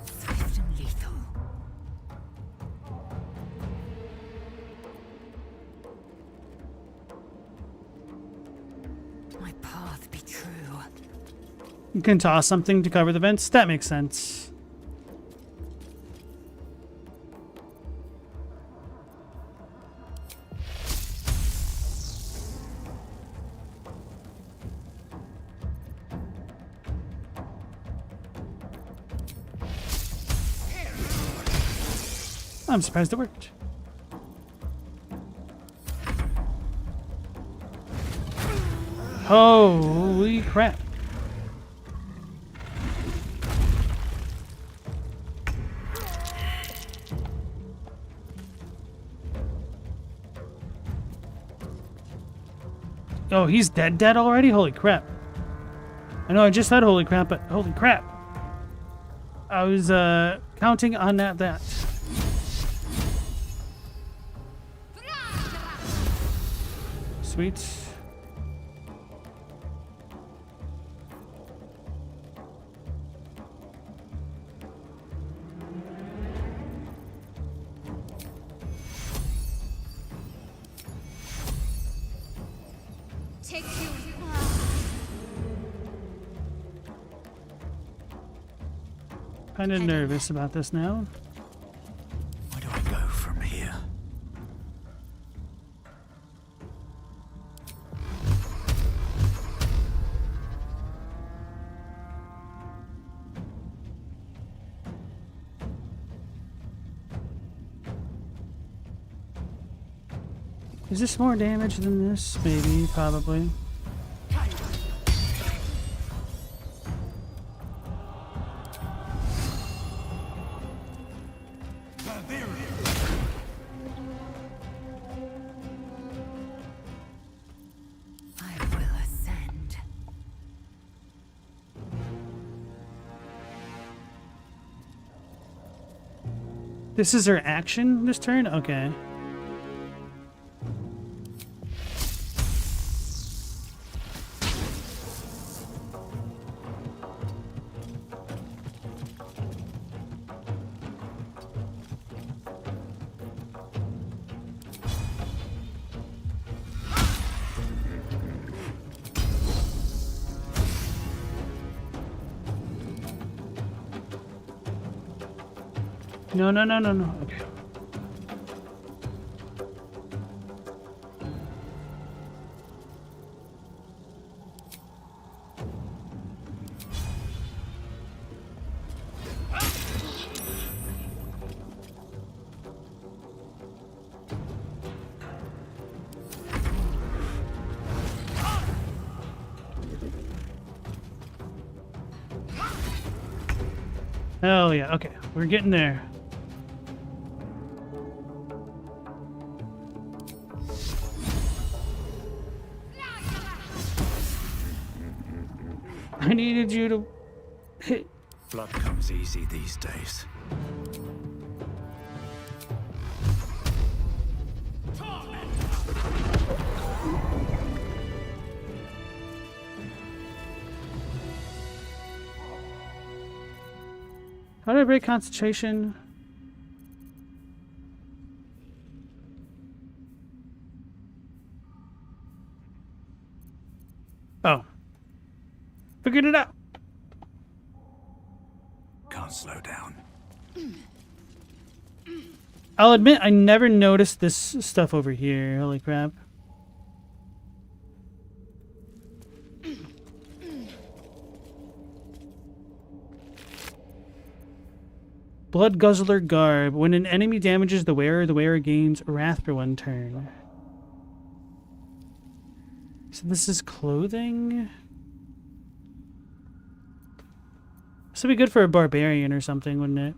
Swift and lethal. My path be true. You can toss something to cover the vents. That makes sense. I'm surprised it worked. Holy crap. Oh, he's dead already? Holy crap. I know I just said holy crap, but holy crap. I was counting on that. Sweet. Take you. Kind of nervous about this now. Where do I go from here? Is this more damage than this? Maybe, probably. I will ascend. This is her action this turn? Okay. No. Okay. Hell yeah. Okay, we're getting there. I needed you to hit. Blood comes easy these days. How do I break concentration? Oh. Figured it out. Can't slow down. I'll admit I never noticed this stuff over here. Holy crap. Blood Guzzler Garb. When an enemy damages the wearer gains wrath for 1 turn. So this is clothing? This would be good for a barbarian or something, wouldn't it?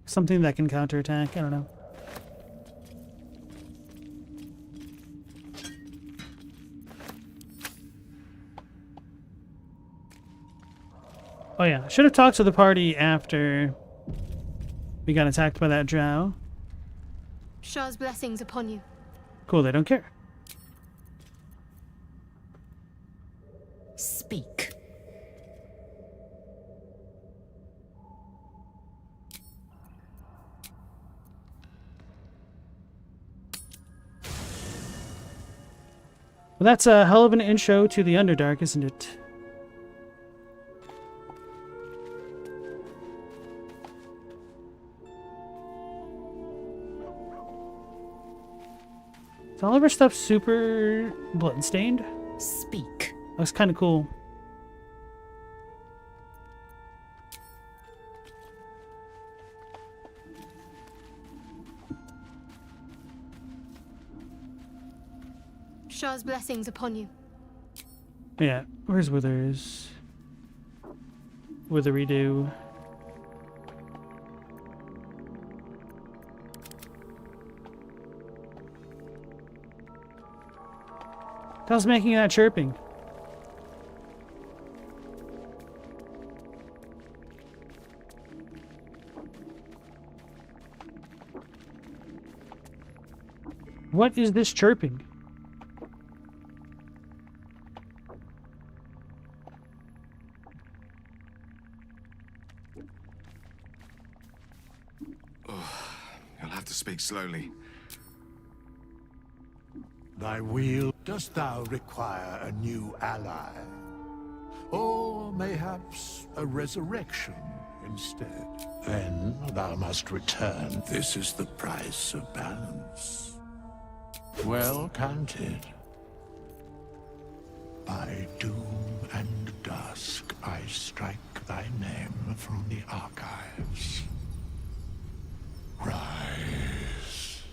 Something that can counterattack, I don't know. Oh yeah, I should have talked to the party after we got attacked by that drow. Shah's blessings upon you. Cool, they don't care. Speak. Well, that's a hell of an intro to the Underdark, isn't it? Is all of our stuff super bloodstained? Speak. Looks kind of cool. Shah's blessings upon you. Yeah, where's Withers? Withery-do. How's making that chirping? What is this chirping? You'll have to speak slowly. Thy wheel, dost thou require a new ally? Or mayhaps a resurrection instead? Then thou must return. This is the price of balance. Well counted. By doom and dusk I strike thy name from the archives. Rise.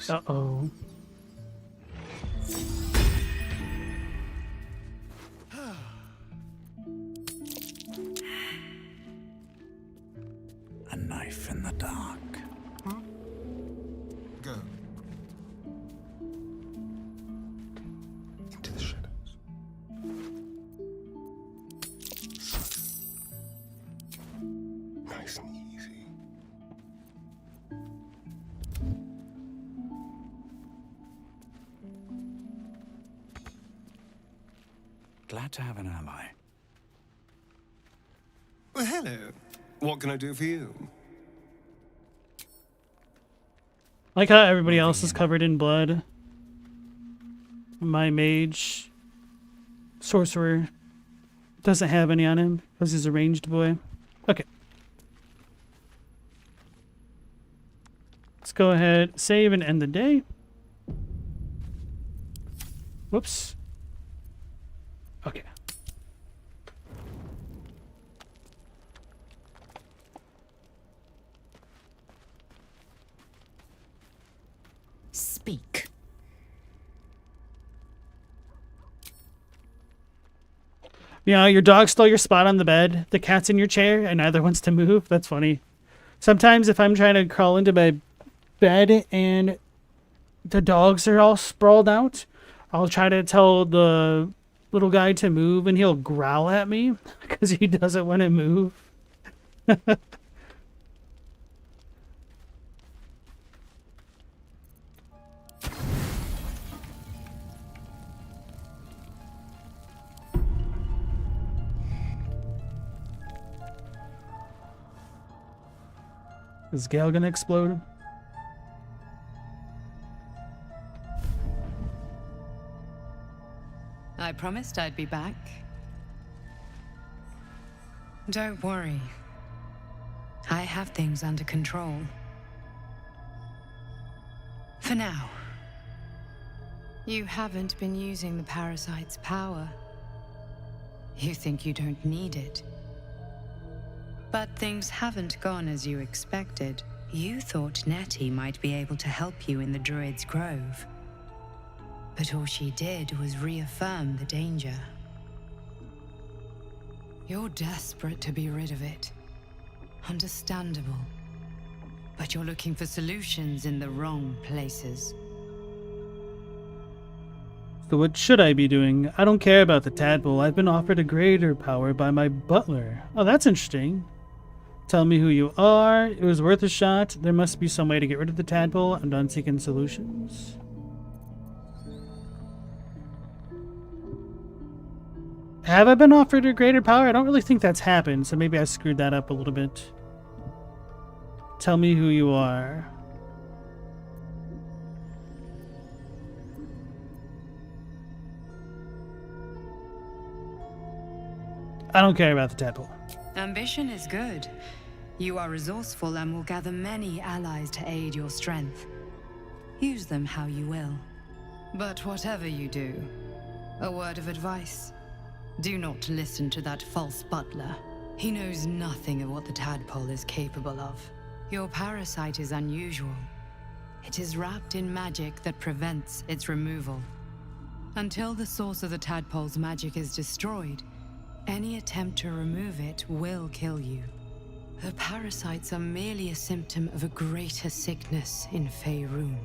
Uh-oh. A knife in the dark. Go. Into the shadows. Nice and easy. Glad to have an ally. Well, hello. What can I do for you? Like how everybody else is covered in blood. My mage, sorcerer, doesn't have any on him because he's a ranged boy. Okay. Let's go ahead, save and end the day. Whoops. Okay. Speak. You know, your dog stole your spot on the bed, the cat's in your chair, and neither wants to move. That's funny. Sometimes if I'm trying to crawl into my bed and the dogs are all sprawled out, I'll try to tell the little guy to move, and he'll growl at me because he doesn't want to move. Is Gale gonna explode? I promised I'd be back. Don't worry. I have things under control. For now. You haven't been using the parasite's power. You think you don't need it. But things haven't gone as you expected. You thought Nettie might be able to help you in the Druid's Grove. But all she did was reaffirm the danger. You're desperate to be rid of it. Understandable. But you're looking for solutions in the wrong places. So what should I be doing? I don't care about the tadpole. I've been offered a greater power by my butler. Oh, that's interesting. Tell me who you are. It was worth a shot. There must be some way to get rid of the tadpole. I'm done seeking solutions. Have I been offered a greater power? I don't really think that's happened, so maybe I screwed that up a little bit. Tell me who you are. I don't care about the tadpole. Ambition is good. You are resourceful and will gather many allies to aid your strength. Use them how you will. But whatever you do, a word of advice. Do not listen to that false butler. He knows nothing of what the tadpole is capable of. Your parasite is unusual. It is wrapped in magic that prevents its removal. Until the source of the tadpole's magic is destroyed, any attempt to remove it will kill you. The parasites are merely a symptom of a greater sickness in Faerun.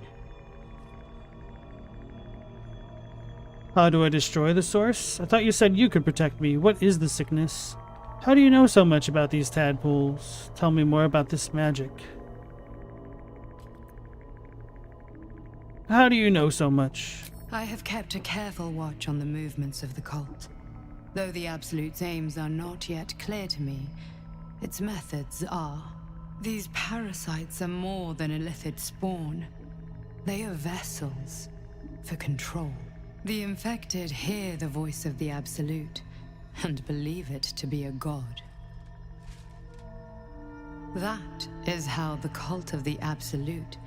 How do I destroy the source? I thought you said you could protect me. What is the sickness? How do you know so much about these tadpoles? Tell me more about this magic. How do you know so much? I have kept a careful watch on the movements of the cult. Though the Absolute's aims are not yet clear to me, its methods are. These parasites are more than illithid spawn. They are vessels for control. The infected hear the voice of the Absolute and believe it to be a god. That is how the cult of the Absolute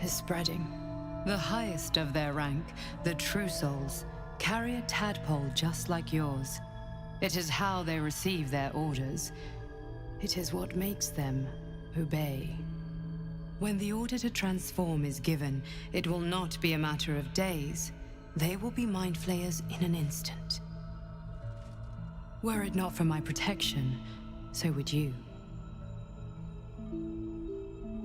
is spreading. The highest of their rank, the True Souls, carry a tadpole just like yours. It is how they receive their orders. It is what makes them obey. When the order to transform is given, it will not be a matter of days. They will be mind flayers in an instant. Were it not for my protection, so would you.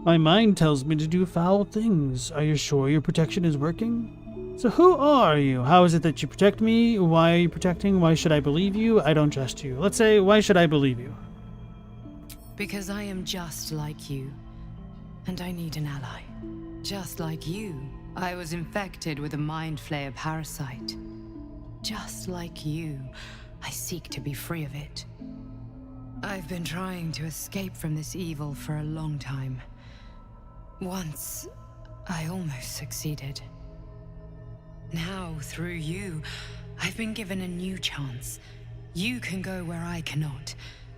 My mind tells me to do foul things. Are you sure your protection is working? So who are you? How is it that you protect me? Why are you protecting? Why should I believe you? I don't trust you. Let's say, why should I believe you? Because I am just like you, and I need an ally. Just like you, I was infected with a mind flayer parasite. Just like you, I seek to be free of it. I've been trying to escape from this evil for a long time. Once, I almost succeeded. Now, through you, I've been given a new chance. You can go where I cannot,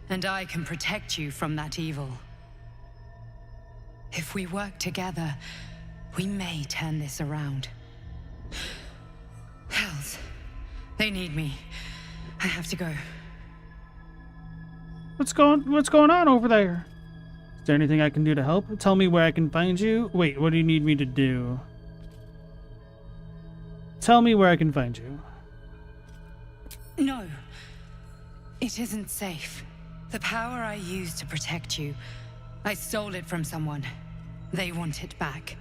and I can protect you from that evil. If we work together, we may turn this around. Hells, they need me. I have to go. What's going on over there? Is there anything I can do to help? Tell me where I can find you. Wait, what do you need me to do? tell me where I can find you. No. It isn't safe. The power I used to protect you, I stole it from someone. They want it back.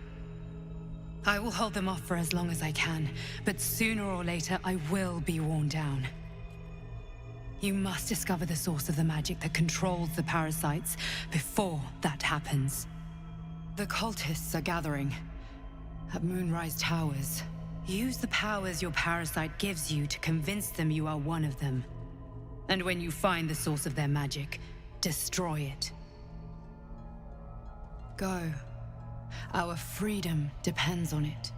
I will hold them off for as long as I can, but sooner or later I will be worn down. You must discover the source of the magic that controls the parasites before that happens. The cultists are gathering at Moonrise Towers. Use the powers your parasite gives you to convince them you are one of them. And when you find the source of their magic, destroy it. Go. Our freedom depends on it.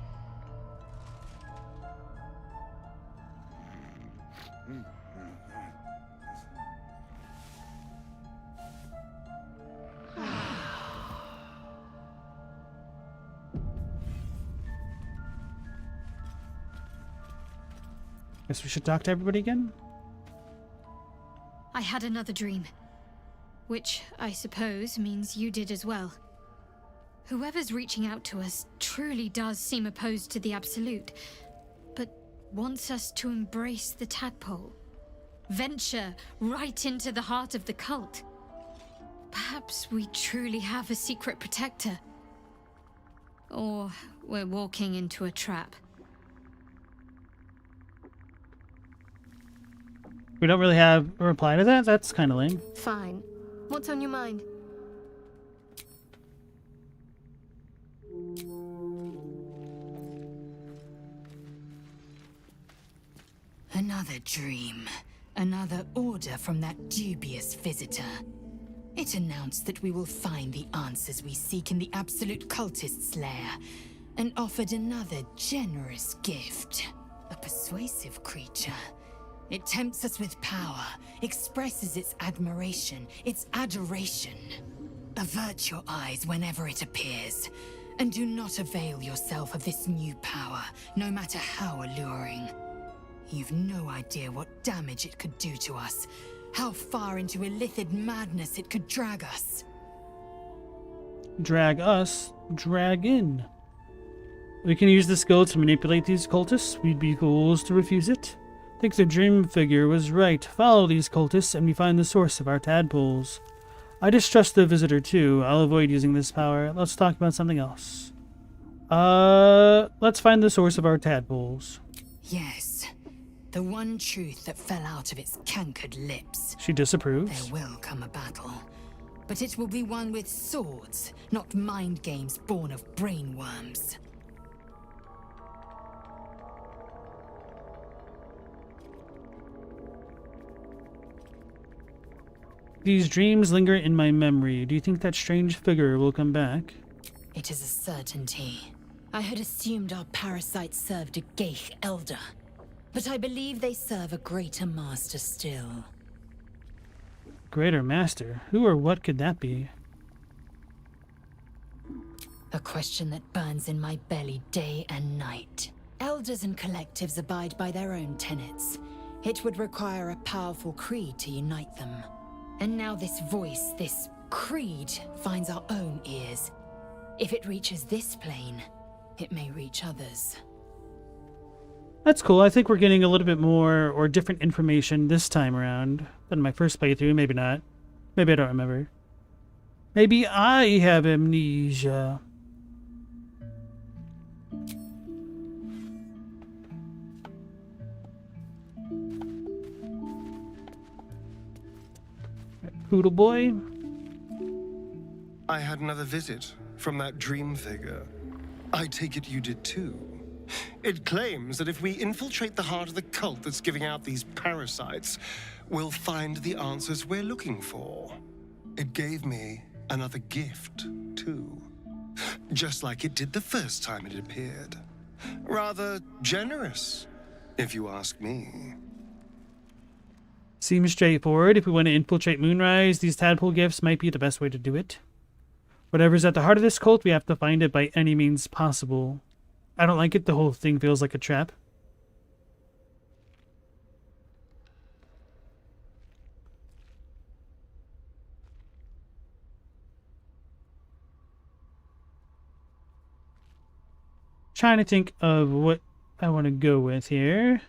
Guess we should talk to everybody again? I had another dream. Which, I suppose, means you did as well. Whoever's reaching out to us truly does seem opposed to the Absolute, but wants us to embrace the tadpole. Venture right into the heart of the cult. Perhaps we truly have a secret protector. Or we're walking into a trap. We don't really have a reply to that? That's kind of lame. Fine. What's on your mind? Another dream. Another order from that dubious visitor. It announced that we will find the answers we seek in the Absolute Cultist's lair, and offered another generous gift. A persuasive creature. It tempts us with power, expresses its admiration, its adoration. Avert your eyes whenever it appears, and do not avail yourself of this new power, no matter how alluring. You've no idea what damage it could do to us, how far into illithid madness it could drag us. Drag us, drag in. We can use the skill to manipulate these cultists. We'd be fools to refuse it. I think the dream figure was right. Follow these cultists and we find the source of our tadpoles. I distrust the visitor too. I'll avoid using this power. Let's talk about something else. Let's find the source of our tadpoles. Yes. The one truth that fell out of its cankered lips. She disapproves. There will come a battle. But it will be one with swords, not mind games born of brainworms. These dreams linger in my memory. Do you think that strange figure will come back? It is a certainty. I had assumed our parasites served a Geich elder, but I believe they serve a greater master still. Greater master? Who or what could that be? A question that burns in my belly day and night. Elders and collectives abide by their own tenets. It would require a powerful creed to unite them. And now this voice, this creed, finds our own ears. If it reaches this plane, it may reach others. That's cool. I think we're getting a little bit more or different information this time around than my first playthrough. Maybe not. Maybe I don't remember. Maybe I have amnesia. Poodle boy. I had another visit from that dream figure. I take it you did too. It claims that if we infiltrate the heart of the cult that's giving out these parasites, we'll find the answers we're looking for. It gave me another gift, too. Just like it did the first time it appeared. Rather generous, if you ask me. Seems straightforward. If we want to infiltrate Moonrise, these tadpole gifts might be the best way to do it. Whatever's at the heart of this cult, we have to find it by any means possible. I don't like it. The whole thing feels like a trap. Trying to think of what I want to go with here.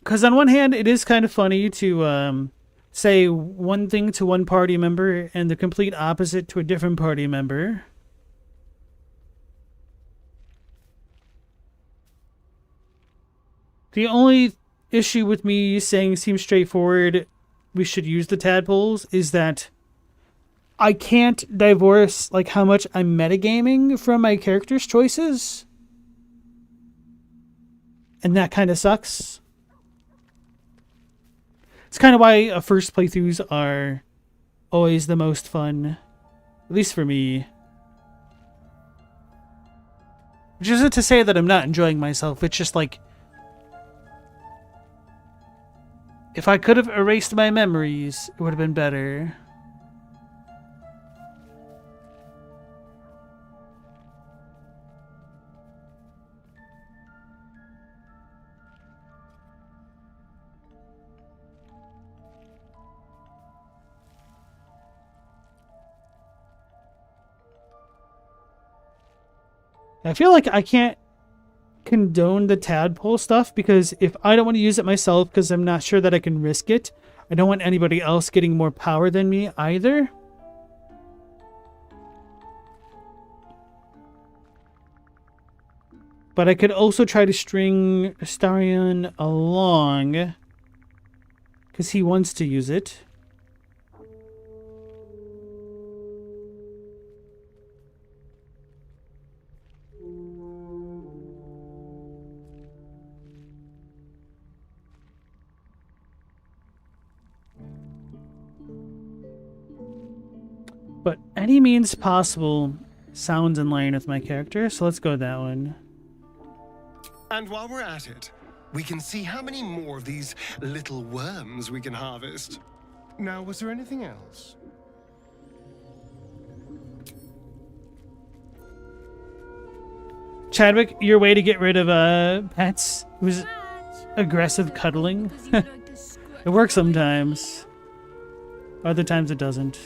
Because on one hand, it is kind of funny to say one thing to one party member and the complete opposite to a different party member. The only issue with me saying seems straightforward, we should use the tadpoles, is that I can't divorce like how much I'm metagaming from my character's choices. And that kind of sucks. It's kind of why first playthroughs are always the most fun. At least for me. Which isn't to say that I'm not enjoying myself. It's just like, if I could have erased my memories, it would have been better. I feel like I can't condone the tadpole stuff because if I don't want to use it myself because I'm not sure that I can risk it, I don't want anybody else getting more power than me either. But I could also try to string Astarion along because he wants to use it. But any means possible sounds in line with my character, so let's go with that one. And while we're at it, we can see how many more of these little worms we can harvest. Now, was there anything else? Chadwick, your way to get rid of pets was aggressive cuddling. It works sometimes. Other times it doesn't.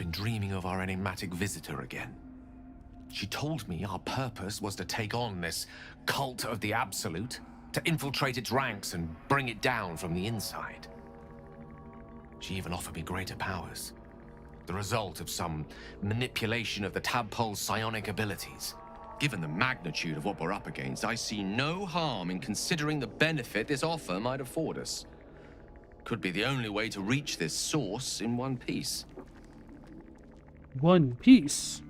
Dreaming of our enigmatic visitor again. She told me our purpose was to take on this cult of the Absolute, to infiltrate its ranks and bring it down from the inside. She even offered me greater powers, the result of some manipulation of the tadpole's psionic abilities. Given the magnitude of what we're up against, I see no harm in considering the benefit this offer might afford us. Could be the only way to reach this source in one piece. One piece.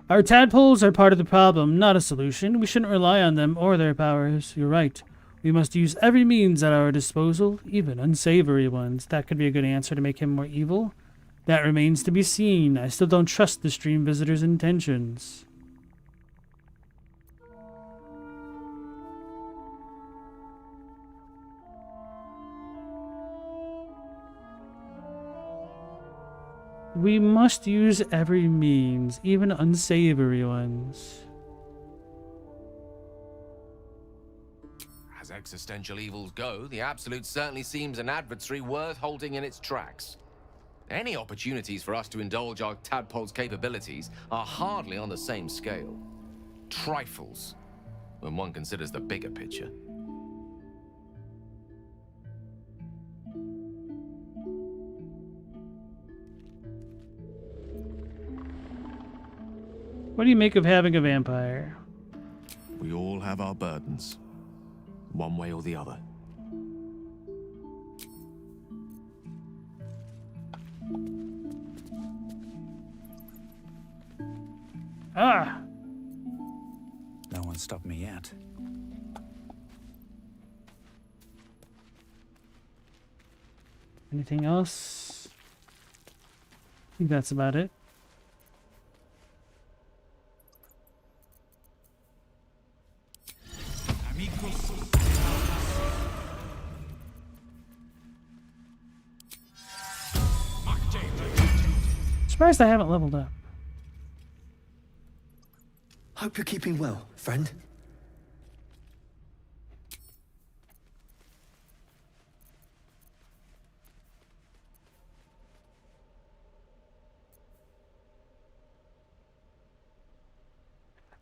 Our tadpoles are part of the problem, not a solution. We shouldn't rely on them or their powers. You're right. We must use every means at our disposal, even unsavory ones. That could be a good answer to make him more evil. That remains to be seen. I still don't trust the stream visitor's intentions. We must use every means, even unsavory ones. As existential evils go, the Absolute certainly seems an adversary worth holding in its tracks. Any opportunities for us to indulge our tadpole's capabilities are hardly on the same scale. Trifles, when one considers the bigger picture. What do you make of having a vampire? We all have our burdens, one way or the other. Ah! No one stopped me yet. Anything else? I think that's about it. Surprised I haven't leveled up. Hope you're keeping well, friend.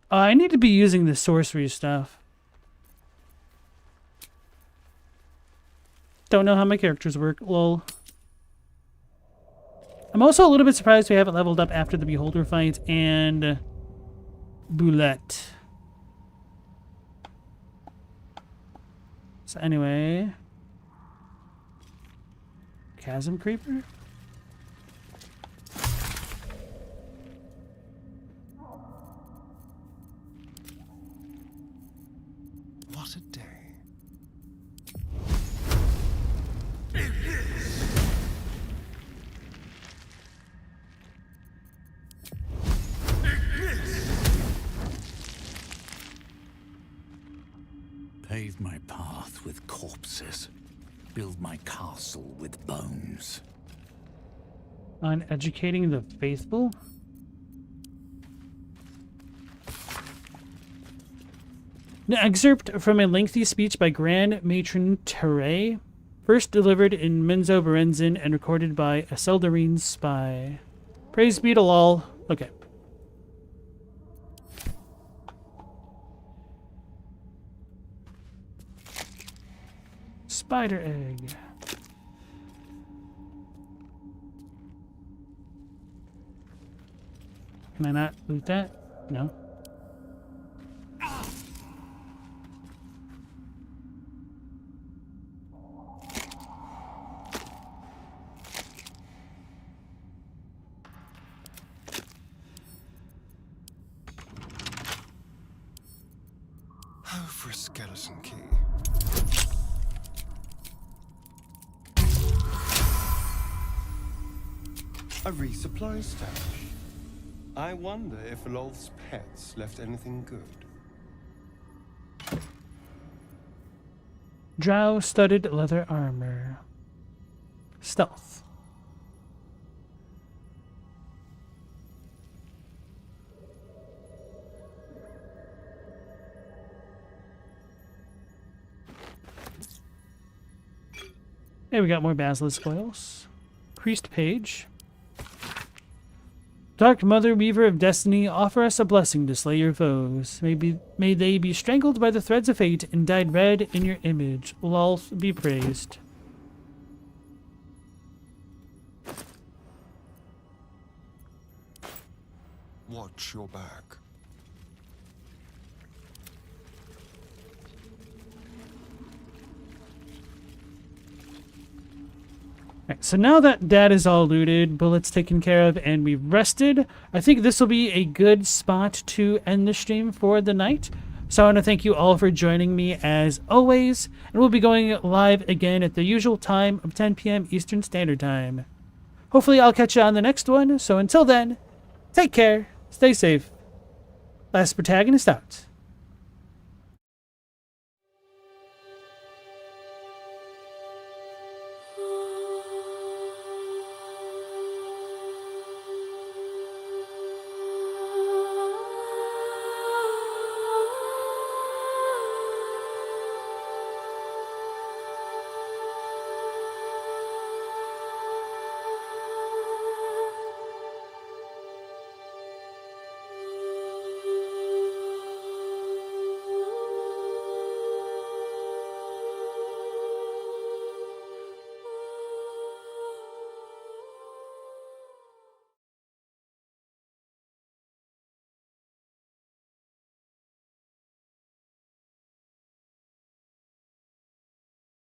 I need to be using the sorcery stuff. Don't know how my characters work, lol. I'm also a little bit surprised we haven't leveled up after the Beholder fight and Boulette. So anyway, Chasm Creeper? What a day. Pave my path with corpses. Build my castle with bones. On educating the faithful? An excerpt from a lengthy speech by Grand Matron Teray, first delivered in Menzo Berenzin and recorded by a Seldarine spy. Praise be to Lol. Okay. Spider egg. Can I not loot that? No. Oh, for a skeleton key. A resupply stash. I wonder if Lolth's pets left anything good. Drow studded leather armor. Stealth. Hey, we got more basilisk oils. Priest page. Dark Mother, Weaver of Destiny, offer us a blessing to slay your foes. May they be strangled by the threads of fate and dyed red in your image. Lol be praised. Watch your back. Right, so now that that is all looted, bullets taken care of, and we've rested, I think this will be a good spot to end the stream for the night. So I want to thank you all for joining me as always, and we'll be going live again at the usual time of 10 p.m. Eastern Standard Time. Hopefully I'll catch you on the next one, so until then, take care, stay safe. Last Protagonist out.